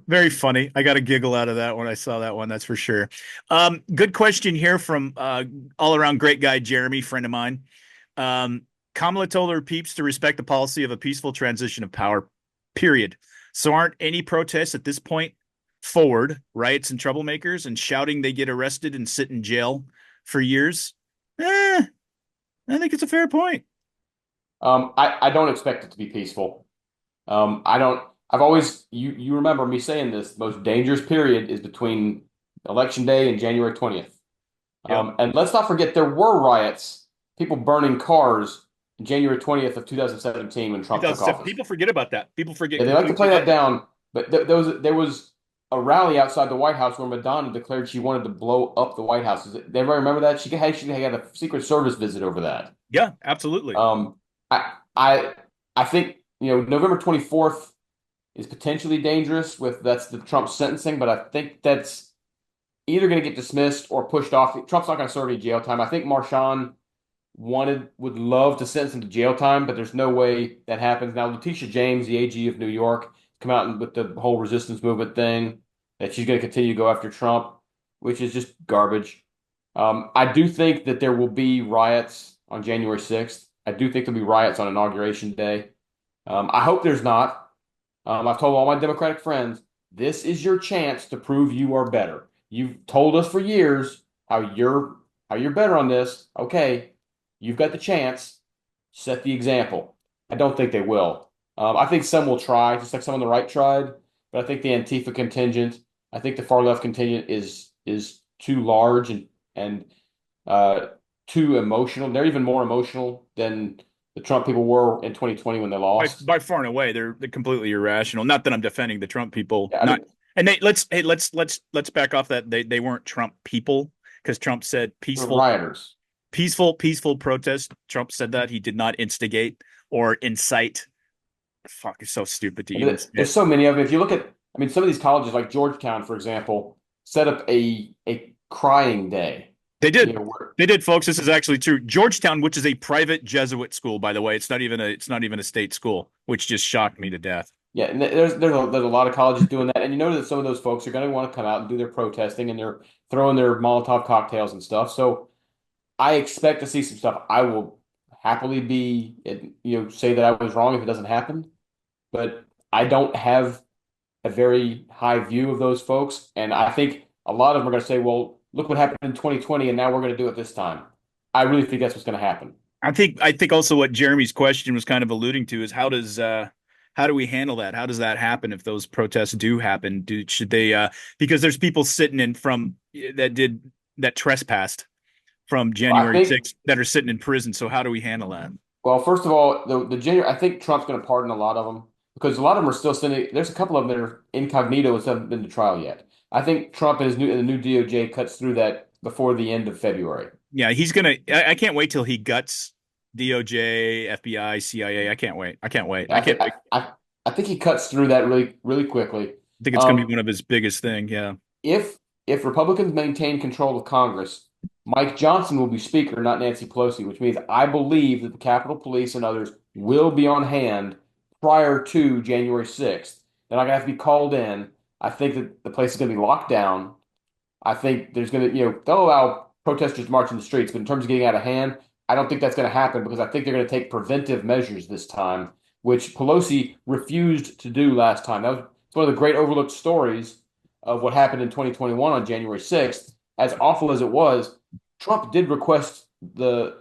Speaker 5: Very funny. I got a giggle out of that when I saw that one, that's for sure. Good question here from all around great guy Jeremy, friend of mine. Kamala told her peeps to respect the policy of a peaceful transition of power, period. So aren't any protests at this point forward, riots and troublemakers, and shouting they get arrested and sit in jail for years? I think it's a fair point.
Speaker 6: I don't expect it to be peaceful. I've always, you remember me saying this, the most dangerous period is between Election Day and January 20th.
Speaker 5: Yep.
Speaker 6: And let's not forget there were riots, people burning cars January 20th of 2017 when Trump took
Speaker 5: 2007.
Speaker 6: office.
Speaker 5: People forget about that. People forget
Speaker 6: Yeah, they like to
Speaker 5: completely
Speaker 6: play that
Speaker 5: about that.
Speaker 6: down, but there was a rally outside the White House where Madonna declared she wanted to blow up the White House. Does everybody remember that? She actually had a Secret Service visit over that.
Speaker 5: Yeah, absolutely.
Speaker 6: Um, I I I think November 24th is potentially dangerous with that's the Trump sentencing, but I think that's either going to get dismissed or pushed off. Trump's not going to serve any jail time. I think Marshawn would love to sentence him to jail time, but there's no way that happens. Now, Letitia James, the AG of New York, come out with the whole resistance movement thing that she's going to continue to go after Trump, which is just garbage. I do think that there will be riots on January 6th. I do think there'll be riots on Inauguration Day. I hope there's not. I've told all my Democratic friends, this is your chance to prove you are better. You've told us for years how you're better on this. Okay, you've got the chance. Set the example. I don't think they will. I think some will try, just like some on the right tried. But I think the Antifa contingent, I think the far left contingent is too large and uh, too emotional. They're even more emotional than the Trump people were in 2020 when they lost.
Speaker 5: By far and away, they're completely irrational. Not that I'm defending the Trump people.
Speaker 6: Yeah, I
Speaker 5: Not
Speaker 6: mean,
Speaker 5: and let's back off that they weren't Trump people because Trump said
Speaker 6: they're rioters.
Speaker 5: peaceful protest. Trump said that he did not instigate or incite. Fuck, it's so stupid to
Speaker 6: I
Speaker 5: even
Speaker 6: mean,
Speaker 5: say
Speaker 6: there's
Speaker 5: it.
Speaker 6: so many of them. If you look at, I mean, some of these colleges, like Georgetown, for example, set up a crying day.
Speaker 5: They
Speaker 6: You
Speaker 5: did.
Speaker 6: know, where,
Speaker 5: They did, folks. This is actually true. Georgetown, which is a private Jesuit school, by the way, it's not even a state school, which just shocked me to death.
Speaker 6: yeah, and there's a lot of colleges doing that, and you know that some of those folks are going to want to come out and do their protesting, and they're throwing their Molotov cocktails and stuff. So I expect to see some stuff. I will happily say that I was wrong if it doesn't happen, but I don't have a very high view of those folks. And I think a lot of them are going to say, well, look what happened in 2020, and now we're going to do it this time. I really think that's what's going to happen.
Speaker 5: I think also what Jeremy's question was kind of alluding to is how do we handle that? How does that happen if those protests do happen? Should they because there's people sitting in from that trespassed from
Speaker 6: I
Speaker 5: January
Speaker 6: think,
Speaker 5: 6th that are sitting in prison. So how do we handle that?
Speaker 6: well, first of all, the January, I think Trump's going to pardon a lot of them because a lot of them are still sitting. There's a couple of them that are incognito and haven't been to trial yet. I think Trump and the new DOJ cuts through that before the end of February.
Speaker 5: Yeah, he's gonna. I can't wait till he guts DOJ, FBI, CIA. I can't wait. I can't wait. I
Speaker 6: I
Speaker 5: can't
Speaker 6: think
Speaker 5: wait.
Speaker 6: I think he cuts through that really quickly.
Speaker 5: I think it's gonna be
Speaker 6: Um,
Speaker 5: one of his biggest thing. Yeah.
Speaker 6: if if Republicans maintain control of Congress, Mike Johnson will be Speaker, not Nancy Pelosi, which means I believe that the Capitol Police and others will be on hand prior to January 6th. They're not going to have to be called in. I think that the place is going to be locked down. I think there's going to, they'll allow protesters to march in the streets, but in terms of getting out of hand, I don't think that's going to happen because I think they're going to take preventive measures this time, which Pelosi refused to do last time. That was one of the great overlooked stories of what happened in 2021 on January 6th. As awful as it was, Trump did request the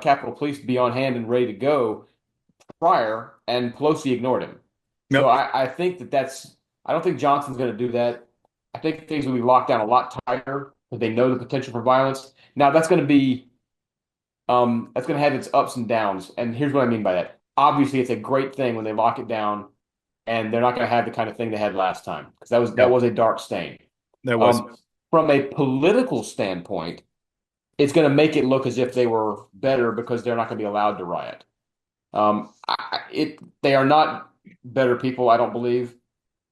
Speaker 6: Capitol Police to be on hand and ready to go prior, and Pelosi ignored him. So
Speaker 5: Nope.
Speaker 6: I think I don't think Johnson's going to do that. I think things will be locked down a lot tighter because they know the potential for violence. Now that's going to have its ups and downs. And here's what I mean by that. Obviously, it's a great thing when they lock it down, and they're not going to have the kind of thing they had last time because that
Speaker 5: No,
Speaker 6: was a dark stain.
Speaker 5: that was.
Speaker 6: Um, from a political standpoint, it's going to make it look as if they were better because they're not going to be allowed to riot. They are not better people, I don't believe,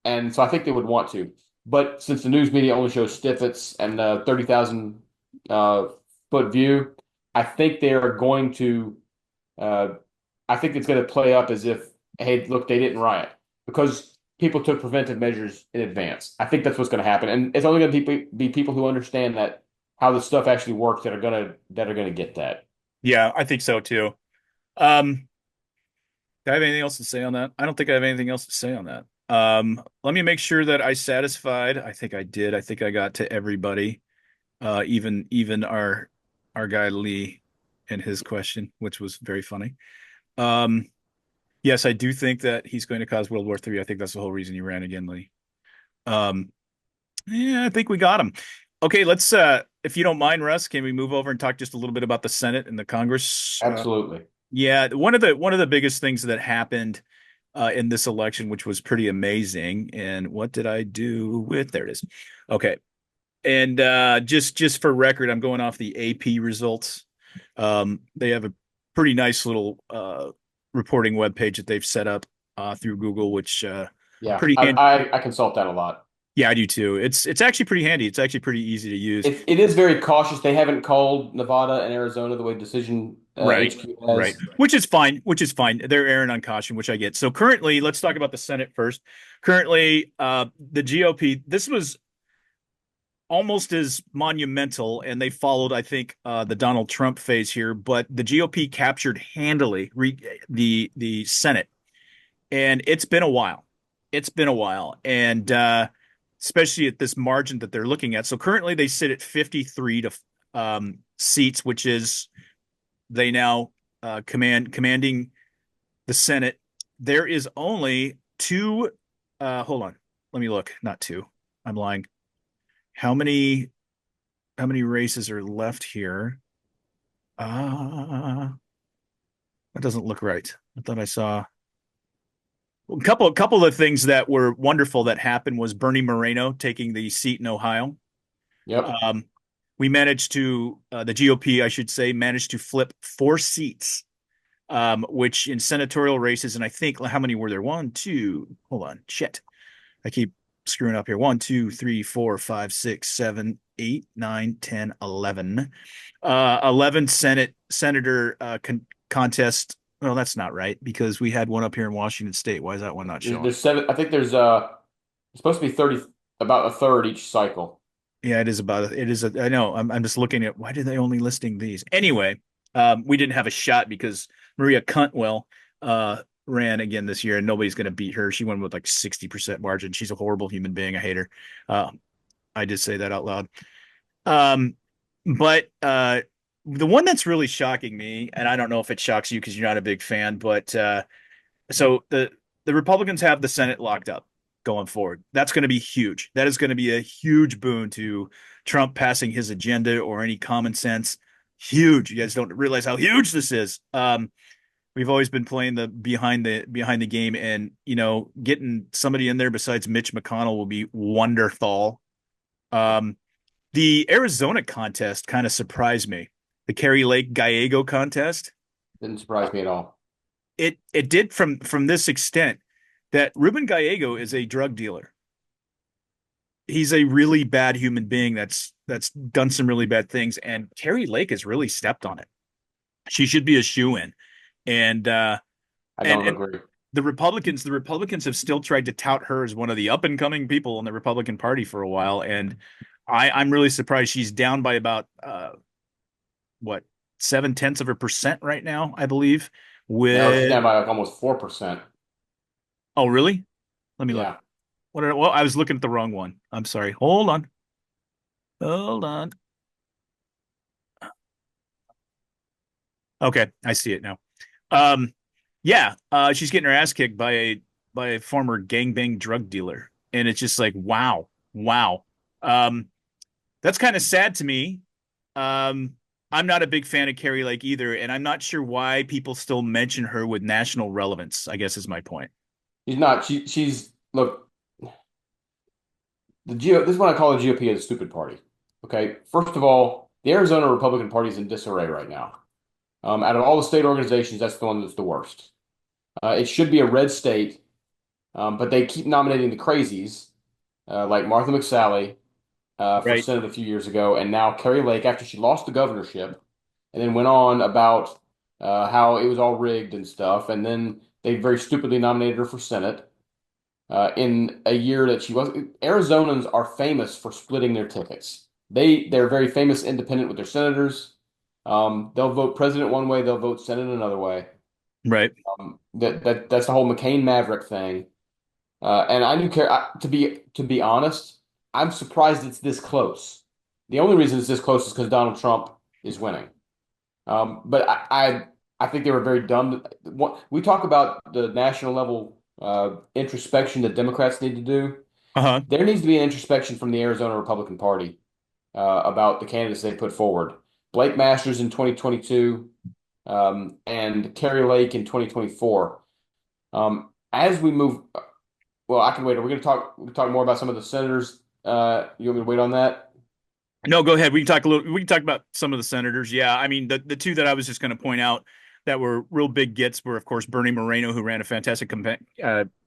Speaker 6: and so I think they would want to. But since the news media only shows snippets and 30,000 foot view, I think they are going to. Uh, I think it's going to play up as if, hey, look, they didn't riot because people took preventive measures in advance. I think that's what's going to happen, and it's only going to be people who understand that how the stuff actually works that are gonna get that.
Speaker 5: Yeah, I think so too. Um, do I have anything else to say on that? I don't think I have anything else to say on that. Let me make sure that I satisfied. I think I did. I think I got to everybody. Even our guy Lee and his question, which was very funny. Um, yes, I do think that he's going to cause World War III. I think that's the whole reason he ran again, Lee. Um, yeah, I think we got him. Okay, let's if you don't mind, Russ, can we move over and talk just a little bit about the Senate and the Congress?
Speaker 6: Absolutely.
Speaker 5: Yeah, one of the biggest things that happened in this election, which was pretty amazing. And what did I do with? There it is. Okay, and just for record, I'm going off the AP results. They have a pretty nice little reporting webpage that they've set up through Google, which
Speaker 6: Yeah,
Speaker 5: pretty handy.
Speaker 6: I consult that a lot.
Speaker 5: Yeah, I do too. It's actually pretty handy. It's actually pretty easy to use.
Speaker 6: It is very cautious. They haven't called Nevada and Arizona the way Decision
Speaker 5: Right.
Speaker 6: HQ
Speaker 5: Right.
Speaker 6: has.
Speaker 5: Which is fine. Which is fine. They're erring on caution, which I get. So currently, let's talk about the Senate first. Currently, the GOP, this was almost as monumental, and they followed, I think, the Donald Trump phase here, but the GOP captured handily the Senate, and it's been a while. It's been a while, and especially at this margin that they're looking at. So currently, they sit at 53 to seats, which is they now commanding the Senate. There is only two. Hold on, let me look. Not two. I'm lying. How many races are left here? That doesn't look right. I thought I saw a couple of things that were wonderful that happened was Bernie Moreno taking the seat in Ohio.
Speaker 6: Yep.
Speaker 5: We managed to the GOP, I should say, managed to flip 4 seats, which in senatorial races, and I think how many were there? One, two. Hold on, shit. I keep screwing up here. 1, 2, 3, 4, 5, 6, 7, 8, 9, 10, 11. 11 senator contest. Well, that's not right because we had one up here in Washington State. Why is that one not showing?
Speaker 6: There's seven. I think there's it's supposed to be 30, about a third each cycle.
Speaker 5: Yeah, it is about it is I know. I'm just looking at why did they only listing these? Anyway, we didn't have a shot because Maria Cantwell ran again this year and nobody's going to beat her. She won with like 60% margin. She's a horrible human being. I hate her. I did say that out loud. But the one that's really shocking me, and I don't know if it shocks you because you're not a big fan, but so the Republicans have the Senate locked up going forward. That's going to be huge. That is going to be a huge boon to Trump passing his agenda or any common sense. Huge. You guys don't realize how huge this is. We've always been playing the behind the game, and getting somebody in there besides Mitch McConnell will be wonderful. The Arizona contest kind of surprised me. The Kerry Lake Gallego contest.
Speaker 6: Didn't surprise me at all.
Speaker 5: It did from this extent that Ruben Gallego is a drug dealer. He's a really bad human being that's done some really bad things, and Kerry Lake has really stepped on it. She should be a shoe-in. And
Speaker 6: I don't agree.
Speaker 5: the Republicans have still tried to tout her as one of the up-and-coming people in the Republican Party for a while, and I'm really surprised she's down by about what 0.7% right now, I believe.
Speaker 6: Now it's down by like almost 4%.
Speaker 5: Oh, really? Let me look.
Speaker 6: Yeah.
Speaker 5: Well, I was looking at the wrong one. I'm sorry. Hold on. Okay, I see it now. Yeah, she's getting her ass kicked by a former gangbang drug dealer, and it's just like, wow, wow. That's kind of sad to me. I'm not a big fan of Carrie Lake either, and I'm not sure why people still mention her with national relevance, I guess is my point.
Speaker 6: She's not. She's look. This is what I call the GOP a stupid party. Okay, first of all, the Arizona Republican Party is in disarray right now. Out of all the state organizations, that's the one that's the worst. It should be a red state, but they keep nominating the crazies, like Martha McSally for
Speaker 5: Right.
Speaker 6: Senate a few years ago, and now Carrie Lake after she lost the governorship, and then went on about how it was all rigged and stuff, and then they very stupidly nominated her for Senate in a year that she was. Arizonans are famous for splitting their tickets. They're very famous independent with their senators. They'll vote president one way, they'll vote Senate another way.
Speaker 5: Right.
Speaker 6: That's the whole McCain Maverick thing. And I knew to be honest, I'm surprised it's this close. The only reason it's this close is because Donald Trump is winning. But I think they were very dumb. We talk about the national level introspection that Democrats need to do.
Speaker 5: Uh-huh.
Speaker 6: There needs to be an introspection from the Arizona Republican Party about the candidates they put forward. Blake Masters in 2022 and Kari Lake in 2024. As we move, well, I can wait. Are we going to talk more about some of the senators? You want me to wait on that?
Speaker 5: No, go ahead. We can talk about some of the senators. Yeah, I mean the two that I was just going to point out that were real big gets were, of course, Bernie Moreno, who ran a fantastic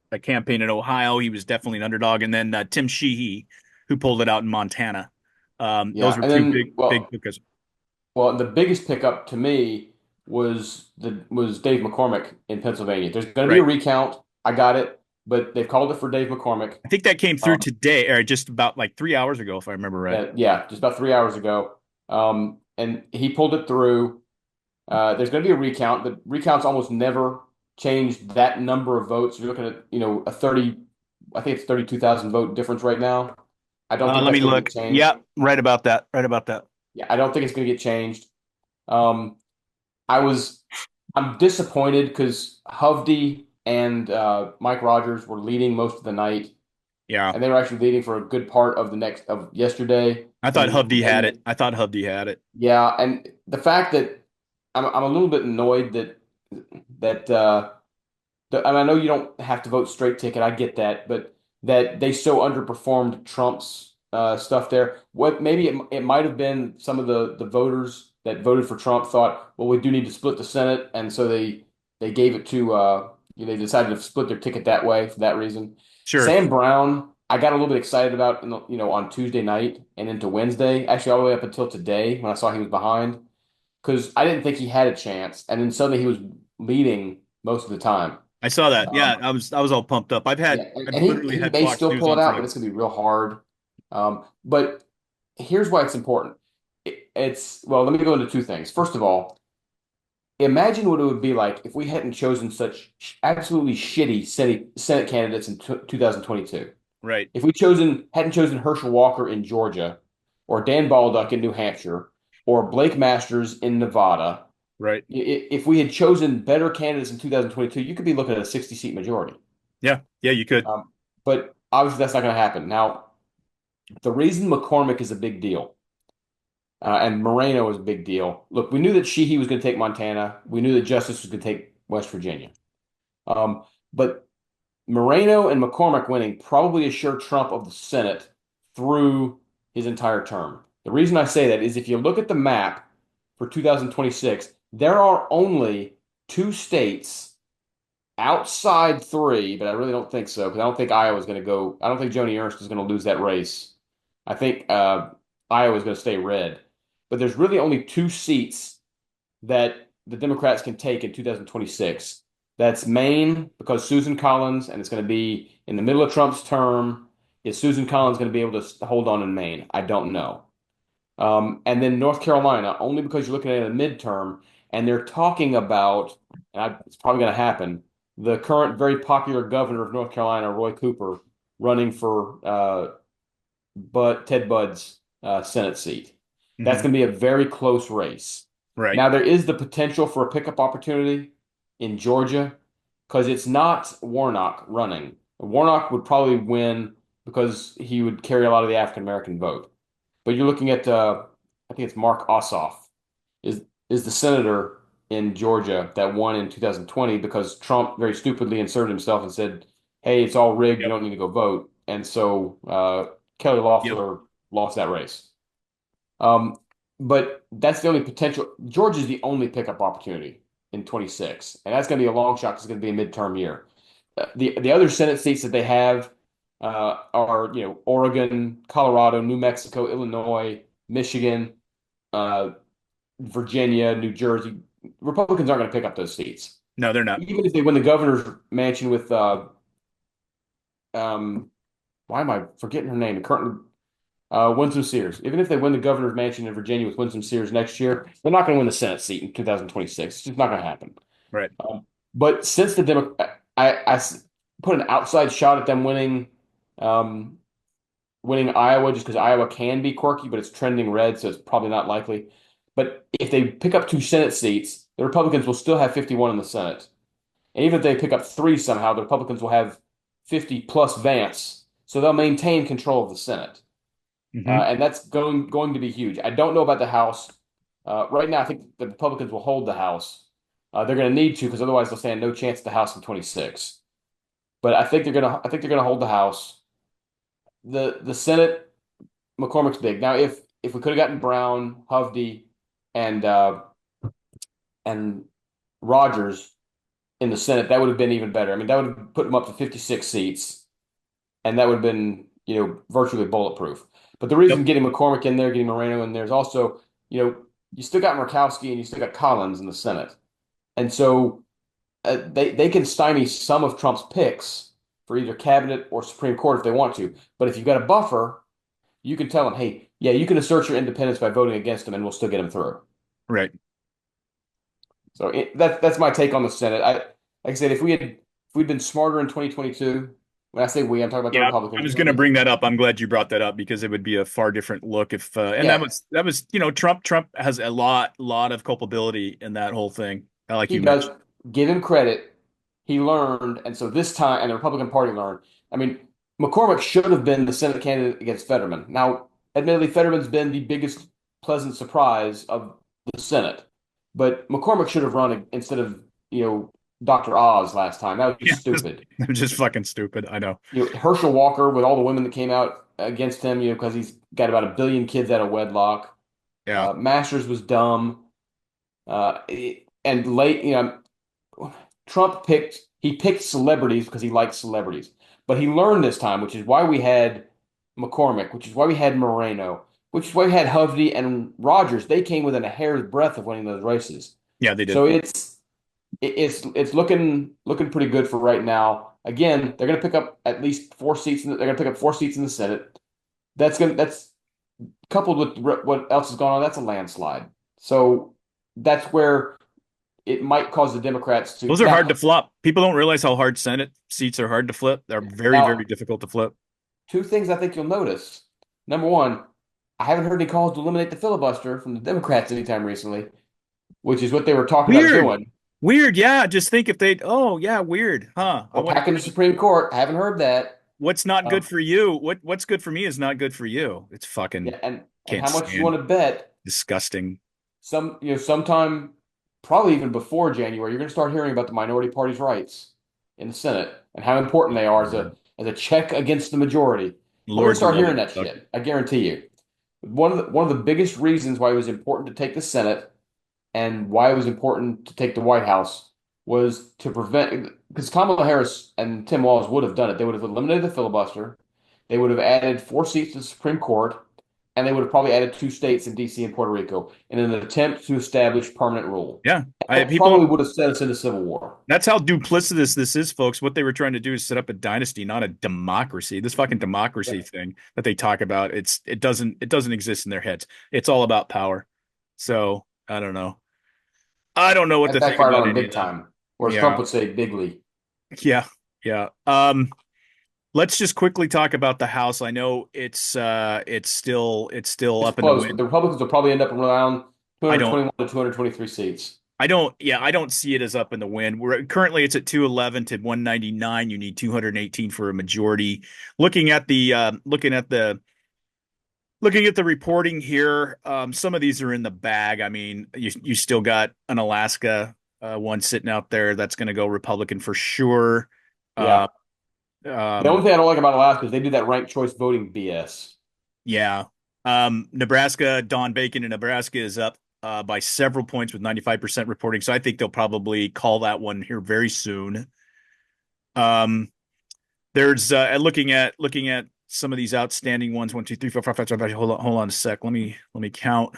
Speaker 5: a campaign in Ohio. He was definitely an underdog, and then Tim Sheehy, who pulled it out in Montana. Those
Speaker 6: Yeah,
Speaker 5: were
Speaker 6: and
Speaker 5: two
Speaker 6: then
Speaker 5: big because
Speaker 6: the biggest pickup to me was Dave McCormick in Pennsylvania. There's going to be a
Speaker 5: right.
Speaker 6: recount. I got it, but they've called it for Dave McCormick.
Speaker 5: I think that came through
Speaker 6: Um,
Speaker 5: today, or just about like 3 hours ago, if I remember right.
Speaker 6: yeah, just about 3 hours ago. And he pulled it through. There's going to be a recount. The recounts almost never change that number of votes. You're looking at, a 30, I think it's 32,000 vote difference right now. I don't think
Speaker 5: Let
Speaker 6: that's
Speaker 5: me
Speaker 6: going to
Speaker 5: look.
Speaker 6: get changed.
Speaker 5: Yeah, right about that. Right about that.
Speaker 6: Yeah, I don't think it's going to get changed. Um, I was, I'm disappointed because Hovde and Mike Rogers were leading most of the night,
Speaker 5: Yeah,
Speaker 6: and they were actually leading for a good part of yesterday
Speaker 5: I thought
Speaker 6: in
Speaker 5: Hovde had
Speaker 6: Pennsylvania.
Speaker 5: it. I thought Hovde had it.
Speaker 6: Yeah, and the fact that I'm a little bit annoyed that I know you don't have to vote straight ticket. I get that, but that they so underperformed Trump's stuff there. What maybe it might have been some of the voters that voted for Trump thought, well, we do need to split the Senate, and so they gave it to they decided to split their ticket that way for that reason.
Speaker 5: Sure.
Speaker 6: Sam Brown, I got a little bit excited about on Tuesday night and into Wednesday, actually all the way up until today when I saw he was behind because I didn't think he had a chance, and then suddenly he was leading most of the time.
Speaker 5: I saw that. Yeah,
Speaker 6: Um,
Speaker 5: I was all pumped up.
Speaker 6: yeah, and
Speaker 5: I've literally
Speaker 6: he
Speaker 5: had
Speaker 6: may
Speaker 5: Fox
Speaker 6: still
Speaker 5: News
Speaker 6: pull it
Speaker 5: on for
Speaker 6: out, but
Speaker 5: like
Speaker 6: it's going to be real hard. But here's why it's important. Well, let me go into two things. First of all, imagine what it would be like if we hadn't chosen such absolutely shitty Senate candidates in 2022.
Speaker 5: right,
Speaker 6: If we hadn't chosen Herschel Walker in Georgia, or Dan Baldock in New Hampshire, or Blake Masters in Nevada,
Speaker 5: right.
Speaker 6: if we had chosen better candidates in 2022, you could be looking at a 60-seat majority.
Speaker 5: Yeah, yeah, you could.
Speaker 6: But obviously, that's not going to happen. Now, the reason McCormick is a big deal and Moreno is a big deal. Look, we knew that Sheehy was going to take Montana. We knew that Justice was going to take West Virginia. But Moreno and McCormick winning probably assure Trump of the Senate through his entire term. The reason I say that is if you look at the map for 2026, there are only two states outside three, but I really don't think so because I don't think Iowa's going to go. I don't think Joni Ernst is going to lose that race. I think Iowa's going to stay red. But there's really only two seats that the Democrats can take in 2026. That's Maine because Susan Collins, and it's going to be in the middle of Trump's term. Is Susan Collins going to be able to hold on in Maine? I don't know. And then North Carolina, only because you're looking at a midterm, and they're talking about, it's probably going to happen, the current very popular governor of North Carolina, Roy Cooper, running for Ted Budd's Senate seat. That's
Speaker 5: Hmm.
Speaker 6: going to be a very close race.
Speaker 5: Right.
Speaker 6: Now, there is the potential for a pickup opportunity in Georgia because it's not Warnock running. Warnock would probably win because he would carry a lot of the African American vote. But you're looking at, I think it's Mark Ossoff is the senator in Georgia that won in 2020 because Trump very stupidly inserted himself and said, "Hey, it's all rigged. You
Speaker 5: Yep.
Speaker 6: don't need to go vote." And so Kelly
Speaker 5: Yep.
Speaker 6: Loeffler lost that race. Um, but that's the only potential. Georgia's the only pickup opportunity in 26, and that's going to be a long shot because it's going to be a midterm year. The other Senate seats that they have are Oregon, Colorado, New Mexico, Illinois, Michigan, uh, Virginia, New Jersey. Republicans aren't going to pick up those seats,
Speaker 5: No, they're not.
Speaker 6: even if they win the governor's mansion with um, why am I forgetting her name? Currently, Winsome Sears. Even if they win the governor's mansion in Virginia with Winsome Sears next year, they're not going to win the Senate seat in 2026. It's just not going to happen.
Speaker 5: Right.
Speaker 6: But since the put an outside shot at them um, winning Iowa just because Iowa can be quirky, but it's trending red, so it's probably not likely. But if they pick up two Senate seats, the Republicans will still have 51 in the Senate. And even if they pick up three somehow, the Republicans will have 50 plus Vance. So they'll maintain control of the Senate.
Speaker 5: Hmm.
Speaker 6: And that's going to be huge. I don't know about the House. Right now, I think the Republicans will hold the House. They're going to need to because otherwise they'll stand no chance at the House in 26. But I think they're gonna hold the House. The Senate, McCormick's big. Now, if we could have gotten Brown, Hovde, and and Rogers in the Senate, that would have been even better. I mean, that would have put them up to 56 seats, and that would have been, virtually bulletproof. But the reason
Speaker 5: Yep.
Speaker 6: getting McCormick in there, getting Moreno in there is also, you still got Murkowski and you still got Collins in the Senate. And so they can stymie some of Trump's picks for either cabinet or Supreme Court if they want to. But if you've got a buffer, you can tell them, hey, yeah, you can assert your independence by voting against them, and we'll still get them through.
Speaker 5: Right.
Speaker 6: So that's my take on the Senate. Like I said, if we'd been smarter in 2022, when I say we, I'm talking about the
Speaker 5: Yeah, I
Speaker 6: Republicans.
Speaker 5: was going to bring that up. I'm glad you brought that up because it would be a far different look if and
Speaker 6: Yeah,
Speaker 5: that was Trump has a lot of culpability in that whole thing. Like
Speaker 6: he
Speaker 5: you
Speaker 6: does.
Speaker 5: mentioned.
Speaker 6: Give him credit. He learned, and so this time, and the Republican Party learned. I mean, McCormick should have been the Senate candidate against Fetterman. Now, admittedly, Fetterman's been the biggest pleasant surprise of the Senate, but McCormick should have run instead of Dr. Oz last time. That was
Speaker 5: Yeah,
Speaker 6: stupid.
Speaker 5: I'm just fucking stupid. I know.
Speaker 6: Herschel Walker with all the women that came out against him, because he's got about 1 billion kids out of wedlock.
Speaker 5: Yeah.
Speaker 6: Masters was dumb. Uh, and late, Trump picked celebrities because he likes celebrities. But he learned this time, which is why we had McCormick, which is why we had Moreno, which is why we had Hovde and Rogers. They came within a hair's breadth of winning those races.
Speaker 5: Yeah, they did.
Speaker 6: So it's looking pretty good for right now. Again, they're going to pick up at least 4 seats. They're going to pick up 4 seats in the Senate. That's coupled with what else has gone on. That's a landslide. So that's where it might cause the Democrats to.
Speaker 5: Those are hard to flop. People don't realize how hard Senate seats are hard to flip. They're very,
Speaker 6: Now,
Speaker 5: very difficult to flip.
Speaker 6: two things I think you'll notice. Number one, I haven't heard any calls to eliminate the filibuster from the Democrats anytime recently, which is what they were talking about
Speaker 5: Weird.
Speaker 6: doing.
Speaker 5: Weird. Yeah. Just think if they'd, oh, yeah, weird. Huh. I
Speaker 6: Or
Speaker 5: wonder
Speaker 6: packing the Supreme Court. I haven't heard that.
Speaker 5: what's not good
Speaker 6: Um,
Speaker 5: for you. What's good for me is not good for you. It's fucking
Speaker 6: yeah, and
Speaker 5: can't
Speaker 6: how much you
Speaker 5: stand.
Speaker 6: want to bet
Speaker 5: Disgusting.
Speaker 6: sometime, probably even before January, you're going to start hearing about the minority party's rights in the Senate and how important they are as a check against the majority. We're going to
Speaker 5: Lord
Speaker 6: start
Speaker 5: love
Speaker 6: hearing
Speaker 5: it,
Speaker 6: that
Speaker 5: Doug.
Speaker 6: shit. I guarantee you. One of the biggest reasons why it was important to take the Senate and why it was important to take the White House was to prevent, because Kamala Harris and Tim Walz would have done it. They would have eliminated the filibuster. They would have added 4 seats to the Supreme Court, and they would have probably added 2 states in DC and Puerto Rico in an attempt to establish permanent rule.
Speaker 5: Yeah.
Speaker 6: That
Speaker 5: People
Speaker 6: probably would have set us into civil war.
Speaker 5: That's how duplicitous this is, folks. What they were trying to do is set up a dynasty, not a democracy. This fucking democracy
Speaker 6: Yeah.
Speaker 5: thing that they talk about, it doesn't exist in their heads. It's all about power. So I don't know. I don't know what
Speaker 6: That
Speaker 5: to think
Speaker 6: backfired
Speaker 5: about
Speaker 6: on him
Speaker 5: any of
Speaker 6: big
Speaker 5: that.
Speaker 6: time. Whereas Trump
Speaker 5: Yeah.
Speaker 6: would say bigly.
Speaker 5: Yeah. Yeah. Let's just quickly talk about the House. I know it's still
Speaker 6: It's
Speaker 5: up in the
Speaker 6: close, but
Speaker 5: wind.
Speaker 6: the Republicans will probably end up around
Speaker 5: I don't
Speaker 6: 221 to 223 seats.
Speaker 5: I don't see it as up in the wind. We're currently it's at 211 to 199. You need 218 for a majority. Looking at the reporting here, some of these are in the bag. I mean, you still got an Alaska one sitting out there that's going to go Republican for sure.
Speaker 6: Yeah.
Speaker 5: Uh,
Speaker 6: The only
Speaker 5: um,
Speaker 6: thing I don't like about Alaska is they do that ranked choice voting BS.
Speaker 5: yeah. Nebraska, Don Bacon in Nebraska is up by several points with 95% reporting. So I think they'll probably call that one here very soon. There's looking at some of these outstanding ones. 1, 2, 3, 4, 5, 6, 7, 8. Hold on a sec. Let me count.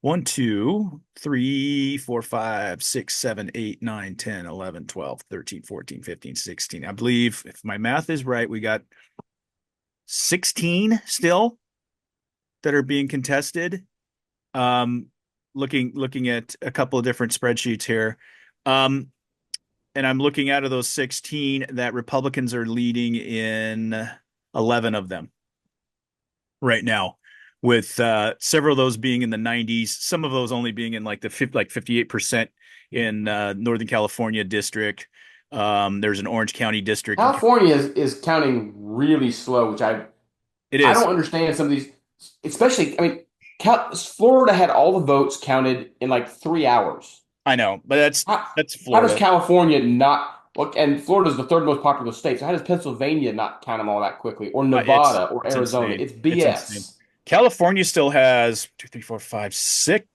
Speaker 5: 1, 2, 3, 4, 5, 6, 7, 8, 9, 10, 11, 12, 13, 14, 15, 16. I believe if my math is right, we got 16 still that are being contested. Looking at a couple of different spreadsheets here. And I'm looking out of those 16 that Republicans are leading in 11 of them right now, with several of those being in the 90s, some of those only being in like 58% in Northern California district. There's an Orange County district.
Speaker 6: California is counting really slow, which
Speaker 5: It
Speaker 6: I
Speaker 5: is.
Speaker 6: don't understand some of these, especially, I mean, Florida had all the votes counted in like 3 hours.
Speaker 5: I know, but
Speaker 6: How,
Speaker 5: that's
Speaker 6: how does
Speaker 5: Florida.
Speaker 6: California not look? And Florida's the third most populous state. So how does Pennsylvania not count them all that quickly, or
Speaker 5: It's
Speaker 6: Nevada, or
Speaker 5: it's
Speaker 6: Arizona?
Speaker 5: insane.
Speaker 6: It's
Speaker 5: It's insane.
Speaker 6: BS.
Speaker 5: California still has two, three, four, five, six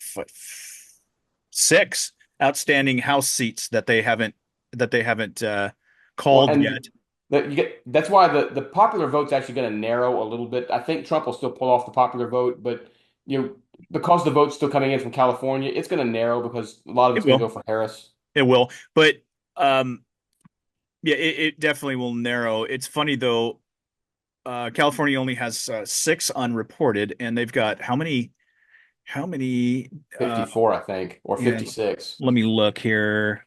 Speaker 5: outstanding House seats that they haven't
Speaker 6: Well,
Speaker 5: called
Speaker 6: and
Speaker 5: yet.
Speaker 6: that's why the popular vote's actually going to narrow a little bit. I think Trump will still pull off the popular vote, but you know, because the vote's still coming in from California, it's going to narrow because a lot of
Speaker 5: It
Speaker 6: it's going to
Speaker 5: will.
Speaker 6: go for Harris.
Speaker 5: It will. But um, yeah, it definitely will narrow. It's funny though. California only has six unreported, and they've got how many? How many?
Speaker 6: 54, I think, or
Speaker 5: Yeah,
Speaker 6: 56.
Speaker 5: let me look here.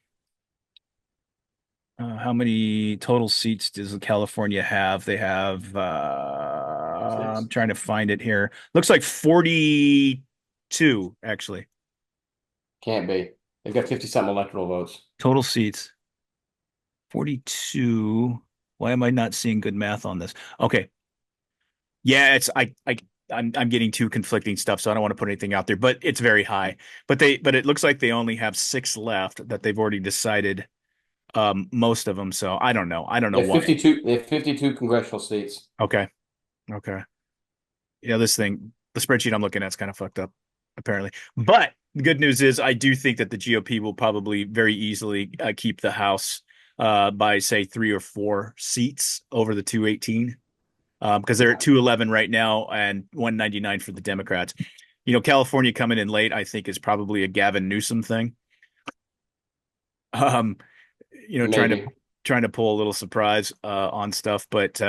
Speaker 5: How many total seats does California have? They have, I'm
Speaker 6: 56.
Speaker 5: trying to find it here. Looks like 42, actually.
Speaker 6: Can't be. They've got 50 something electoral votes.
Speaker 5: Total seats. 42. Why am I not seeing good math on this? Okay. Yeah, I'm getting two conflicting stuff, so I don't want to put anything out there, but it's very high. But it looks like they only have six left that they've already decided, most of them. So I don't know. I don't know
Speaker 6: They have
Speaker 5: why.
Speaker 6: 52. They have 52 congressional seats.
Speaker 5: Okay. Okay. Yeah, the spreadsheet I'm looking at is kind of fucked up, apparently. But the good news is, I do think that the GOP will probably very easily keep the House by, say, 3 or 4 seats over the 218, because they're at 211 right now and 199 for the Democrats. California coming in late, I think, is probably a Gavin Newsom thing. Um,
Speaker 6: Maybe.
Speaker 5: trying to pull a little surprise on stuff, but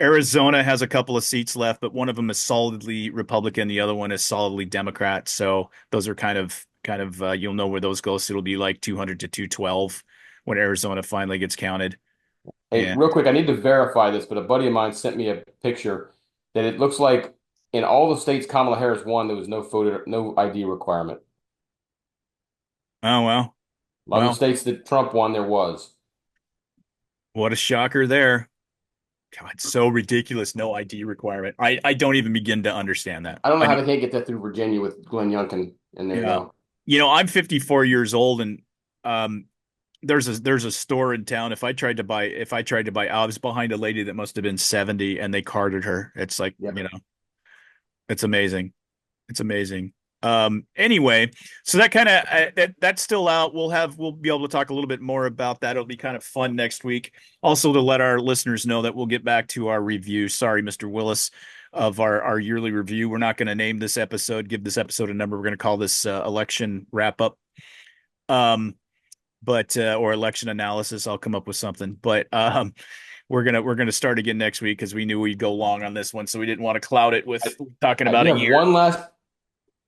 Speaker 5: Arizona has a couple of seats left, but one of them is solidly Republican. The other one is solidly Democrat. So those are kind of you'll know where those go. So it'll be like 200 to 212 when Arizona finally gets counted.
Speaker 6: Hey,
Speaker 5: And
Speaker 6: real quick, I need to verify this, but a buddy of mine sent me a picture that it looks like in all the states Kamala Harris won, there was no ID requirement.
Speaker 5: oh
Speaker 6: A lot of the
Speaker 5: well,
Speaker 6: states that Trump won, there was.
Speaker 5: what a shocker there. God, so ridiculous. No ID requirement. I don't even begin to understand that.
Speaker 6: I don't know how they can't get that through Virginia with Glenn Youngkin in there,
Speaker 5: Yeah.
Speaker 6: though.
Speaker 5: I'm 54 years old, and um, there's a store in town. If I tried to buy, I was behind a lady that must have been 70, and they carded her. It's like,
Speaker 6: Yep.
Speaker 5: it's amazing. It's amazing. Anyway, so that kind of that's still out. We'll be able to talk a little bit more about that. It'll be kind of fun next week. Also, to let our listeners know that we'll get back to our review. Sorry, Mr. Willis, of our yearly review. We're not going to name this episode, give this episode a number. We're going to call this election wrap up. But or election analysis. I'll come up with something. But we're gonna start again next week because we knew we'd go long on this one, so we didn't want to cloud it with talking
Speaker 6: I
Speaker 5: about
Speaker 6: do
Speaker 5: a
Speaker 6: have
Speaker 5: year.
Speaker 6: one last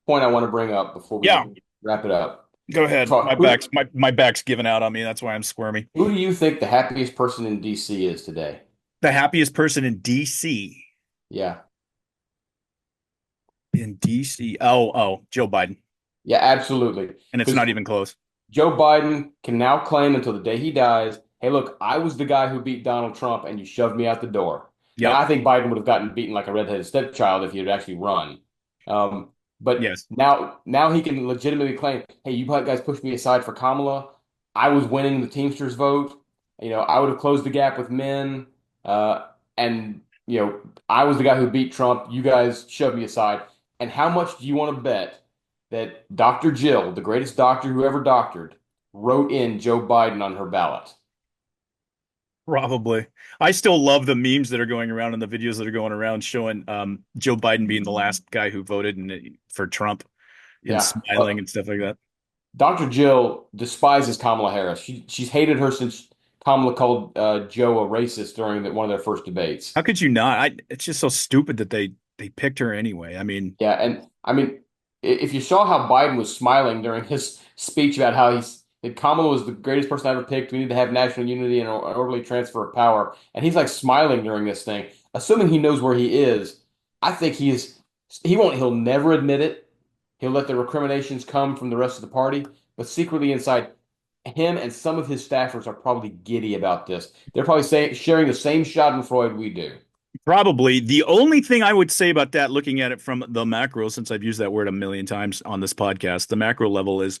Speaker 6: point I want to bring up before we
Speaker 5: Yeah,
Speaker 6: wrap it up.
Speaker 5: go ahead.
Speaker 6: Talk, who,
Speaker 5: My back's giving out on me. That's why I'm squirmy.
Speaker 6: who do you think the happiest person in DC is today?
Speaker 5: The happiest person in DC.
Speaker 6: Yeah.
Speaker 5: In DC. Oh, Joe Biden.
Speaker 6: Yeah, absolutely.
Speaker 5: And it's
Speaker 6: Because
Speaker 5: not even close.
Speaker 6: Joe Biden can now claim until the day he dies, hey, look, I was the guy who beat Donald Trump and you shoved me out the door. Now,
Speaker 5: Yep.
Speaker 6: I think Biden would have gotten beaten like a redheaded stepchild if he had actually run. But
Speaker 5: Yes.
Speaker 6: now he can legitimately claim, hey, you guys pushed me aside for Kamala. I was winning the Teamsters vote. I would have closed the gap with men. And, I was the guy who beat Trump. You guys shoved me aside. And how much do you want to bet that Dr. Jill, the greatest doctor who ever doctored, wrote in Joe Biden on her ballot?
Speaker 5: Probably. I still love the memes that are going around and the videos that are going around showing Joe Biden being the last guy who voted for Trump and
Speaker 6: Yeah.
Speaker 5: smiling and stuff like that.
Speaker 6: Dr. Jill despises Kamala Harris. She's hated her since Kamala called Joe a racist during one of their first debates.
Speaker 5: How could you not? It's just so stupid that they picked her anyway. I mean,
Speaker 6: Yeah, and I mean, if you saw how Biden was smiling during his speech about how that Kamala was the greatest person I ever picked, we need to have national unity and an orderly transfer of power, and he's like smiling during this thing, assuming he knows where he is. I think he is. He'll never admit it. He'll let the recriminations come from the rest of the party, but secretly inside, him and some of his staffers are probably giddy about this. They're probably sharing the same Schadenfreude we do.
Speaker 5: probably the only thing I would say about that, looking at it from the macro, since I've used that word a million times on this podcast, the macro level is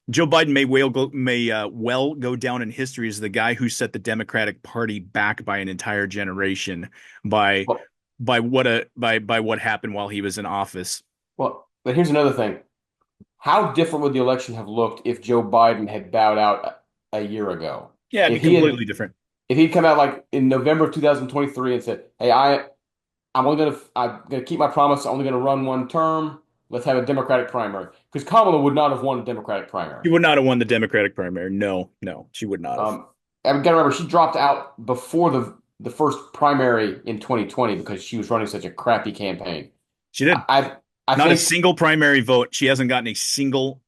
Speaker 5: Joe Biden may well go down in history as the guy who set the Democratic Party back by an entire generation by
Speaker 6: Well,
Speaker 5: by what happened while he was in office.
Speaker 6: but here's another thing. How different would the election have looked if Joe Biden had bowed out a year ago?
Speaker 5: Yeah, it'd be
Speaker 6: If he had
Speaker 5: completely different.
Speaker 6: if he'd come out like in November of 2023 and said, "Hey, I'm gonna keep my promise. I'm only gonna run one term. Let's have a Democratic primary." Because Kamala would not have won a Democratic primary.
Speaker 5: She would not have won the Democratic primary. No, no, she would not have.
Speaker 6: Um, I've got to remember she dropped out before the first primary in 2020 because she was running such a crappy campaign.
Speaker 5: She did.
Speaker 6: I I
Speaker 5: Not a
Speaker 6: think
Speaker 5: single primary vote. She hasn't gotten a single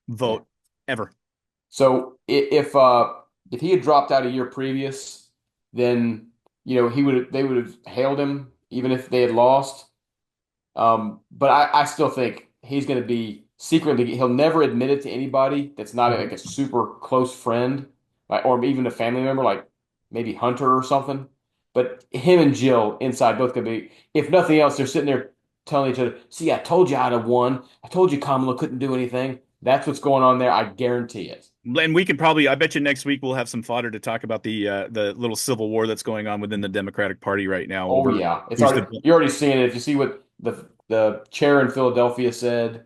Speaker 6: yeah.
Speaker 5: vote ever.
Speaker 6: So if he had dropped out a year previous, then they would have hailed him even if they had lost. But I still think he's going to be secretly, he'll never admit it to anybody that's not like a super close friend, like, or even a family member, like maybe Hunter or something. But him and Jill inside both going to be, if nothing else, they're sitting there telling each other, "See, I told you I'd have won. I told you Kamala couldn't do anything." That's what's going on there. I guarantee it.
Speaker 5: And we can probably, I bet you next week we'll have some fodder to talk about the little civil war that's going on within the Democratic Party right now
Speaker 6: Oh
Speaker 5: over
Speaker 6: yeah, it's
Speaker 5: who's
Speaker 6: already
Speaker 5: the
Speaker 6: you're already seeing it. If you see what the chair in Philadelphia said,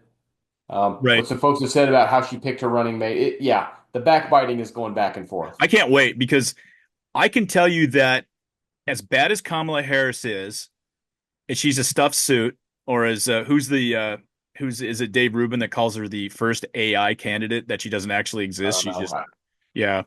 Speaker 5: right.
Speaker 6: what some folks have said about how she picked her running mate, yeah, the backbiting is going back and forth.
Speaker 5: I can't wait because I can tell you that as bad as Kamala Harris is, and she's a stuffed suit, or as who's is it Dave Rubin that calls her the first AI candidate that she doesn't actually
Speaker 6: I
Speaker 5: exist.
Speaker 6: don't
Speaker 5: She's just
Speaker 6: know.
Speaker 5: yeah.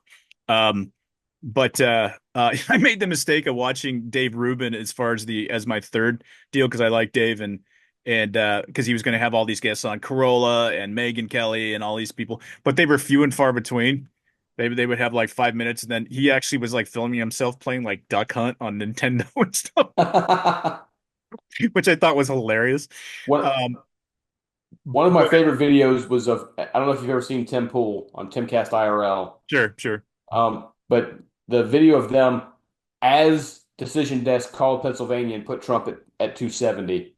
Speaker 5: But I made the mistake of watching Dave Rubin as far as the as my third deal because I like Dave and because he was going to have all these guests on Corolla and Megyn Kelly and all these people, but they were few and far between. They would have like 5 minutes, and then he actually was like filming himself playing like Duck Hunt on Nintendo and stuff, which I thought was hilarious.
Speaker 6: One
Speaker 5: Um,
Speaker 6: one of my
Speaker 5: but
Speaker 6: favorite videos was of I don't know if you've ever seen Tim Pool on Timcast IRL.
Speaker 5: sure, sure.
Speaker 6: But the video of them as Decision Desk called Pennsylvania and put Trump at 270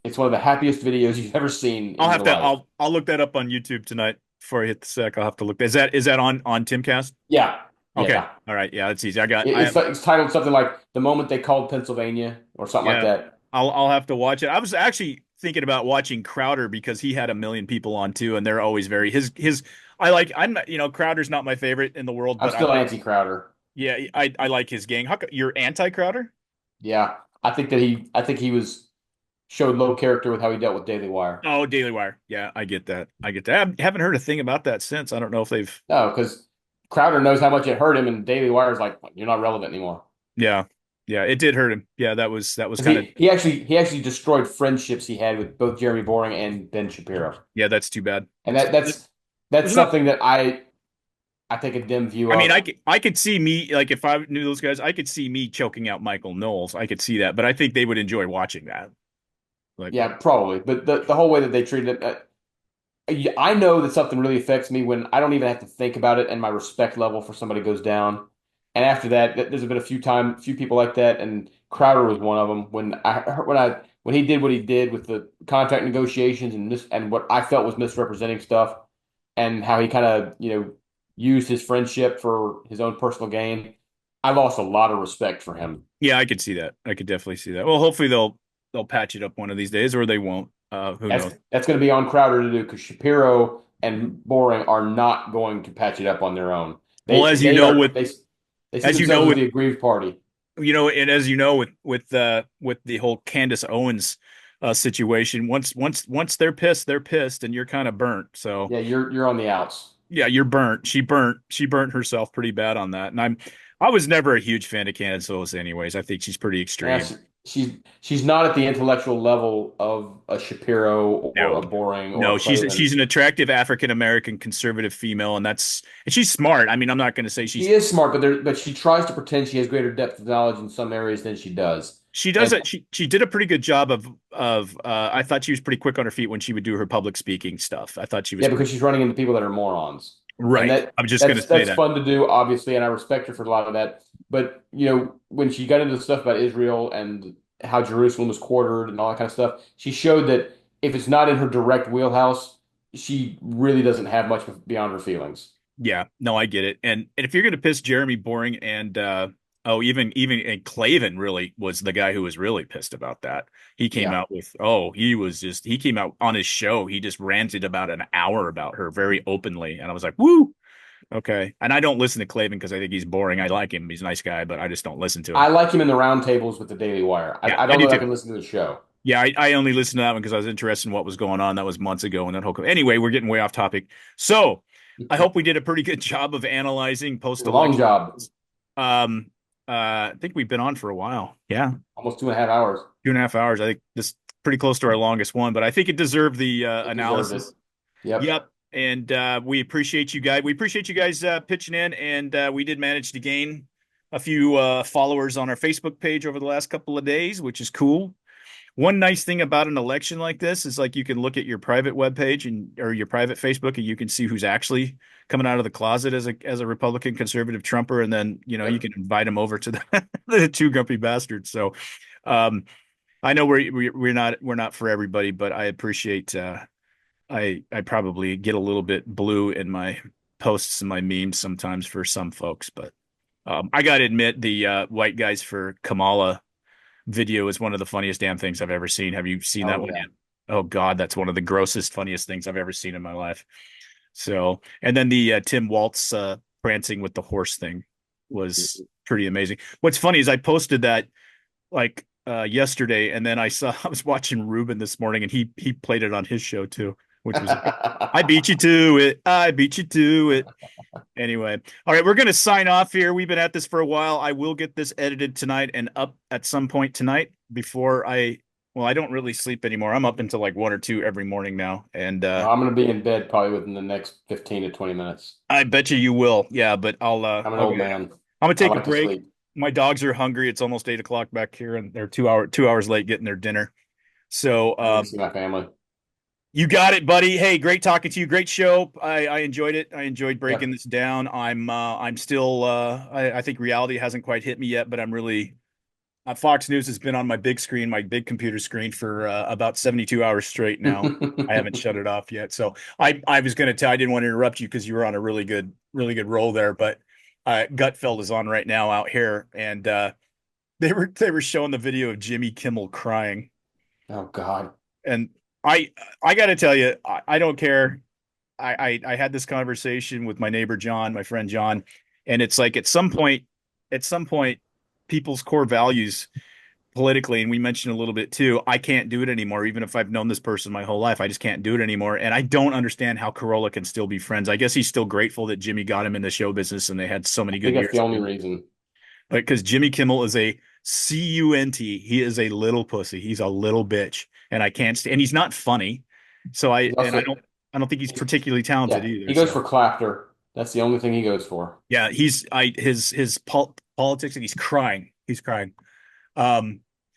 Speaker 6: it's one of the happiest videos you've ever seen
Speaker 5: I'll
Speaker 6: in
Speaker 5: have
Speaker 6: your
Speaker 5: to
Speaker 6: life.
Speaker 5: I'll look that up on YouTube tonight before I hit the sec. I'll have to look. Is that on Timcast?
Speaker 6: Yeah,
Speaker 5: Okay.
Speaker 6: yeah.
Speaker 5: All right. Yeah, that's easy.
Speaker 6: It's titled something like "The Moment They Called Pennsylvania" or something like
Speaker 5: Yeah.
Speaker 6: that.
Speaker 5: I'll have to watch it. I was actually thinking about watching Crowder because he had a million people on too, and they're always very his I'm not, Crowder's not my favorite in the world,
Speaker 6: I'm
Speaker 5: but I
Speaker 6: still
Speaker 5: like
Speaker 6: anti-Crowder.
Speaker 5: yeah, I like his gang. You're anti Crowder?
Speaker 6: Yeah, I think he was showed low character with how he dealt with Daily Wire.
Speaker 5: Oh, Daily Wire. Yeah, I get that. I get that. I haven't heard a thing about that since. I don't know if they've
Speaker 6: No, because Crowder knows how much it hurt him, and Daily Wire's like, "You're not relevant anymore."
Speaker 5: yeah. Yeah, it did hurt him. Yeah, that was
Speaker 6: Because
Speaker 5: kind of
Speaker 6: he actually destroyed friendships he had with both Jeremy Boring and Ben Shapiro,
Speaker 5: yeah, that's too bad.
Speaker 6: and
Speaker 5: It's,
Speaker 6: that's
Speaker 5: there's not
Speaker 6: something that I take a dim view
Speaker 5: I mean,
Speaker 6: of.
Speaker 5: I could see me like if I knew those guys, I could see me choking out Michael Knowles. I could see that, but I think they would enjoy watching that. Like,
Speaker 6: Yeah, probably, but the whole way that they treated it, yeah, I know that something really affects me when I don't even have to think about it, and my respect level for somebody goes down. And after that, there's been few people like that, and Crowder was one of them. When he did what he did with the contract negotiations and what I felt was misrepresenting stuff, and how he kind of used his friendship for his own personal gain, I lost a lot of respect for him.
Speaker 5: yeah, I could see that. I could definitely see that. Well, hopefully they'll patch it up one of these days, or they won't. Who
Speaker 6: That's
Speaker 5: knows?
Speaker 6: that's going to be on Crowder to do because Shapiro and Boring are not going to patch it up on their own.
Speaker 5: Well,
Speaker 6: They they are they see
Speaker 5: as you know
Speaker 6: themselves as
Speaker 5: with
Speaker 6: the aggrieved party.
Speaker 5: and as you know with the whole Candace Owens situation, once they're pissed, and you're kind of burnt. So
Speaker 6: Yeah, you're on the outs.
Speaker 5: yeah, you're burnt. She burnt herself pretty bad on that. And I was never a huge fan of Candace Owens anyways. I think she's pretty
Speaker 6: Yeah,
Speaker 5: extreme.
Speaker 6: she's not at the intellectual level of a Shapiro or a
Speaker 5: No.
Speaker 6: Boring or
Speaker 5: No,
Speaker 6: a
Speaker 5: she's
Speaker 6: Clavin.
Speaker 5: an attractive African American conservative female, and she's smart. I mean, I'm not going to say
Speaker 6: She is smart, but she tries to pretend she has greater depth of knowledge in some areas than she does.
Speaker 5: she does
Speaker 6: And
Speaker 5: it. She did a pretty good job of I thought she was pretty quick on her feet when she would do her public speaking stuff. I thought she was
Speaker 6: yeah, because she's running into people that are morons. And
Speaker 5: right. I'm just going to say
Speaker 6: that's
Speaker 5: that.
Speaker 6: fun to do, obviously, and I respect her for a lot of that. But when she got into the stuff about Israel and how Jerusalem was quartered and all that kind of stuff, she showed that if it's not in her direct wheelhouse, she really doesn't have much beyond her feelings.
Speaker 5: Yeah, no, I get it. And if you're gonna piss Jeremy boring and even and Clavin really was the guy who was really pissed about that. He came
Speaker 6: Yeah.
Speaker 5: out with he came out on his show, he just ranted about an hour about her very openly. And I was like, woo, okay. And I don't listen to Clavin because I think he's boring. I like him, he's a nice guy, but I just don't listen to
Speaker 6: I
Speaker 5: him.
Speaker 6: like him in the roundtables with the Daily Wire.
Speaker 5: Yeah,
Speaker 6: I
Speaker 5: I
Speaker 6: don't
Speaker 5: do
Speaker 6: know that I
Speaker 5: too.
Speaker 6: can listen to the show.
Speaker 5: Yeah, I only listened to that one because I was interested in what was going on. That was months ago, and that whole anyway, we're getting way off topic. So I hope we did a pretty good job of analyzing
Speaker 6: Long
Speaker 5: post-election.
Speaker 6: job.
Speaker 5: I think we've been on for a while. Yeah,
Speaker 6: Almost 2.5 hours.
Speaker 5: 2.5 hours. I think this is pretty close to our longest one, but I think it deserved the
Speaker 6: It
Speaker 5: analysis.
Speaker 6: deserved it. Yep.
Speaker 5: Yep. And we appreciate you guys. We appreciate you guys pitching in, and we did manage to gain a few followers on our Facebook page over the last couple of days, which is cool. One nice thing about an election like this is like you can look at your private webpage or your private Facebook, and you can see who's actually coming out of the closet as a Republican conservative Trumper, and then you can invite them over to the two grumpy bastards. So I know we're not for everybody, but I appreciate I probably get a little bit blue in my posts and my memes sometimes for some folks, but I got to admit the white guys for Kamala video is one of the funniest damn things I've ever seen. Have you seen that one yet? Oh God, that's one of the grossest, funniest things I've ever seen in my life. So, and then the Tim Waltz prancing with the horse thing was pretty amazing. What's funny is I posted that like yesterday, and then I was watching Ruben this morning, and he played it on his show too, which was I beat you to it. I beat you to it. Anyway, all right, we're going to sign off here. We've been at this for a while. I will get this edited tonight and up at some point tonight before I don't really sleep anymore. I'm up until like 1 or 2 every morning now. And
Speaker 6: I'm going to be in bed probably within the next 15 to 20 minutes.
Speaker 5: I bet you will. Yeah, but I'm
Speaker 6: an old man.
Speaker 5: I'm going to take a break. My dogs are hungry. It's almost 8 o'clock back here, and they're 2 hours late getting their dinner. So
Speaker 6: see my family.
Speaker 5: You got it, buddy. Hey, great talking to you. Great show. I enjoyed it. I enjoyed breaking this down. I'm still I think reality hasn't quite hit me yet, but I'm really Fox News has been on my big screen, my big computer screen for about 72 hours straight now. I haven't shut it off yet. So I was going to tell, I didn't want to interrupt you because you were on a really good roll there, but Gutfeld is on right now out here, and they were showing the video of Jimmy Kimmel crying.
Speaker 6: Oh God.
Speaker 5: And I got to tell you, I don't care. I had this conversation with my neighbor, John, my friend, John, and it's like at some point, people's core values politically, and we mentioned a little bit too, I can't do it anymore. Even if I've known this person my whole life, I just can't do it anymore. And I don't understand how Corolla can still be friends. I guess he's still grateful that Jimmy got him in the show business and they had so many good years.
Speaker 6: That's the only reason.
Speaker 5: But because Jimmy Kimmel is a cunt, he is a little pussy. He's a little bitch. And I can't and he's not funny. So I don't think he's particularly talented either.
Speaker 6: He goes for clapter. That's the only thing he goes for.
Speaker 5: Yeah, his politics, and he's crying. He's crying. By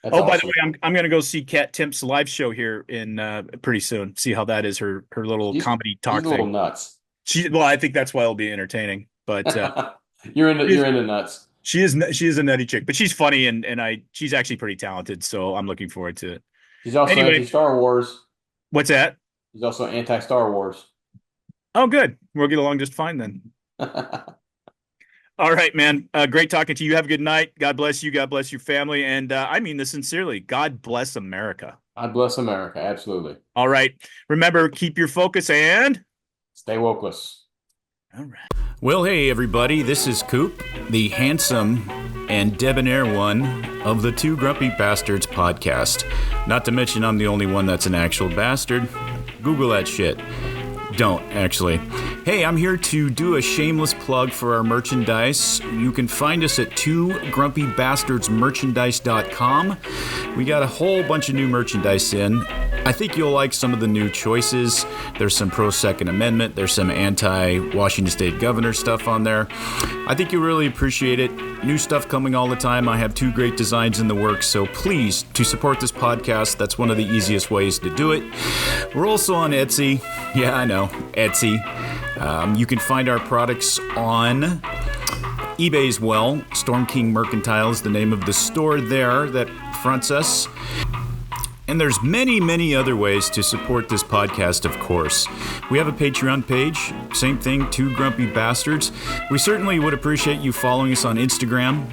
Speaker 5: the way, I'm going to go see Kat Timp's live show here in pretty soon. See how that is, her little comedy talk thing.
Speaker 6: A little nuts.
Speaker 5: I think that's why it'll be entertaining. But
Speaker 6: you're into nuts.
Speaker 5: She is a nutty chick, but she's funny and she's actually pretty talented. So I'm looking forward to it.
Speaker 6: She's also anti-Star Wars.
Speaker 5: What's that?
Speaker 6: She's also anti-Star Wars.
Speaker 5: Oh, good. We'll get along just fine then. All right, man. Great talking to you. Have a good night. God bless you. God bless your family. And I mean this sincerely. God bless America.
Speaker 6: God bless America. Absolutely.
Speaker 5: All right. Remember, keep your focus and
Speaker 6: stay wokeless.
Speaker 5: All right. Well, hey, everybody. This is Koop, the handsome and debonair one of the Two Grumpy Bastards podcast. Not to mention I'm the only one that's an actual bastard. Google that shit. Don't, actually. Hey, I'm here to do a shameless plug for our merchandise. You can find us at twogrumpybastardsmerchandise.com. We got a whole bunch of new merchandise in. I think you'll like some of the new choices. There's some pro-Second Amendment. There's some anti-Washington State Governor stuff on there. I think you'll really appreciate it. New stuff coming all the time. I have 2 great designs in the works, so please, to support this podcast, that's one of the easiest ways to do it. We're also on Etsy. Yeah, I know, Etsy. You can find our products on eBay as well. Storm King Mercantile is the name of the store there that fronts us.
Speaker 8: And there's many, many other ways to support this podcast, of course. We have a Patreon page, same thing, Two Grumpy Bastards. We certainly would appreciate you following us on Instagram.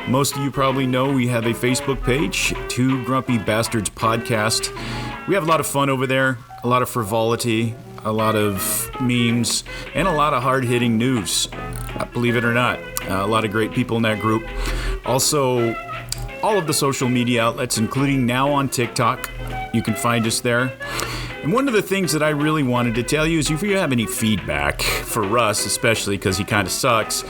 Speaker 8: Most of you probably know we have a Facebook page, Two Grumpy Bastards Podcast. We have a lot of fun over there, a lot of frivolity, a lot of memes, and a lot of hard-hitting news. Believe it or not, a lot of great people in that group. Also, all of the social media outlets, including now on TikTok. You can find us there. And one of the things that I really wanted to tell you is if you have any feedback for Russ, especially because he kind of sucks,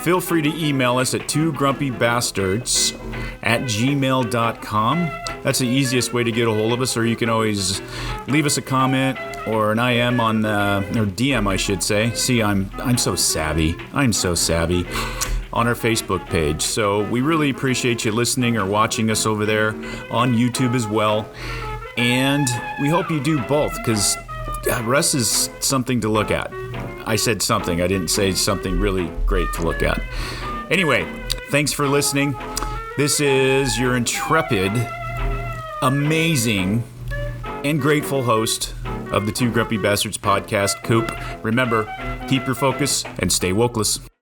Speaker 8: feel free to email us at twogrumpybastards@gmail.com. That's the easiest way to get a hold of us, or you can always leave us a comment or an IM on, or DM, I should say. See, I'm so savvy. I'm so savvy. On our Facebook page. So we really appreciate you listening or watching us over there on YouTube as well. And we hope you do both, because Russ is something to look at. I said something. I didn't say something really great to look at. Anyway, thanks for listening. This is your intrepid, amazing, and grateful host of the Two Grumpy Bastards podcast, Koop. Remember, keep your focus and stay wokeless.